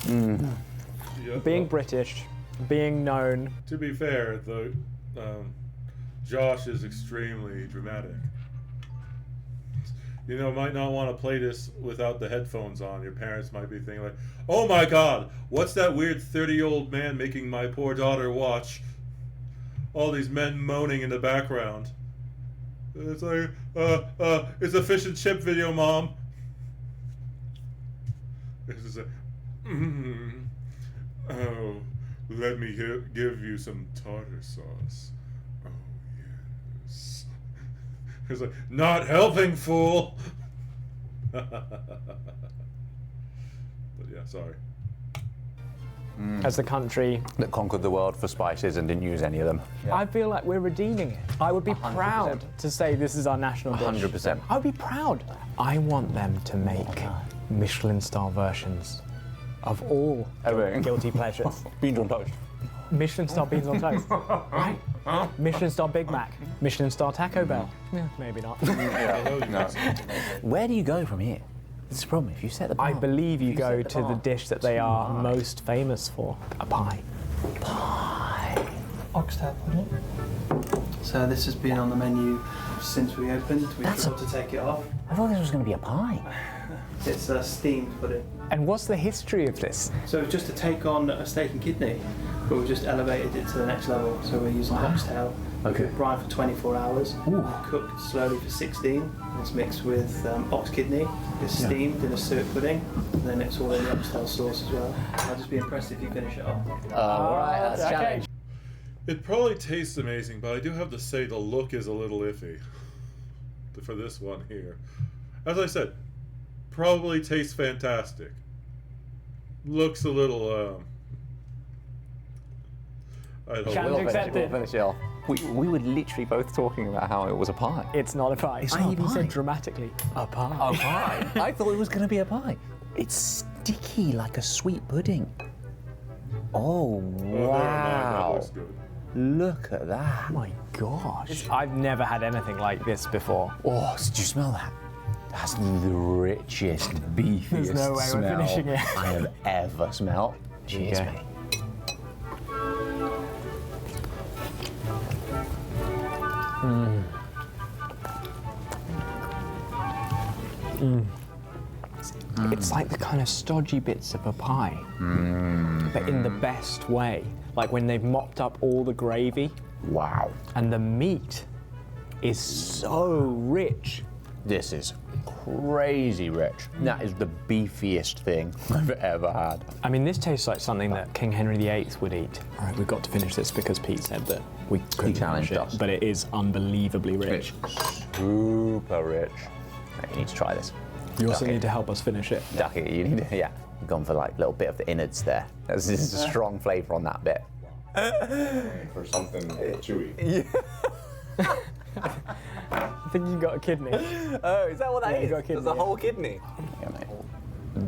Being British, being known. To be fair, Josh is extremely dramatic. You know, might not want to play this without the headphones on. Your parents might be thinking like, oh my god, what's that weird 30-year-old man making my poor daughter watch? All these men moaning in the background. It's like, it's a fish and chip video, Mom. It's just like, oh, let me give you some tartar sauce. Oh, yes. It's like, not helping, fool. But yeah, sorry. As the country that conquered the world for spices and didn't use any of them. I feel like we're redeeming it. I would be 100%. proud to say this is our national dish. 100%. I would be proud. I want them to make Michelin-star versions of all guilty pleasures. Beans on toast. Michelin-star beans on toast. Right? Michelin-star Big Mac. Michelin-star Taco Bell. Yeah, maybe not. Where do you go from here? This is the problem. If you set the bar, I believe you go to the dish that they are most famous for, a pie. Oxtail pudding. So this has been on the menu since we opened. We forgot to take it off. I thought this was going to be a pie. It's a steamed pudding. And what's the history of this? So just to take on a steak and kidney, but we've just elevated it to the next level. So we're using oxtail. Okay. Brine for 24 hours. Cooked slowly for 16. It's mixed with ox kidney. It's steamed in a suet pudding. And then it's all in the oxtail sauce as well. I'll just be impressed if you finish it off. All right, that's a challenge. It probably tastes amazing, but I do have to say the look is a little iffy for this one here. As I said, probably tastes fantastic. Looks a little, I don't Challenge know. accepted. Finish it off. We were literally both talking about how it was a pie. It's not a pie. It's I not a even pie. said dramatically, a pie. A pie? I thought it was going to be a pie. It's sticky like a sweet pudding. Oh, wow. That looks good. Look at that. Oh my gosh. I've never had anything like this before. Oh, did you smell that? That's the richest, beefiest There's no way smell we're finishing it. I have ever smelled. Cheers, Okay. mate. It's like the kind of stodgy bits of a pie, but in the best way. Like when they've mopped up all the gravy. Wow. And the meat is so rich. This is crazy rich. That is the beefiest thing I've ever had. I mean, this tastes like something that King Henry VIII would eat. All right, we've got to finish this because Pete said that we couldn't challenged finish it, us. but it is unbelievably rich. Super rich. You need to try this. You also need to help us finish it. Ducky, you need to, yeah. We've gone for like a little bit of the innards there. This is a strong flavour on that bit. For something chewy. Yeah. I think you got a kidney. Oh, is that what that Yeah, you is? got a kidney. There's a whole kidney. Yeah, mate.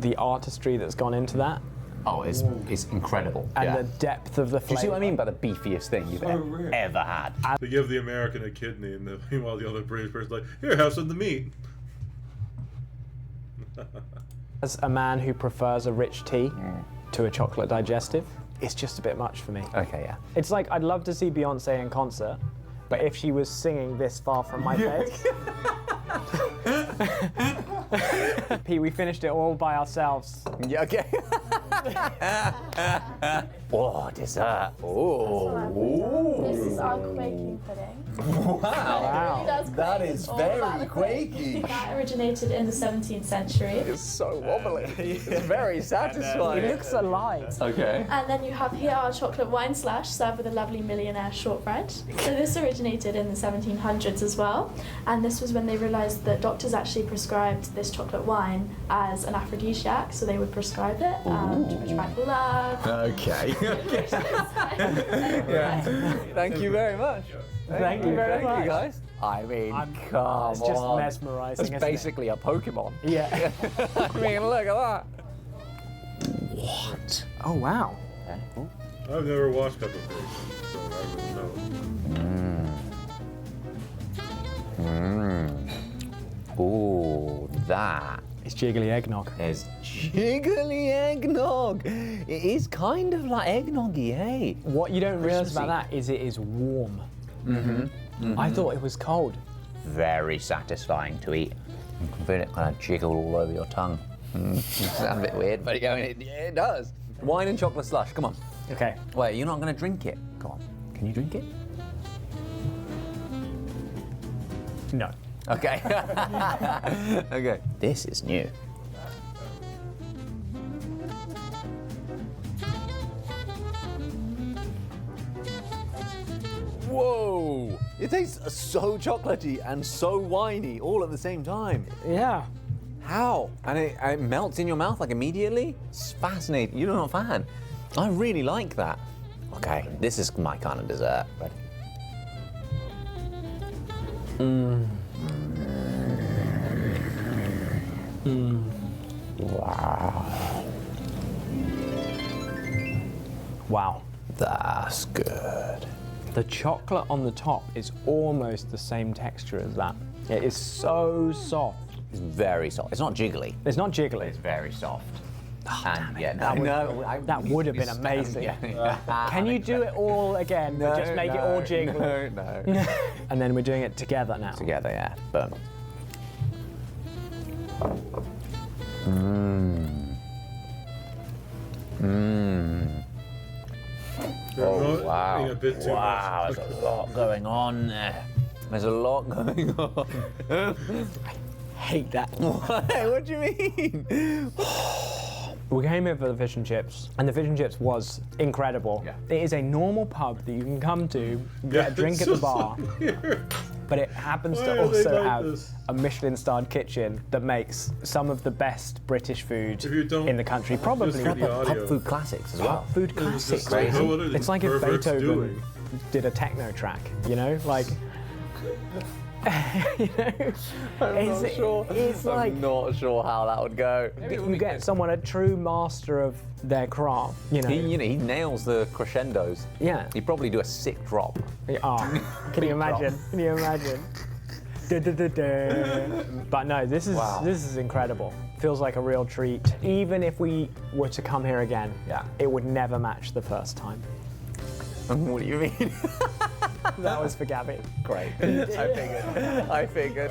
The artistry that's gone into that. Oh, it's incredible. And the depth of the flavour. Do you see what I mean by the beefiest thing you've ever had? They give the American a kidney, and meanwhile the other British person's like, here, have some of the meat. As a man who prefers a rich tea to a chocolate digestive, it's just a bit much for me. Okay, yeah. It's like I'd love to see Beyonce in concert, but if she was singing this far from my bed. Pete, we finished it all by ourselves. Yeah, okay. Oh, dessert. Oh. This is our quaking pudding. Wow. That is very quaky. That originated in the 17th century. It's so wobbly. It's very satisfying. It looks alive. Okay. And then you have here our chocolate wine slash served with a lovely millionaire shortbread. So this originated in the 1700s as well. And this was when they realised that doctors actually prescribed this chocolate wine as an aphrodisiac. So they would prescribe it to attract love. Okay. Yeah. Thank you very much. Thank you very much. Thank you, guys. I mean, come It's just on. mesmerising, It's isn't it? basically a Pokemon. Yeah. I mean, look at that. What? Oh, wow. I've never watched Peppa Pig, so I wouldn't know. Ooh, that. It's jiggly eggnog. It's jiggly eggnog. It is kind of like eggnog-y, hey? What you don't realise Christmassy. about that is it is warm. I thought it was cold. Very satisfying to eat. You can feel it kind of jiggle all over your tongue. Sounds a bit weird, but it does. Wine and chocolate slush, come on. Okay. Wait, you're not going to drink it? Come on. Can you drink it? No. Okay. Okay. This is new. Whoa! It tastes so chocolatey and so winey all at the same time. Yeah. How? And it melts in your mouth like immediately? It's fascinating. You're not a fan. I really like that. Okay, this is my kind of dessert. Ready? Wow. Wow. That's good. The chocolate on the top is almost the same texture as that. It is so soft. It's very soft. It's not jiggly. It's not jiggly. It's very soft. Damn it. Yeah, That would have been amazing. Can you do it all again, but just make it all jiggly? No. And then we're doing it together now. Together, yeah. Boom. Oh, wow. A bit too wow, much. there's a lot going on there. There's a lot going on. Hate that. What do you mean? We came here for the fish and chips, and the fish and chips was incredible. Yeah. It is a normal pub that you can come to, get a drink at the bar, but it happens Why to are they also like have this? a Michelin-starred kitchen that makes some of the best British food If you don't in the country. Probably just hear the audio. Pub food classics as well. Food classics. like, oh, what are these It's like if perverts Beethoven doing? did a techno track, you know, like. You know, I'm not sure. It's like I'm not sure how that would go. you get someone a true master of their craft. You know, He nails the crescendos. Yeah. He'd probably do a sick drop. Oh, can you imagine? Can you imagine? But no, this is incredible. Feels like a real treat. Even if we were to come here again, it would never match the first time. What do you mean? That was for Gabby. Great. I figured.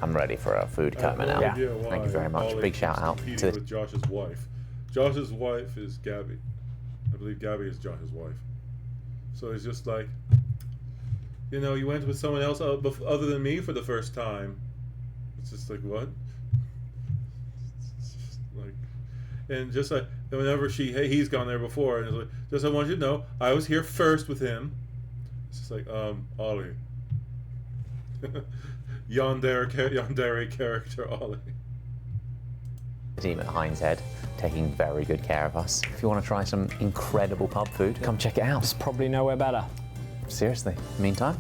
I'm ready for a food coma now. No idea why Thank you very much. Ollie Big shout keeps out competing to the with Josh's wife. Josh's wife is Gabby. I believe Gabby is Josh's wife. So it's just like, you know, you went with someone else other than me for the first time. It's just like, what? It's just like, and just like whenever he's gone there before, and it's like, just I want you to know, I was here first with him. It's just like, Ollie. Yandere character Ollie. team at Heinz Head, taking very good care of us. If you want to try some incredible pub food, come check it out. There's probably nowhere better. Seriously. Meantime,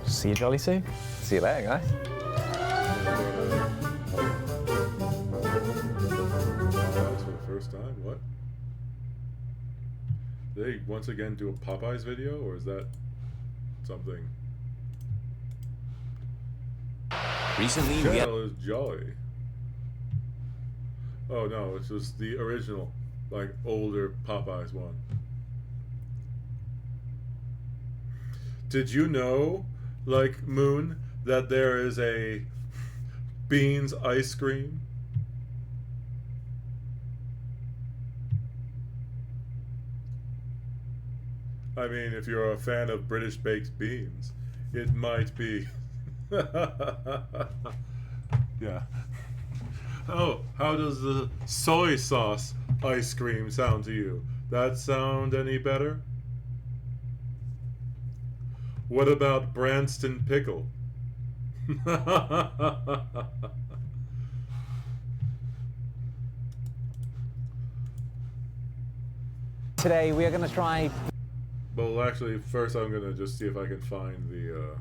see you jolly soon. See you later, guys. For the first time, what? Did they once again do a Popeyes video, or is that something? Recently, the we channel is Jolly. Oh no, it's just the original, like older Popeyes one. Did you know, like Moon, that there is a beans ice cream? I mean, if you're a fan of British baked beans, it might be. Yeah. Oh, how does the soy sauce ice cream sound to you? That sound any better? What about Branston pickle? Today we are going to try. Well, actually, first I'm gonna just see if I can find the.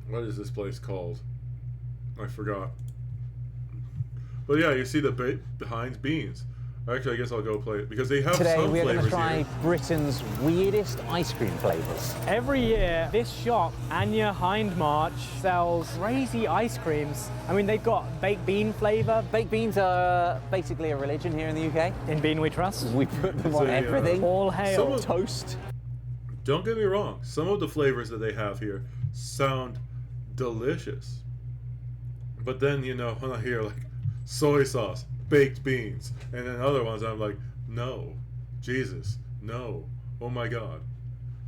What is this place called? I forgot. But yeah, you see the Heinz beans. Actually, I guess I'll go play it because they have Today some we are going to flavors try here. Britain's weirdest ice cream flavors. Every year, this shop, Anya Hindmarch, sells crazy ice creams. I mean, they've got baked bean flavour. Baked beans are basically a religion here in the UK. In Bean We Trust. We put them on everything. All hail. Toast. Don't get me wrong. Some of the flavors that they have here sound delicious. But then, you know, when I hear like soy sauce, baked beans, and then other ones, I'm like, no, Jesus, no. Oh my god.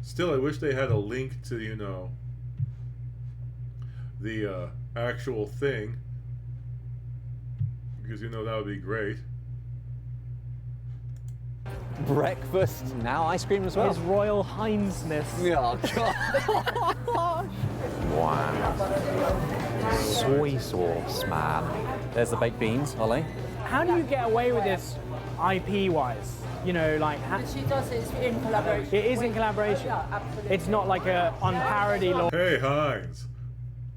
Still, I wish they had a link to, you know, the actual thing. Because, you know, that would be great. Breakfast, now ice cream as well. His Royal Highnessness. Oh, God. Wow. Soy sauce, man. There's the baked beans, Ollie. How do you get away with this IP-wise? You know, like... She does it in collaboration. It is in collaboration? Yeah, absolutely. It's not like a on parody law. Hey, Heinz.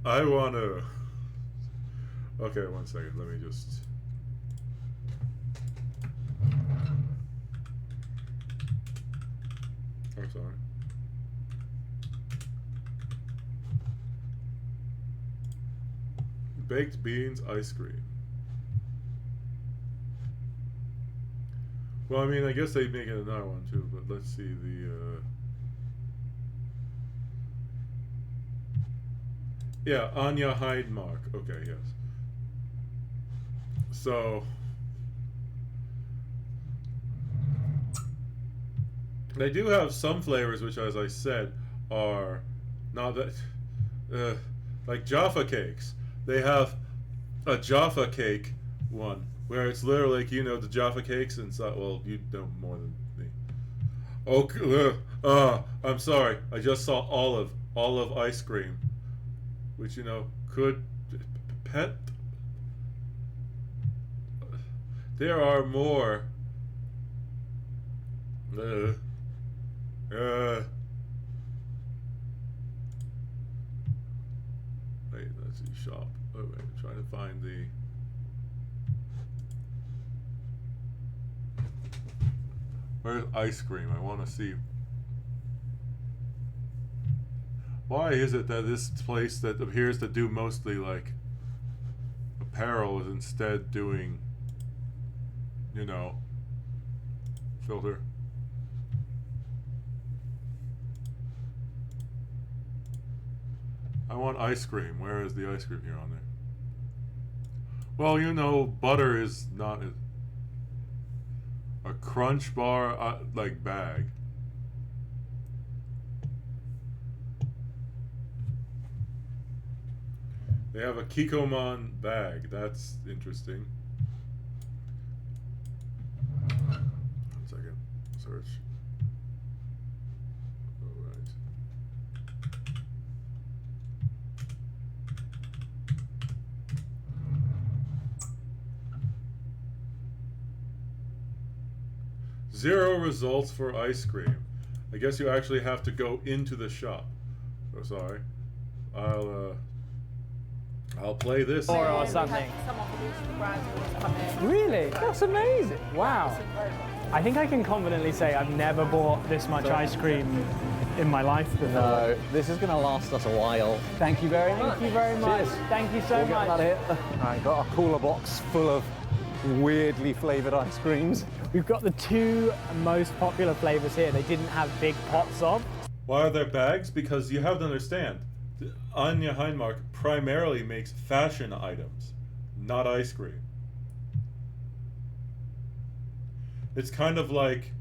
I want to... Okay, 1 second. Let me just... I'm sorry. Baked beans ice cream. Well, I mean, I guess they'd make it another one too, but let's see the... Yeah, Anya Heidmark. Okay, yes. So... They do have some flavors which, as I said, are not that... like Jaffa cakes. They have a Jaffa cake one, where it's literally like, you know, the Jaffa cakes and so, well, you know more than me. Okay, I'm sorry. I just saw olive ice cream, which, you know, could pet. There are more. Wait, let's see, shop. Oh, wait, I'm trying to find the... Where's ice cream? I want to see. Why is it that this place that appears to do mostly, like, apparel is instead doing, you know, filter? I want ice cream. Where is the ice cream here on there? Well, you know, butter is not a Crunch bar like bag. They have a Kikkoman bag. That's interesting. 1 second. Search. Alright. Zero results for ice cream. I guess you actually have to go into the shop. Oh, sorry. I'll play this. Or something. Really? That's amazing. Wow. I think I can confidently say I've never bought this much ice cream in my life before. No, this is going to last us a while. Thank you very much. Thank you very much. Cheers. Thank you so We'll much. get that here. I got a cooler box full of weirdly flavoured ice creams. We've got the 2 most popular flavours here. They didn't have big pots of. Why are there bags? Because you have to understand, Anya Heidmark primarily makes fashion items, not ice cream. It's kind of like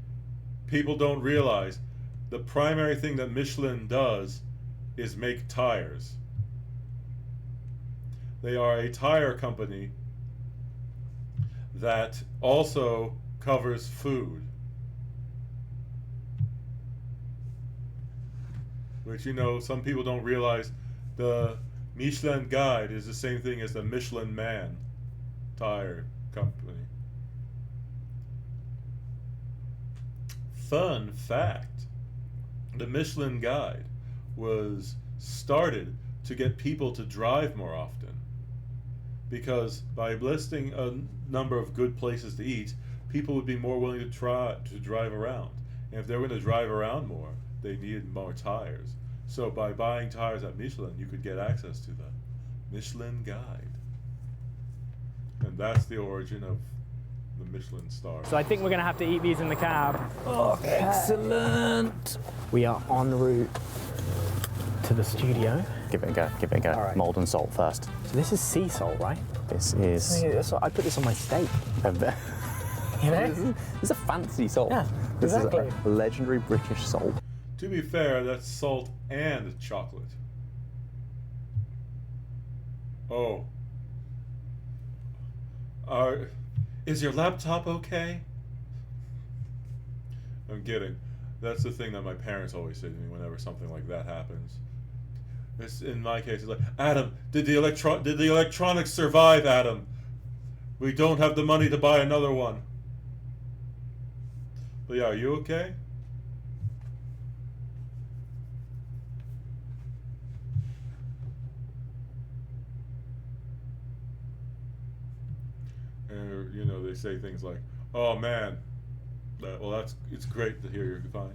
people don't realize the primary thing that Michelin does is make tires. They are a tire company that also covers food. Which, you know, some people don't realize the Michelin Guide is the same thing as the Michelin Man tire company. Fun fact, the Michelin Guide was started to get people to drive more often, because by listing a number of good places to eat, people would be more willing to try to drive around. And if they were going to drive around more, they needed more tires. So by buying tires at Michelin, you could get access to the Michelin Guide. And that's the origin of the Michelin star. So I think we're going to have to eat these in the cab. Okay. Excellent. We are en route to the studio. Give it a go, give it a go. All right. Mold and salt first. So this is sea salt, right? This is... I put this on my steak. You know? This is a fancy salt. Yeah, This exactly. is a legendary British salt. To be fair, that's salt and chocolate. Oh. Is your laptop okay? I'm kidding. That's the thing that my parents always say to me whenever something like that happens. It's, in my case, it's like, Adam, did the electronics survive, Adam? We don't have the money to buy another one. But yeah, are you okay? You know, they say things like, "Oh man, well it's great to hear you're fine."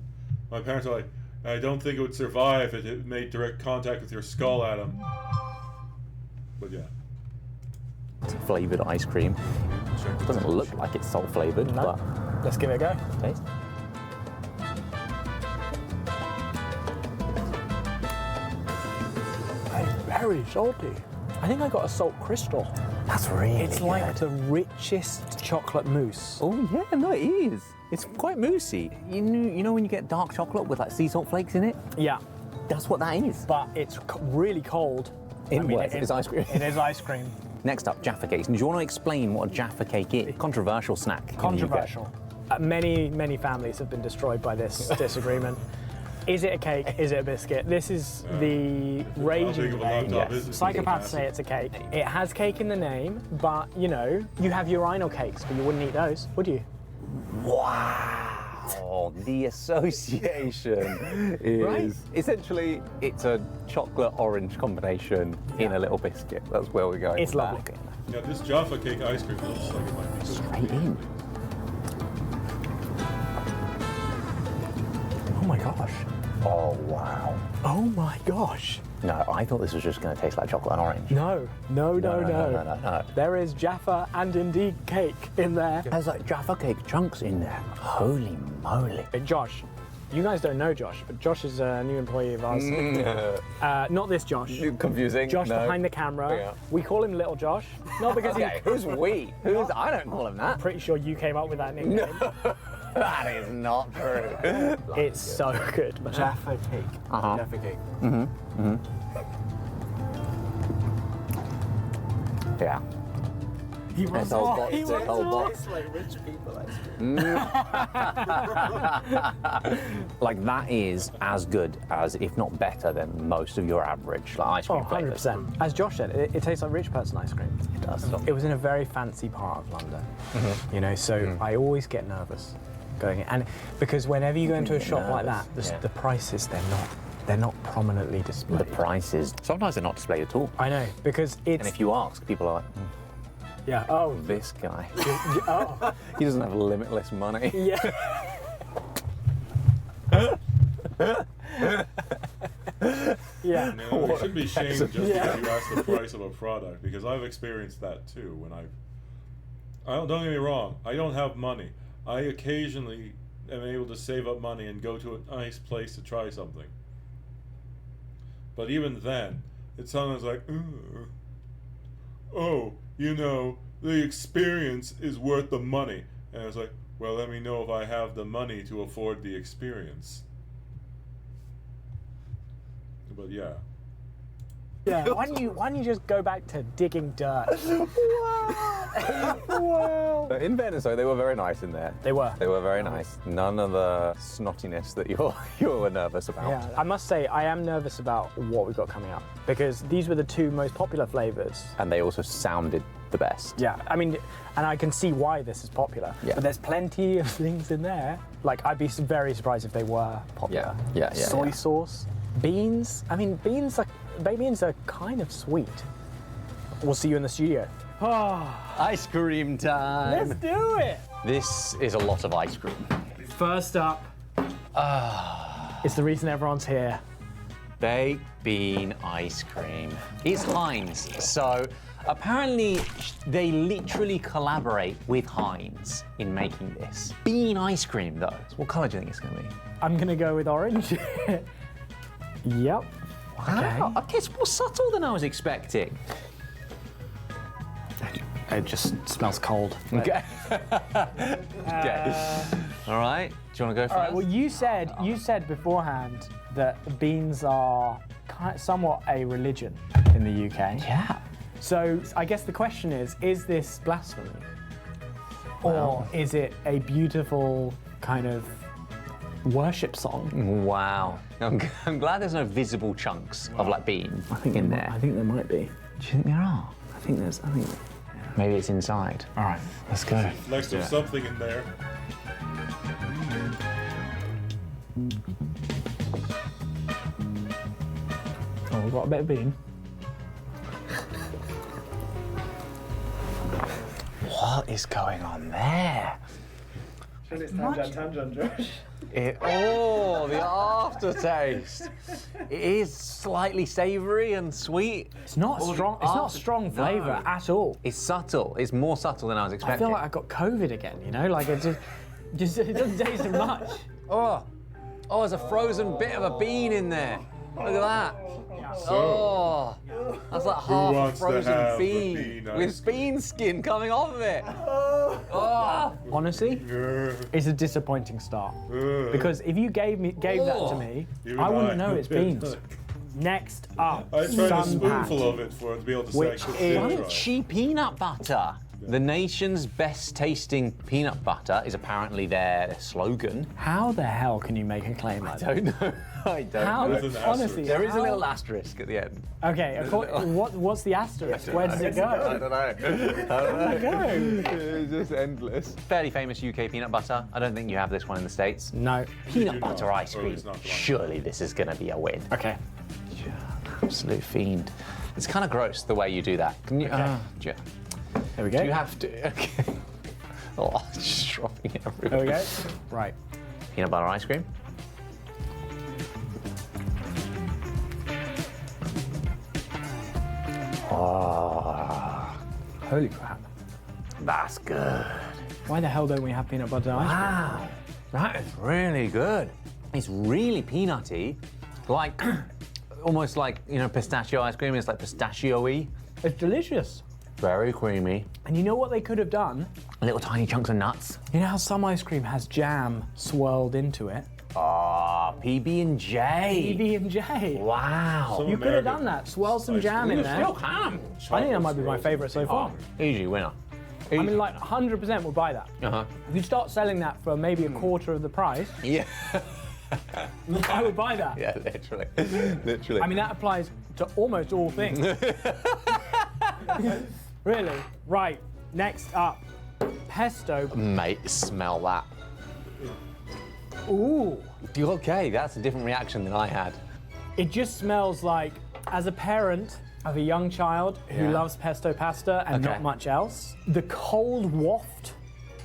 My parents are like, "I don't think it would survive if it made direct contact with your skull, Adam." But yeah. It's flavored ice cream. It doesn't look like it's salt flavored, No. but Let's give it a go. taste. It's very salty. I think I got a salt crystal. That's really It's like the richest chocolate mousse. Oh yeah, no, it is. It's quite moussey. You know when you get dark chocolate with like sea salt flakes in it? Yeah. That's what that is. But it's really cold. It's ice cream. It is ice cream. Next up, Jaffa cakes. And do you want to explain what a Jaffa cake is? Controversial snack. in the UK. Controversial. Many families have been destroyed by this disagreement. Is it a cake? Is it a biscuit? This is the raging debate. Psychopaths say it's a cake. It has cake in the name, but you know, you have urinal cakes, but you wouldn't eat those, would you? Wow, the association is Right? essentially it's a chocolate orange combination in a little biscuit. That's where we're going. It's with that. lovely. Yeah, this Jaffa cake ice cream looks like it might be good. Straight in. Oh my gosh. Oh wow. Oh my gosh. No, I thought this was just going to taste like chocolate and orange. No. No. There is Jaffa and indeed cake in there. There's like Jaffa cake chunks in there. Holy moly. Hey, Josh, you guys don't know Josh, but Josh is a new employee of ours. Not this Josh. Confusing. Josh no. behind the camera. Yeah. We call him Little Josh. Not because Okay, who's we? Who's? I don't call him that. Pretty sure you came up with that nickname. That is not true. It's so good, man. Jaffa cake. Uh-huh. Jaffa cake. Yeah. He wants It's whole more. box. He It's a wants whole more. box. It's like rich people ice cream. Like that is as good as, if not better than, most of your average like, ice cream Oh, flavors. 100%. As Josh said, it tastes like rich person ice cream. It does. It was in a very fancy part of London, you know, so I always get nervous going in. And because whenever you go into a shop like that, the prices, they're not prominently displayed. The prices, sometimes they're not displayed at all. I know, because it's... And if you ask, people are like, yeah, oh. this guy. Oh. He doesn't have limitless money. Yeah. Yeah. No, you shouldn't be shamed just because Yeah. you ask the price of a product, because I've experienced that too. When don't get me wrong, I don't have money. I occasionally am able to save up money and go to a nice place to try something. But even then, it's sometimes like, oh, you know, the experience is worth the money. And it's like, well, let me know if I have the money to afford the experience. But yeah. Yeah, why don't you just go back to digging dirt? Wow. But in fairness, though, they were very nice in there. They were. They were very nice. None of the snottiness that you were nervous about. Yeah, I must say, I am nervous about what we've got coming up, because these were the two most popular flavours. And they also sounded the best. Yeah, I mean, and I can see why this is popular. Yeah. But there's plenty of things in there. Like, I'd be very surprised if they were popular. Yeah. Soy sauce, beans. I mean, beans are kind of sweet. We'll see you in the studio. Ice cream time. Let's do it. This is a lot of ice cream. First up, it's the reason everyone's here. Baked bean ice cream. It's Heinz. So apparently they literally collaborate with Heinz in making this. Bean ice cream though. So what colour do you think it's going to be? I'm going to go with orange. Yep. Wow. Okay, it's more subtle than I was expecting. It just smells cold. Okay. Okay. All right. Do you want to go first? All right. Well, you said beforehand that beans are somewhat a religion in the UK. Yeah. So I guess the question is this blasphemy? Or is it a beautiful kind of worship song? Wow. I'm glad there's no visible chunks of like bean in there. I think there might be. Do you think there are? I think Maybe it's inside. All right. Let's go. Next to something in there. Oh, we've got a bit of bean. What is going on there? Tangent, Josh. The aftertaste. It is slightly savoury and sweet. It's not strong. It's not strong flavour at all. It's subtle. It's more subtle than I was I expecting. feel like I got COVID again. You know, like it just it doesn't taste of much. Oh, there's a frozen bit of a bean in there. Look at that. So, that's like who half a wants to frozen have the bean bean ice with bean skin coming off of it. Oh. Honestly, it's a disappointing start because if you gave that to me, I wouldn't know it's beans. Next up, I tried a Sunpat, spoonful of it for it to be able to say which is Crunchy peanut butter. The nation's best tasting peanut butter is apparently their slogan. How the hell can you make a claim like that? I don't know. I don't know. Honestly, there is a little asterisk at the end. Okay, what's the asterisk? Where does it go? I don't know. Where does it go? It's just endless. Fairly famous UK peanut butter. I don't think you have this one in the States. No. Peanut butter ice cream. Surely this is going to be a win. Okay. Absolute fiend. It's kind of gross the way you do that. Can you? Okay. There we go. Do you have to? Okay. Oh, it's just dropping it everywhere. There we go. Right. Peanut butter ice cream. Oh, holy crap. That's good. Why the hell don't we have peanut butter ice cream? Wow, that is really good. It's really peanutty, like almost like, you know, pistachio ice cream. It's like pistachio-y. It's delicious. Very creamy. And you know what they could have done? Little tiny chunks of nuts. You know how some ice cream has jam swirled into it? PB&J. PB&J. Wow. You could have done that. Swirl some jam in there. Still can. I think that might be my favourite so far. Easy winner. Easy. I mean, like 100% would buy that. If you start selling that for maybe a quarter of the price, yeah, I would buy that. Yeah, literally. Literally. I mean, that applies to almost all things. Really? Right. Next up, pesto. Mate, smell that. Ooh. Okay, that's a different reaction than I had. It just smells like, as a parent of a young child who loves pesto pasta and not much else, the cold waft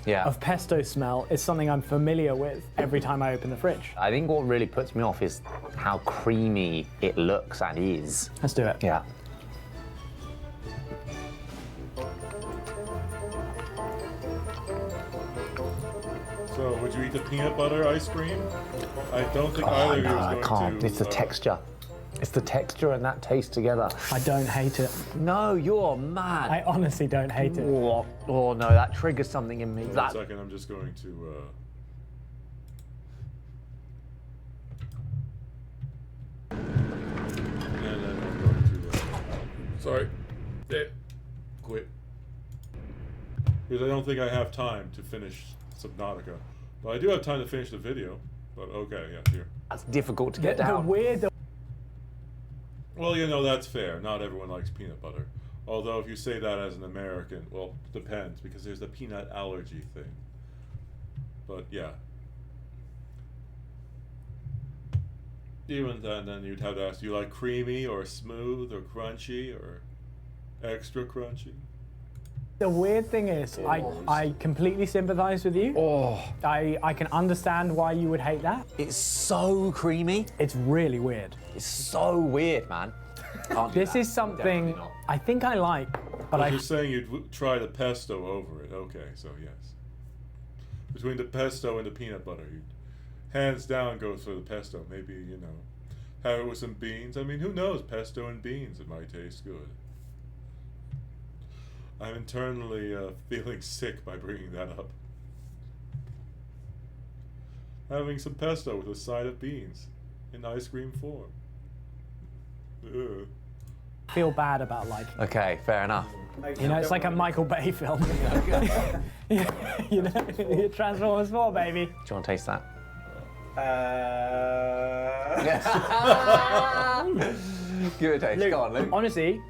of pesto smell is something I'm familiar with every time I open the fridge. I think what really puts me off is how creamy it looks and is. Let's do it. Yeah. So, would you eat the peanut butter ice cream? I don't think either of you is going to. I can't. It's the texture. It's the texture and that taste together. I don't hate it. No, you're mad. I honestly don't hate it. Oh no, that triggers something in me. Wait a second, I'm just going to. Sorry. Quit. Because I don't think I have time to finish Subnautica. But I do have time to finish the video. But okay, yeah, here. That's difficult to get down. Well, you know, that's fair. Not everyone likes peanut butter. Although if you say that as an American, well, depends, because there's the peanut allergy thing. But yeah. Even then you'd have to ask, do you like creamy or smooth or crunchy or extra crunchy? The weird thing is, I completely sympathise with you. I can understand why you would hate that. It's so creamy. It's really weird. It's so weird, man. This is something I think I like, but you're saying you'd try the pesto over it. Okay, so yes. Between the pesto and the peanut butter, you'd hands down go for the pesto. Maybe, you know, have it with some beans. I mean, who knows? Pesto and beans, it might taste good. I'm internally feeling sick by bringing that up. Having some pesto with a side of beans in ice cream form. Ugh. Feel bad about like. Okay, fair enough. You know, it's like a Michael Bay film. You know, Transformers 4, baby. Do you want to taste that? Give it a taste. Luke, Go on, Luke. Honestly,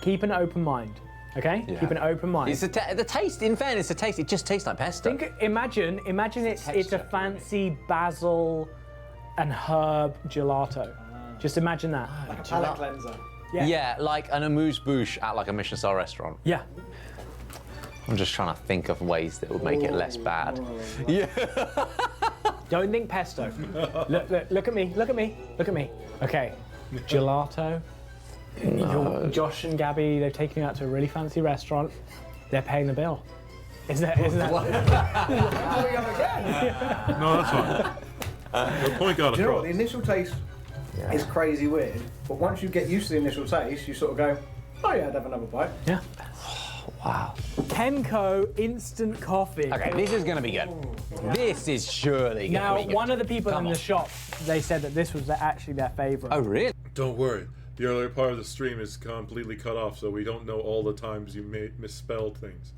keep an open mind. Okay? Yeah. Keep an open mind. It's the taste. In fairness, the taste. It just tastes like pesto. Imagine it's a fancy basil and herb gelato. Just imagine that. Like a palate cleanser. Yeah, like an amuse-bouche at like a Michelin-star restaurant. Yeah. I'm just trying to think of ways that would make it less bad. Yeah. Don't think pesto. Look at me. Look at me. Look at me. Okay. Gelato. Josh and Gabby, they've taken you out to a really fancy restaurant. They're paying the bill. Isn't that? No, that's fine. Your point got Do you know across. what? The initial taste is crazy weird, but once you get used to the initial taste, you sort of go, oh yeah, I'd have another bite. Yeah. Wow. Kenco instant coffee. Okay, this is going to be good. This is surely going to be Now, good. one of the people in the shop, they said that this was actually their favourite. Oh, really? Don't worry. The earlier part of the stream is completely cut off, so we don't know all the times you misspelled things.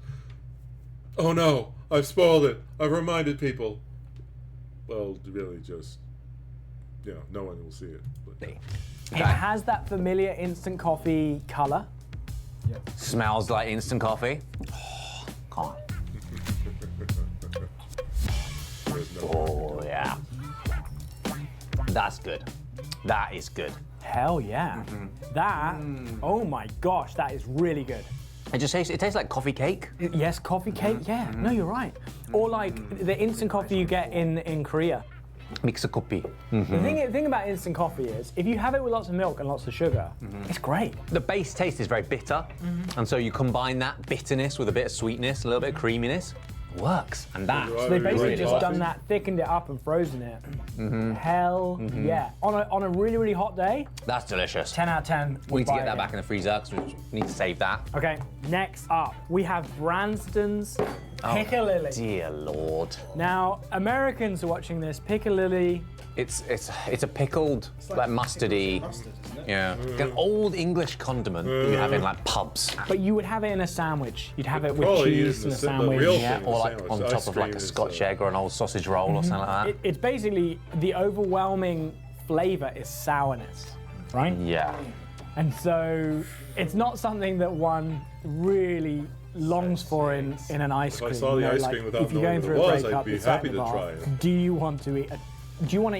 Oh no! I've spoiled it! I've reminded people! Well, really just... You know, no one will see it. But. It has that familiar instant coffee colour. Smells like instant coffee. Oh, come on. Oh, yeah. That's good. That is good. Hell yeah. That, oh my gosh, that is really good. It tastes like coffee cake. Yes, coffee cake, yeah. No, you're right. Or like the instant coffee you get in Korea. Mix a copy. The thing about instant coffee is, if you have it with lots of milk and lots of sugar, it's great. The base taste is very bitter, and so you combine that bitterness with a bit of sweetness, a little bit of creaminess. Works, and that. So they basically just done that, thickened it up and frozen it. Hell yeah. On a really, really hot day, That's delicious. 10 out of 10. We need to get that back in the freezer because we need to save that. Okay, next up, we have Branston's Piccalilli. Dear Lord. Now, Americans are watching this, Piccalilli. It's a pickled, like mustardy. Mustard, isn't it? Yeah. Like an old English condiment that you have in like pubs. But you would have it in a sandwich. You'd have it with Probably cheese in a sandwich. Yeah, or like on top of like a Scotch egg or an old sausage roll or something like that. It's basically the overwhelming flavour is sourness, right? Yeah. And so it's not something that one really longs for in an ice cream. If I saw the You know, ice like, cream without if you're knowing going what it through a was, breakup, I'd be it's sat happy in to the bar. try it. Do you want to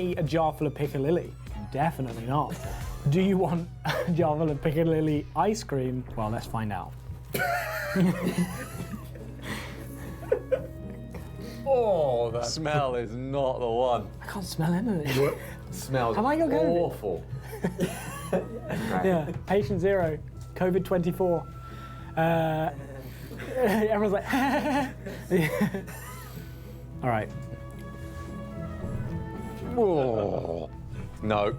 eat a jar full of Piccalilli? Definitely not. Do you want a jar full of Piccalilli ice cream? Well, let's find out. Oh, the smell is not the one. I can't smell anything. What? Smells Have I got COVID? awful. Yeah, patient 0, COVID 24. Everyone's like, all right. Oh. No.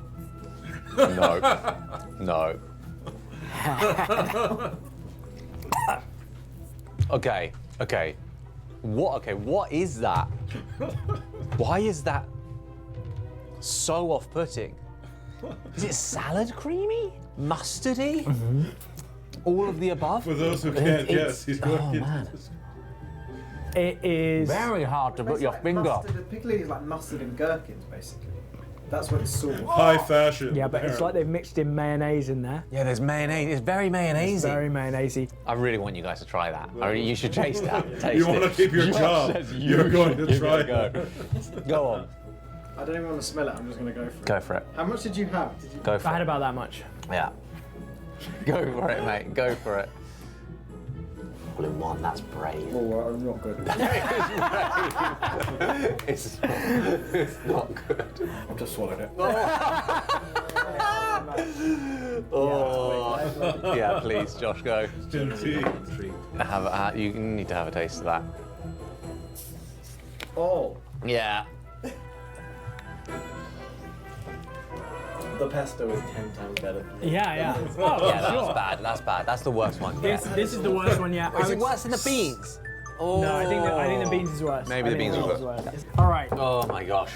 No. No. Okay. What is that? Why is that so off-putting? Is it salad creamy? Mustardy? All of the above? For those who can't guess, he's going oh, into man. this. It is very hard to put your finger. Piccalilli is like mustard and gherkins, basically. That's what it's sort of. High fashion. Yeah, but it's like they've mixed in mayonnaise in there. Yeah, there's mayonnaise. It's very mayonnaisey. It's very mayonnaisey. I really want you guys to try that. You should taste that. You want to keep your job. You're going to try it. Go on. I don't even want to smell it. I'm just going to go for it. Go for it. How much did you have? Go for I had it. about that much. Yeah. Go for it, mate. Go for it. All in one. That's brave. Oh, I'm not good. It's not good. I've just swallowed it. Oh. Yeah, please, Josh, go. Indeed. You need to have a taste of that. Oh. Yeah. the pesto is 10 times better. Yeah, yeah. Oh, yeah, that's sure. bad. That's bad. That's the worst one. This is the worst one yet. Is it worse than the beans? Oh. No, I think the beans is worse. Maybe the beans is worse. All right. Oh my gosh.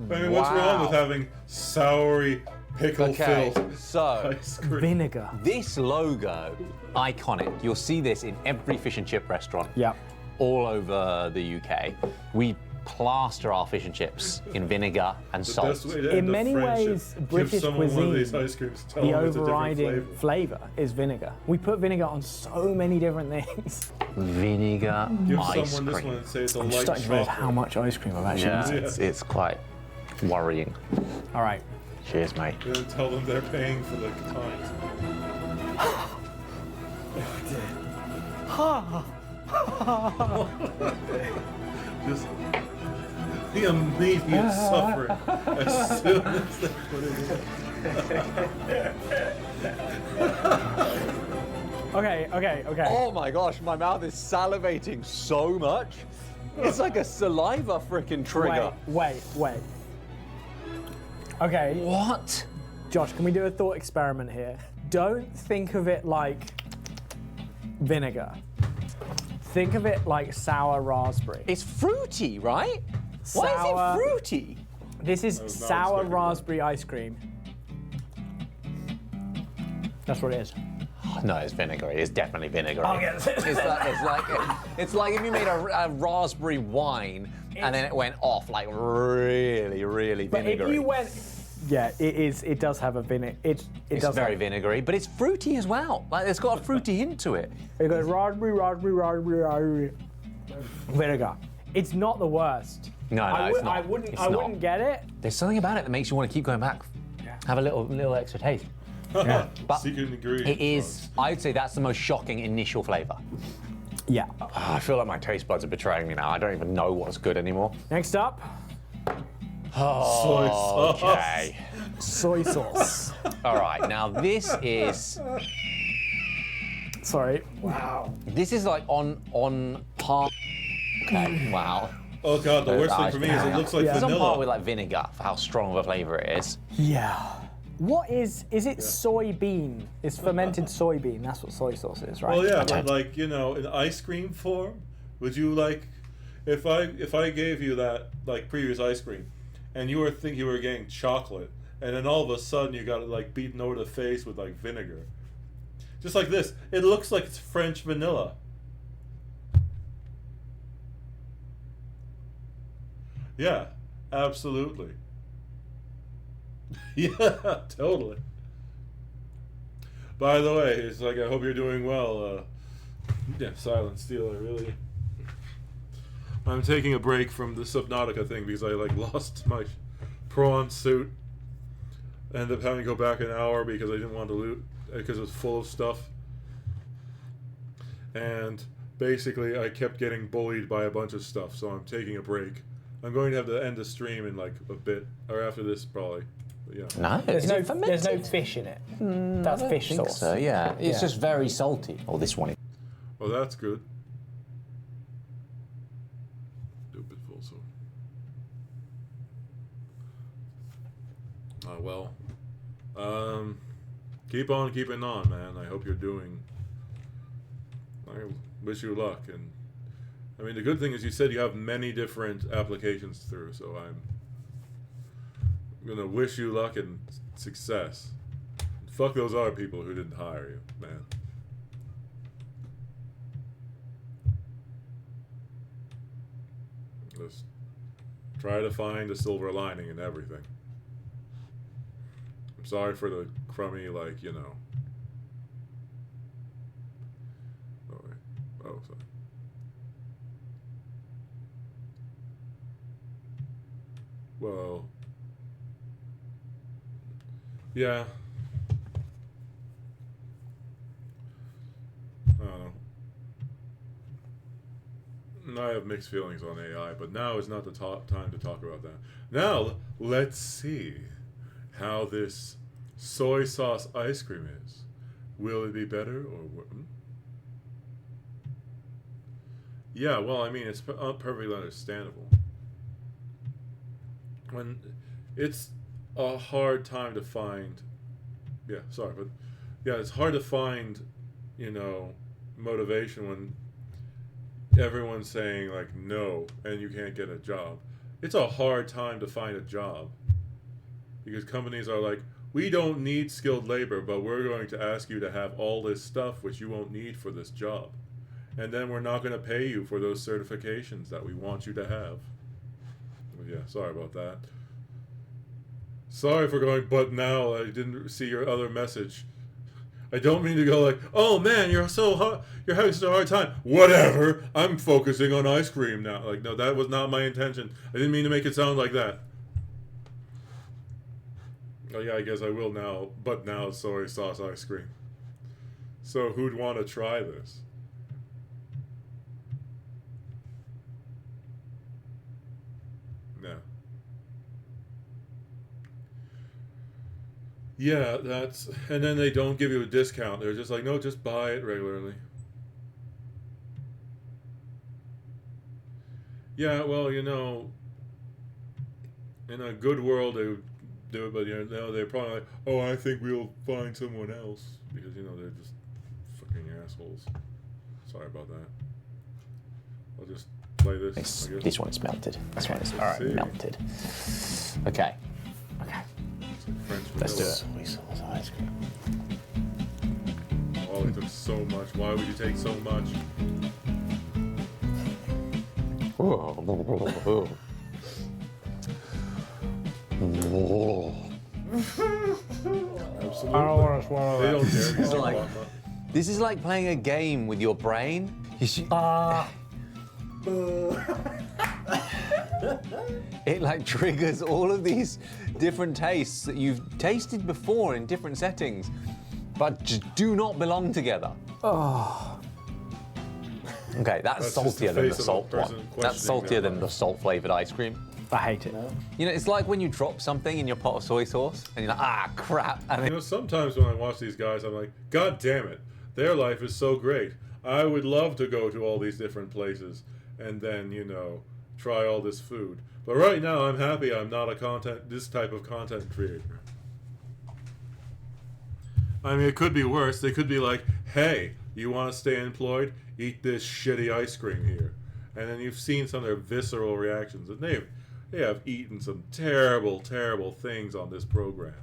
I mean, what's wrong with having soury, pickle-filled so ice cream? Vinegar. This logo, iconic. You'll see this in every fish and chip restaurant. Yeah. All over the UK. We plaster our fish and chips in vinegar and The salt. best way to end In a many friendship, ways, give British someone one of these cuisine, ice creams, tell the them it's a different overriding flavor. flavour is vinegar. We put vinegar on so many different things. Vinegar Give ice someone this cream. one and say it's a I'm light starting to realise chocolate. how much ice cream I've actually Yeah, eaten. it's quite worrying. All right. Cheers, mate. And then tell them they're paying for the kind. Just the immediate suffering as soon as they put it in. Okay. Oh my gosh, my mouth is salivating so much. It's like a saliva freaking trigger. Wait. Okay. What? Josh, can we do a thought experiment here? Don't think of it like vinegar. Think of it like sour raspberry. It's fruity, right? Why is Sour- it fruity? This is sour raspberry ice cream. That's what it is. No, it's vinegary. It's definitely vinegary. Oh, yes. It's like if you made a raspberry wine and then it went off like really, really But vinegary. if you went, yeah, it is. It does have a vinegar. It It's does very have, vinegary, but it's fruity as well. Like it's got a fruity hint to it. It goes raspberry, vinegar. It's not the worst. No, it's not. I wouldn't. It's I not. wouldn't get it. There's something about it that makes you want to keep going back. Have a little extra taste. Yeah. But Secret ingredient. it is. I'd say that's the most shocking initial flavour. Yeah. I feel like my taste buds are betraying me now. I don't even know what's good anymore. Next up, Soy sauce. Okay. soy sauce. All right. Now this is. Sorry. Wow. This is like on par. Okay. Wow. Oh god, the worst thing for me is it looks like It's on par vanilla. with like vinegar for how strong of a flavour it is. Yeah. What is it? Soybean. It's fermented soybean. That's what soy sauce is, right? Well, yeah, but like in ice cream form, would you like if I gave you that like previous ice cream, and you were thinking you were getting chocolate, and then all of a sudden you got it like beaten over the face with like vinegar, just like this. It looks like it's French vanilla. Yeah, absolutely. Yeah, totally. By the way, it's like I hope you're doing well. Yeah, Silent Steel. I'm taking a break from the Subnautica thing because I like lost my prawn suit. Ended up having to go back an hour because I didn't want to loot because it was full of stuff. And basically, I kept getting bullied by a bunch of stuff, so I'm taking a break. I'm going to have to end the stream in like a bit, or after this probably. But yeah. No, There's no fish in it. That's I don't fish think sauce. So, yeah, it's Yeah. just very salty. Oh, this one. Well, that's good. Do a bit full, so. Well. Keep on keeping on, man. I hope you're doing. I wish you luck, and I mean the good thing is you said you have many different applications through, so I'm gonna wish you luck and success. Fuck those other people who didn't hire you, man. Just try to find a silver lining in everything. I'm sorry for the crummy, like, you know. Oh, wait. Oh, sorry. Well. Yeah. I don't know. I have mixed feelings on AI, but now is not the time to talk about that. Now, let's see how this soy sauce ice cream is. Will it be better or worse? Yeah, well, I mean, it's perfectly understandable. When it's a hard time to find. Yeah, sorry, but yeah, it's hard to find, you know, motivation when everyone's saying like no and you can't get a job. It's a hard time to find a job because companies are like, we don't need skilled labor, but we're going to ask you to have all this stuff which you won't need for this job. And then we're not going to pay you for those certifications that we want you to have. But yeah, sorry about that. Sorry for going, but now I didn't see your other message. I don't mean to go like, oh man, you're having such a hard time. Whatever, I'm focusing on ice cream now. Like, no, that was not my intention. I didn't mean to make it sound like that. Oh yeah, I guess I will now, but now it's soy sauce ice cream. So who'd want to try this? No. Yeah, that's, and then they don't give you a discount. They're just like, no, just buy it regularly. Yeah, well, you know, in a good world they would do it, but you know, they're probably like, oh, I think we'll find someone else, because you know they're just fucking assholes. Sorry about that. I'll just play this. This one is melted. This one is melted. Okay. Let's do it. Soy sauce ice cream. Oh, it took so much. Why would you take so much? I don't want to swallow that. This is like playing a game with your brain. You should, it like triggers all of these different tastes that you've tasted before in different settings, but just do not belong together. Oh. Okay, that's saltier than the salt one. That's saltier than the salt-flavored ice cream. I hate it. You know, it's like when you drop something in your pot of soy sauce, and you're like, ah, crap. And you know, sometimes when I watch these guys, I'm like, God damn it, their life is so great. I would love to go to all these different places and then, you know, try all this food. But right now, I'm happy I'm not this type of content creator. I mean, it could be worse. They could be like, hey, you want to stay employed? Eat this shitty ice cream here. And then you've seen some of their visceral reactions. And they have eaten some terrible, terrible things on this program.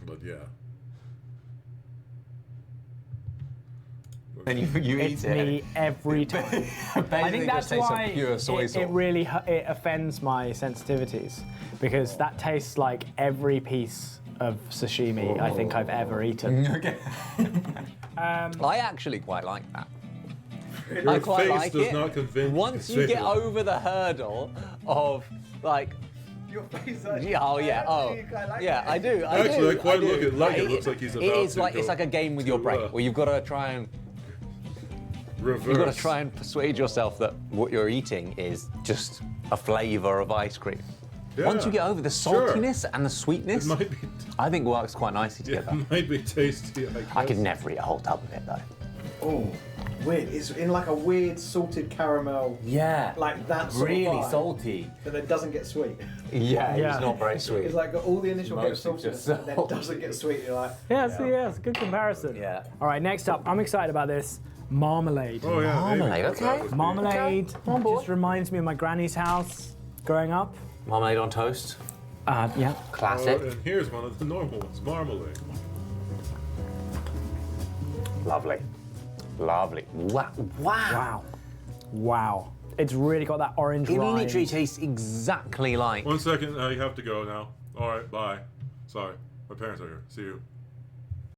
But yeah. And you eat it's it. me every time. I think that's why it really it offends my sensitivities, because that tastes like every piece of sashimi I think I've ever eaten. Okay. I actually quite like that. Your I quite face like does it. not convince Once you get over the hurdle of like. Your face, like, yeah, I do. Actually, I quite look at like it looks like he's about to it's like a game with your brain, where you've got to try and reverse. You've got to try and persuade yourself that what you're eating is just a flavour of ice cream. Yeah, once you get over the saltiness and the sweetness, it might be, I think works quite nicely together. It might be tasty. I could never eat a whole tub of it though. Oh, weird. It's in like a weird salted caramel. Yeah. Like that sort really of vibe, salty. but then doesn't get sweet. Yeah, it's not very sweet. It's like got all the initial bit of Mostly saltiness just and then doesn't get sweet. You're like, Yeah, it's a good comparison. Yeah. All right, next up, I'm excited about this. Marmalade. Oh yeah, Marmalade, okay. Marmalade just reminds me of my granny's house growing up. Marmalade on toast. Yeah. Classic. And here's one of the normal ones, marmalade. Lovely. Lovely. Wow. Wow. Wow. It's really got that orange It rind. literally tastes exactly like. 1 second, I have to go now. All right, bye. Sorry, my parents are here. See you.